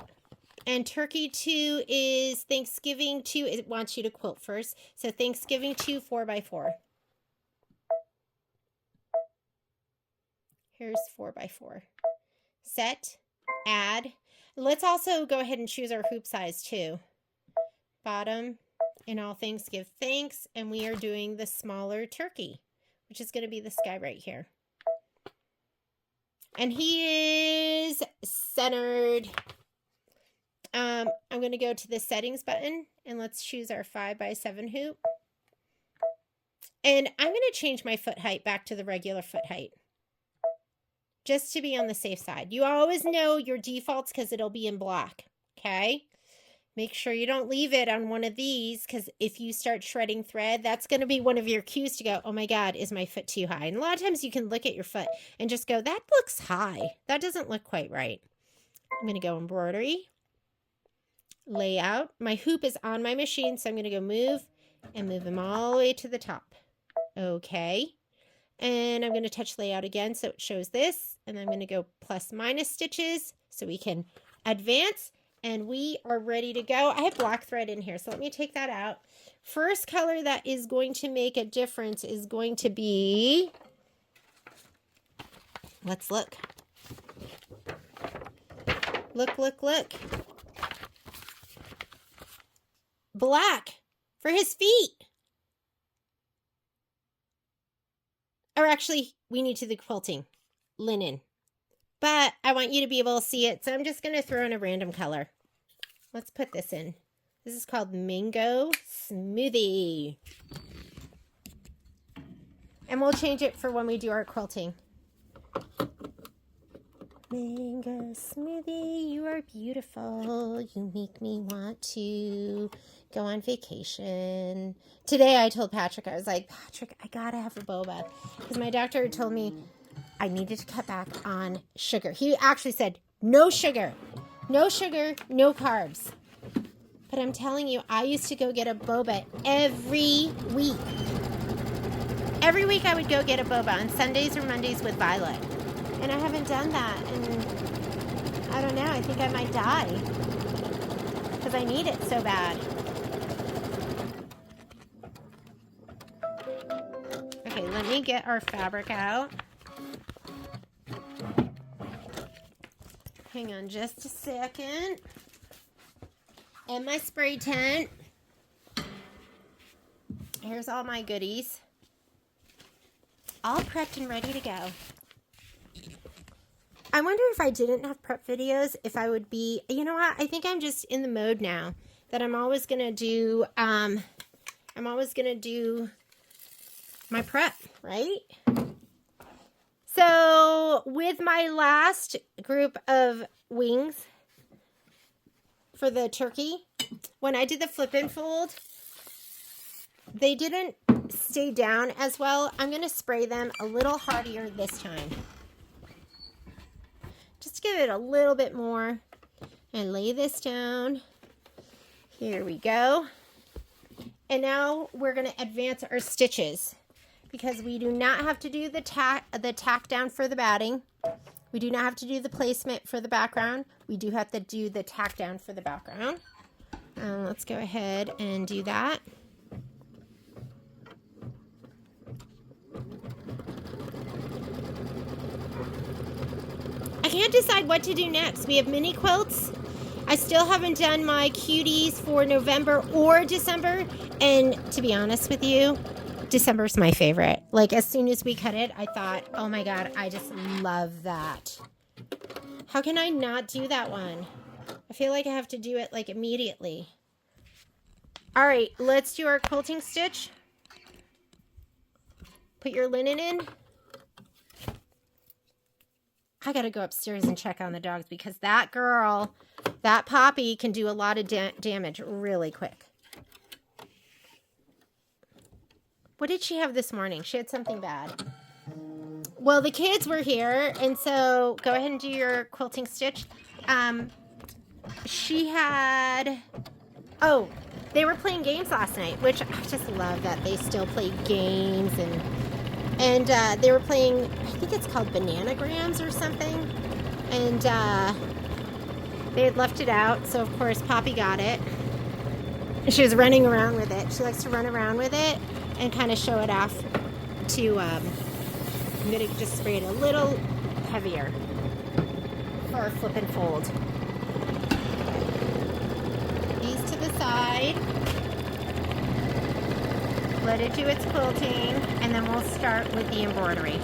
And Turkey 2 is Thanksgiving 2. It wants you to quilt first. So Thanksgiving 2 4x4. Here's 4x4. Set, add. Let's also go ahead and choose our hoop size too. Bottom. In all things, give thanks. And we are doing the smaller turkey, which is going to be this guy right here. And he is centered. I'm going to go to the settings button and let's choose our 5x7 hoop. And I'm going to change my foot height back to the regular foot height, just to be on the safe side. You always know your defaults because it'll be in black. Okay. Make sure you don't leave it on one of these, because if you start shredding thread, that's going to be one of your cues to go, oh my God, is my foot too high? And a lot of times you can look at your foot and just go, that looks high. That doesn't look quite right. I'm going to go embroidery, layout. My hoop is on my machine, so I'm going to go move and move them all the way to the top. Okay. And I'm going to touch layout again so it shows this. And I'm going to go plus minus stitches so we can advance. And we are ready to go. I have black thread in here, so let me take that out. First color that is going to make a difference is going to be, let's look. Look, look, look. Black for his feet. Or actually, we need to the quilting. Linen. But I want you to be able to see it, so I'm just going to throw in a random color. Let's put this in. This is called Mango Smoothie. And we'll change it for when we do our quilting. Mango Smoothie, you are beautiful. You make me want to go on vacation. Today I told Patrick, I was like, Patrick, I gotta have a boba. Because my doctor had told me I needed to cut back on sugar. He actually said, no sugar, no sugar, no carbs. But I'm telling you, I used to go get a boba every week. Every week I would go get a boba on Sundays or Mondays with Violet. And I haven't done that. And I don't know, I think I might die. Because I need it so bad. Okay, let me get our fabric out. Hang on just a second. And my spray tent. Here's all my goodies. All prepped and ready to go. I wonder if I didn't have prep videos, if I would be, you know what? I think I'm just in the mode now that I'm always going to do, my prep, right? So with my last group of wings for the turkey, when I did the flip and fold, they didn't stay down as well. I'm going to spray them a little hardier this time. Just give it a little bit more and lay this down. Here we go. And now we're going to advance our stitches because we do not have to do the tack down for the batting. We do not have to do the placement for the background. We do have to do the tack down for the background. Let's go ahead and do that. I can't decide what to do next. We have mini quilts. I still haven't done my cuties for November or December. And to be honest with you, December's my favorite. Like as soon as we cut it, I thought, oh my God, I just love that. How can I not do that one? I feel like I have to do it like immediately. All right, let's do our quilting stitch. Put your linen in. I got to go upstairs and check on the dogs because that girl, that Poppy, can do a lot of damage really quick. What did she have this morning? She had something bad. Well, the kids were here, and so go ahead and do your quilting stitch. She had... Oh, they were playing games last night, which I just love that they still play games. And they were playing, I think it's called Bananagrams or something. And they had left it out, so of course Poppy got it. She was running around with it. She likes to run around with it and kind of show it off to, I'm going to just spray it a little heavier for our flip and fold. These to the side. Let it do its quilting, and then we'll start with the embroidery.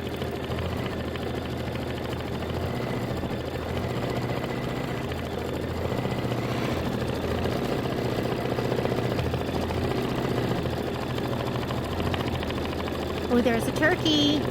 Oh, there's a turkey.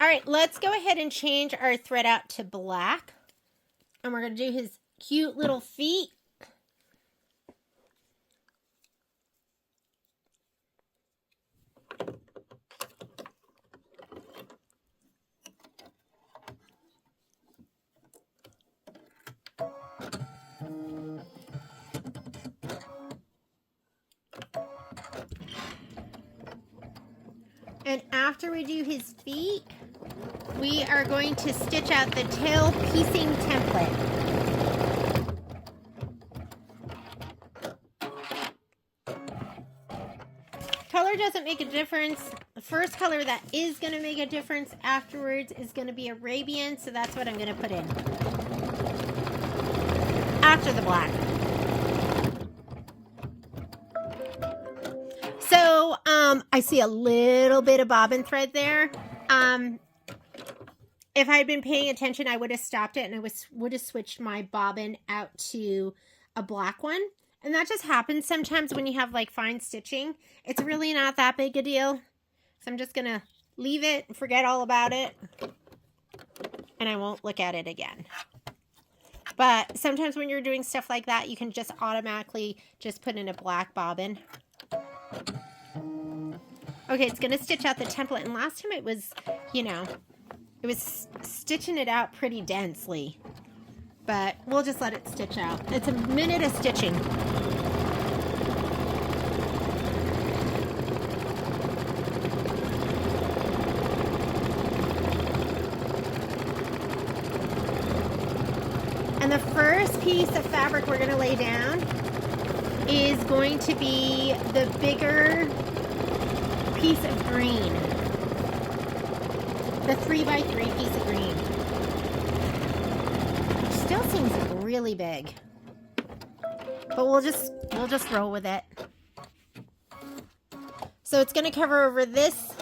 All right, let's go ahead and change our thread out to black. And we're going to do his cute little feet. And after we do his feet, we are going to stitch out the tail piecing template. Color doesn't make a difference. The first color that is going to make a difference afterwards is going to be Arabian, so that's what I'm going to put in after the black. So I see a little bit of bobbin thread there. If I had been paying attention, I would have stopped it and I would have switched my bobbin out to a black one. And that just happens sometimes when you have like fine stitching. It's really not that big a deal. So I'm just going to leave it and forget all about it. And I won't look at it again. But sometimes when you're doing stuff like that, you can just automatically just put in a black bobbin. Okay, it's going to stitch out the template. And last time it was, you know, it was stitching it out pretty densely. But we'll just let it stitch out. It's a minute of stitching. And the first piece of fabric we're going to lay down is going to be the bigger piece of green. The 3x3 piece of green. Which still seems really big. But we'll just roll with it. So it's going to cover over this.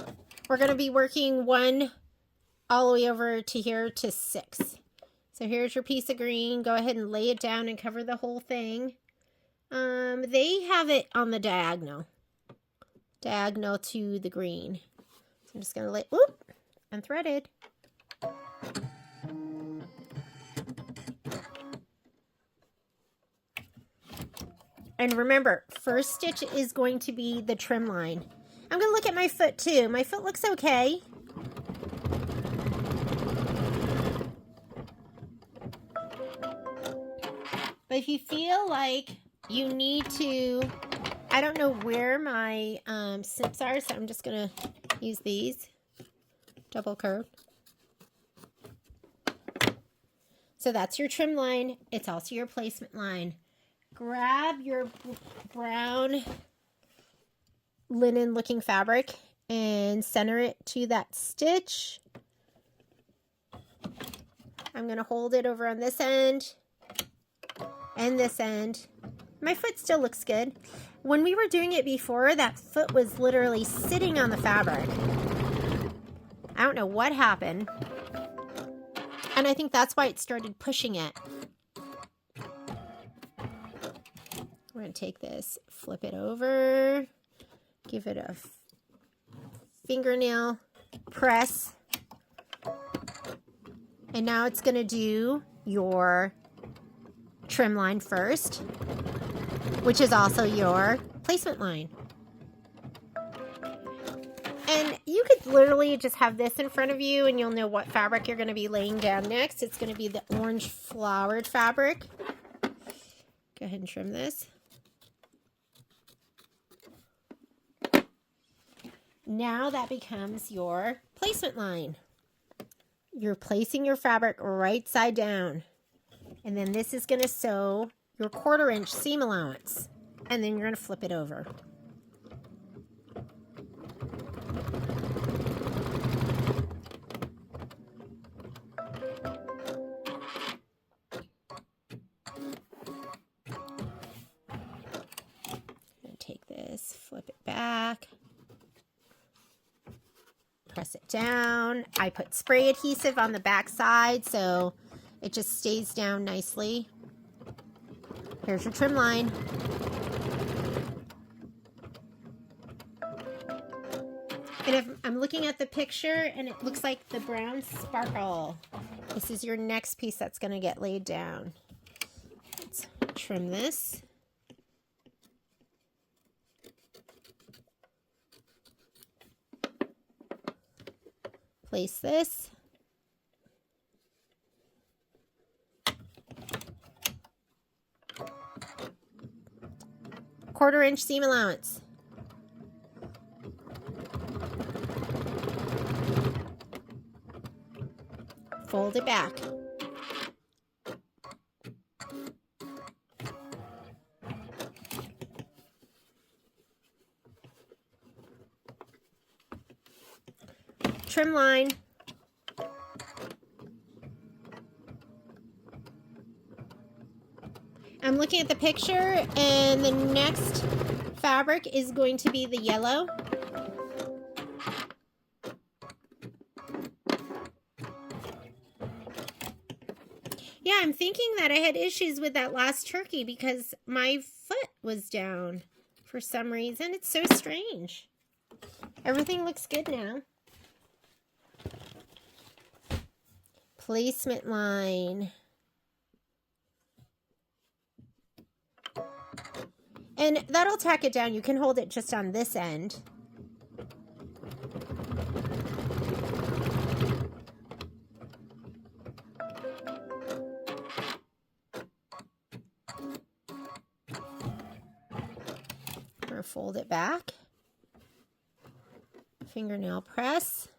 We're going to be working one all the way over to here to 6. So here's your piece of green. Go ahead and lay it down and cover the whole thing. They have it on the diagonal to the green. So I'm just going to lay, whoop, unthreaded. And remember, first stitch is going to be the trim line. I'm going to look at my foot too. My foot looks okay. But if you feel like you need to, I don't know where my snips are, so I'm just going to use these. Double curve. So that's your trim line. It's also your placement line. Grab your brown linen looking fabric and center it to that stitch. I'm going to hold it over on this end and this end. My foot still looks good. When we were doing it before, that foot was literally sitting on the fabric. I don't know what happened. And I think that's why it started pushing it. We're going to take this, flip it over, give it a fingernail press. And now it's going to do your trim line first, which is also your placement line. And you could literally just have this in front of you and you'll know what fabric you're going to be laying down next. It's going to be the orange flowered fabric. Go ahead and trim this. Now that becomes your placement line. You're placing your fabric right side down. And then this is going to sew your 1/4 inch seam allowance. And then you're going to flip it over. Take this, flip it back, press it down. I put spray adhesive on the back side so it just stays down nicely. Here's your trim line. And if I'm looking at the picture and it looks like the brown sparkle, this is your next piece that's going to get laid down. Let's trim this. Place this. Quarter inch seam allowance. Fold it back. Trim line. I'm looking at the picture and the next fabric is going to be the yellow. Yeah, I'm thinking that I had issues with that last turkey because my foot was down for some reason. It's so strange. Everything looks good now. Placement line. And that'll tack it down. You can hold it just on this end. Or fold it back. Fingernail press.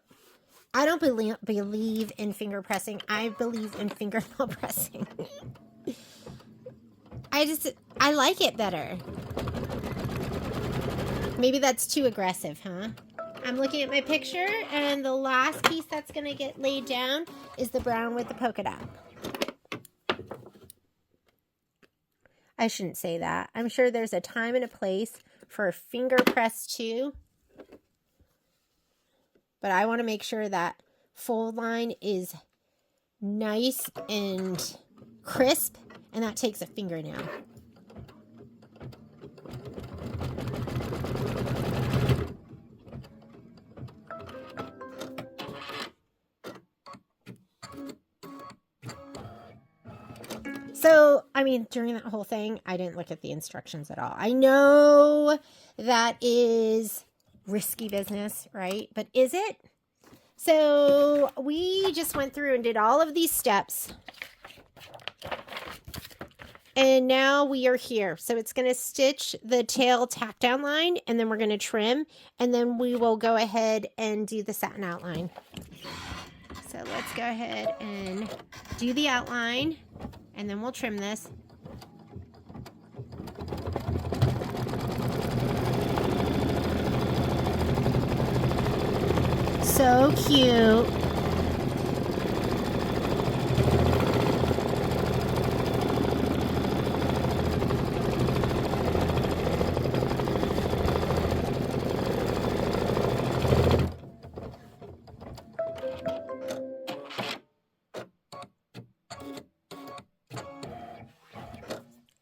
I don't believe in finger pressing. I believe in fingernail pressing. I like it better. Maybe that's too aggressive, huh? I'm looking at my picture, and the last piece that's going to get laid down is the brown with the polka dot. I shouldn't say that. I'm sure there's a time and a place for a finger press too. But I want to make sure that fold line is nice and crisp, and that takes a fingernail. So, I mean, during that whole thing, I didn't look at the instructions at all. I know that is risky business, right? But is it? So we just went through and did all of these steps. And now we are here. So it's going to stitch the tail tack down line, and then we're going to trim, and then we will go ahead and do the satin outline. So let's go ahead and do the outline, and then we'll trim this. so cute.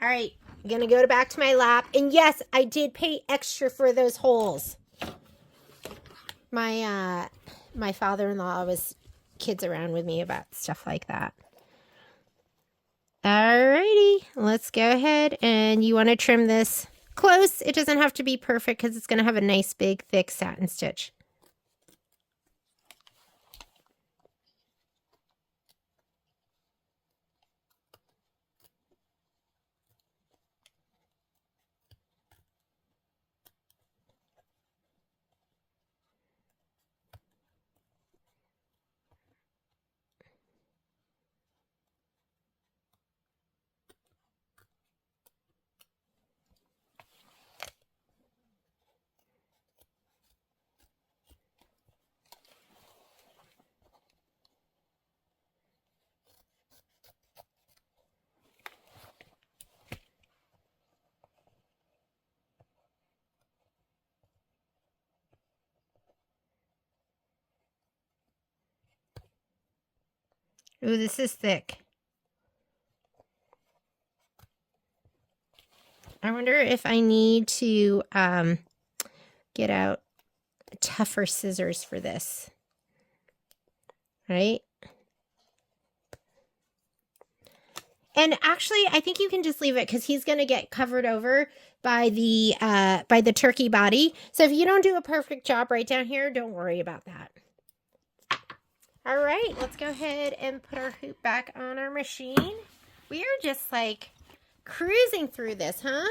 All right, I'm gonna go back to my lap. And yes, I did pay extra for those holes. My father-in-law always kids around with me about stuff like that. Alrighty, let's go ahead, and you want to trim this close. It doesn't have to be perfect because it's going to have a nice big thick satin stitch. Ooh, this is thick. I wonder if I need to get out tougher scissors for this. Right? And actually, I think you can just leave it because he's going to get covered over by the turkey body. So if you don't do a perfect job right down here, don't worry about that. All right, let's go ahead and put our hoop back on our machine. We are just like cruising through this, huh?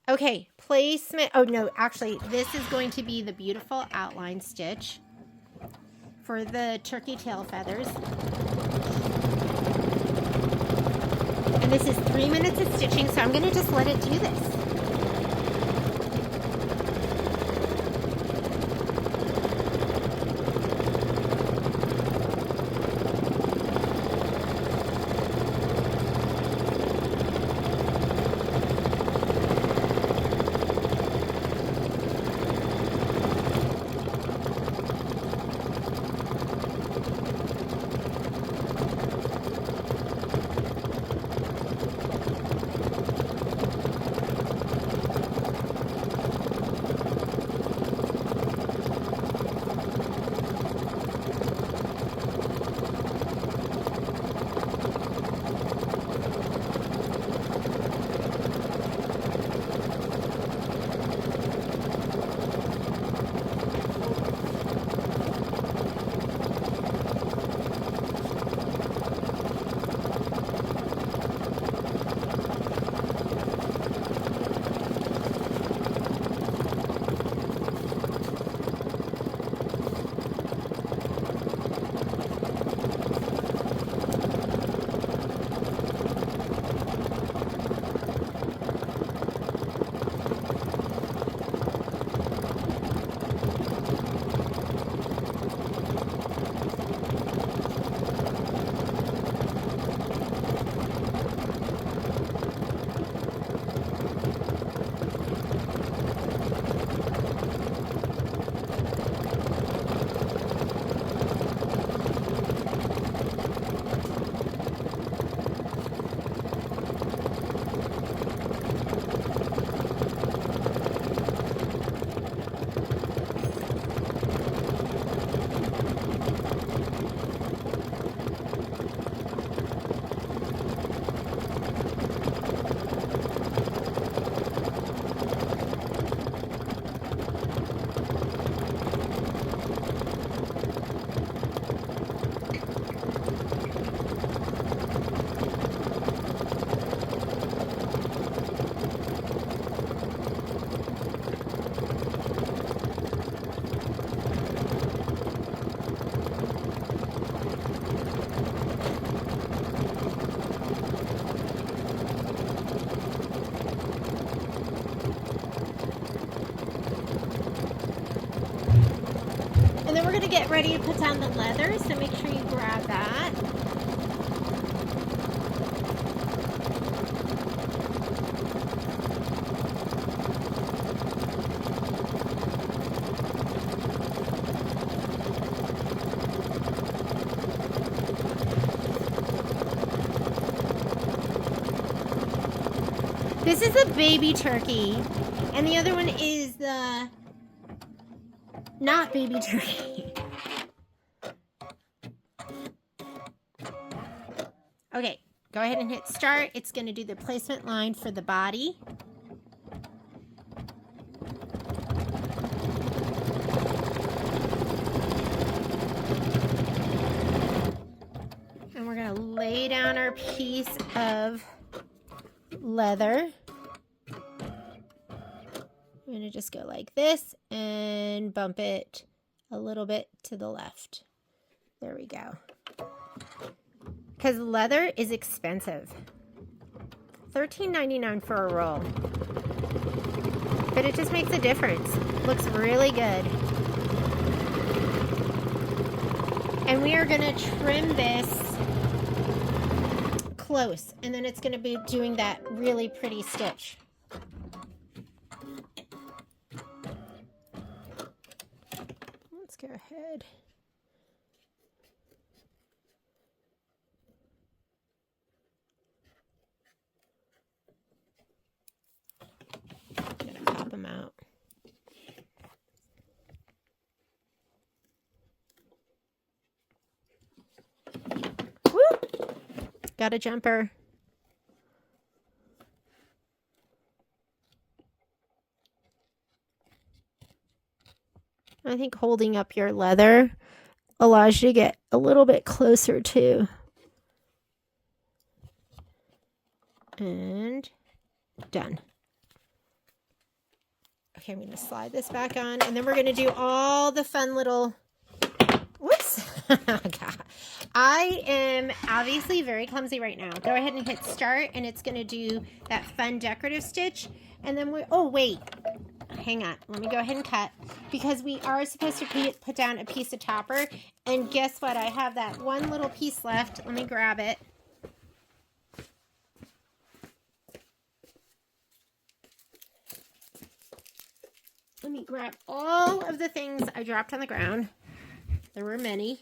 Okay, placement. Oh, no, actually, this is going to be the beautiful outline stitch for the turkey tail feathers. And this is 3 minutes of stitching, so I'm going to just let it do this. And then we're gonna get ready to put down the leather, so make sure you grab that. This is a baby turkey, and the other one is the not baby turkey. Okay, go ahead and hit start. It's going to do the placement line for the body. And we're going to lay down our piece of leather. I'm going to just go like this and bump it a little bit to the left. There we go. Because leather is expensive. $13.99 for a roll. But it just makes a difference. Looks really good. And we are going to trim this close, and then it's going to be doing that really pretty stitch. Let's go ahead. I'm going to pop them out. Woo! Got a jumper. I think holding up your leather allows you to get a little bit closer too. And done. Okay, I'm going to slide this back on, and then we're going to do all the fun little, whoops. God. I am obviously very clumsy right now. Go ahead and hit start, and it's going to do that fun decorative stitch. And then oh, wait. Hang on. Let me go ahead and cut, because we are supposed to put down a piece of topper. And guess what? I have that one little piece left. Let me grab it. Let me grab all of the things I dropped on the ground. There were many.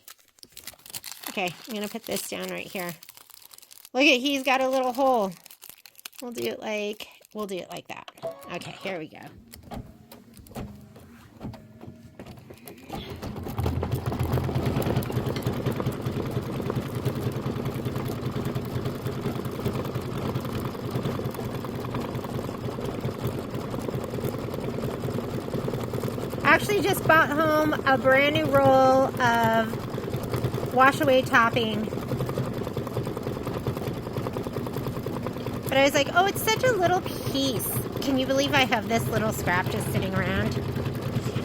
Okay, I'm going to put this down right here. Look at, he's got a little hole. We'll do it like that. Okay, here we go. Actually just bought home a brand new roll of wash away topping. But I was like, oh, it's such a little piece. Can you believe I have this little scrap just sitting around?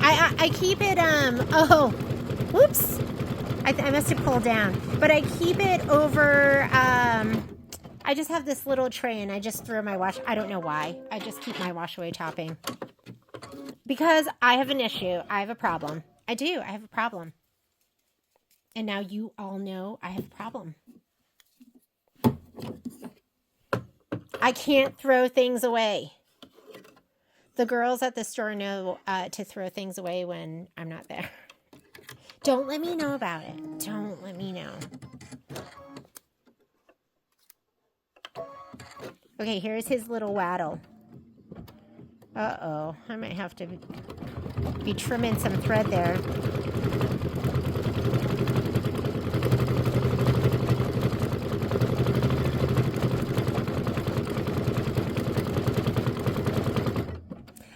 I keep it, oh, whoops. I must have pulled down. But I keep it over, I just have this little tray, and I just throw my I don't know why. I just keep my wash away topping. Because I have an issue. I have a problem. I do. I have a problem. And now you all know I have a problem. I can't throw things away. The girls at the store know to throw things away when I'm not there. Don't let me know about it. Don't let me know. Okay, here's his little waddle. Uh-oh, I might have to be trimming some thread there.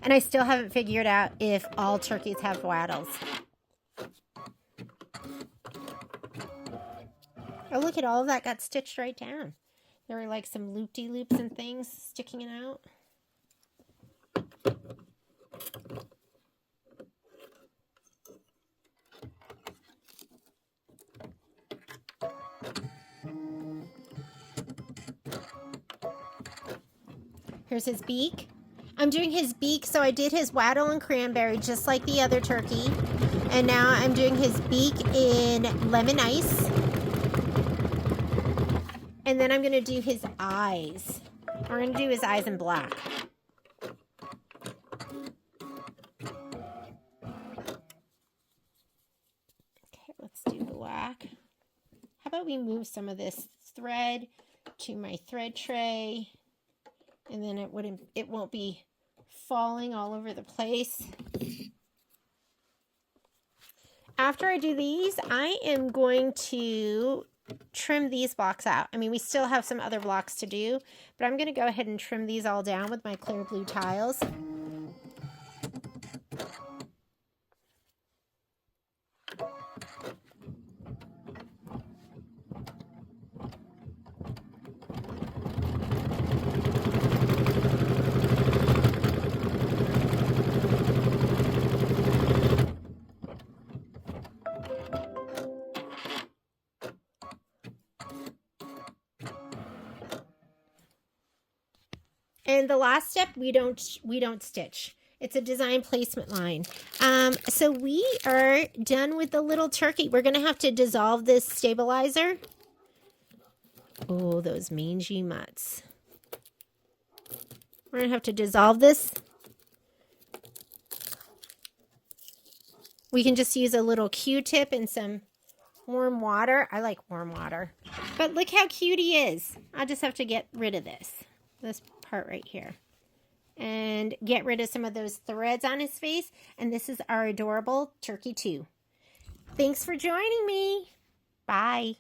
And I still haven't figured out if all turkeys have waddles. Oh, look at all of that got stitched right down. There were like some loop-de-loops and things sticking it out. Here's his beak. I'm doing his beak, so I did his waddle and cranberry just like the other turkey. And now I'm doing his beak in lemon ice. And then I'm going to do his eyes. We're going to do his eyes in black. Okay, let's do black. How about we move some of this thread to my thread tray, and then it won't be falling all over the place. After I do these, I am going to trim these blocks out. I mean, we still have some other blocks to do, but I'm going to go ahead and trim these all down with my clear blue tiles. And the last step, we don't stitch. It's a design placement line. So we are done with the little turkey. We're going to have to dissolve this stabilizer. Oh, those mangy mutts. We're going to have to dissolve this. We can just use a little Q-tip and some warm water. I like warm water. But look how cute he is. I'll just have to get rid of this part right here. And get rid of some of those threads on his face. And this is our adorable turkey too. Thanks for joining me. Bye.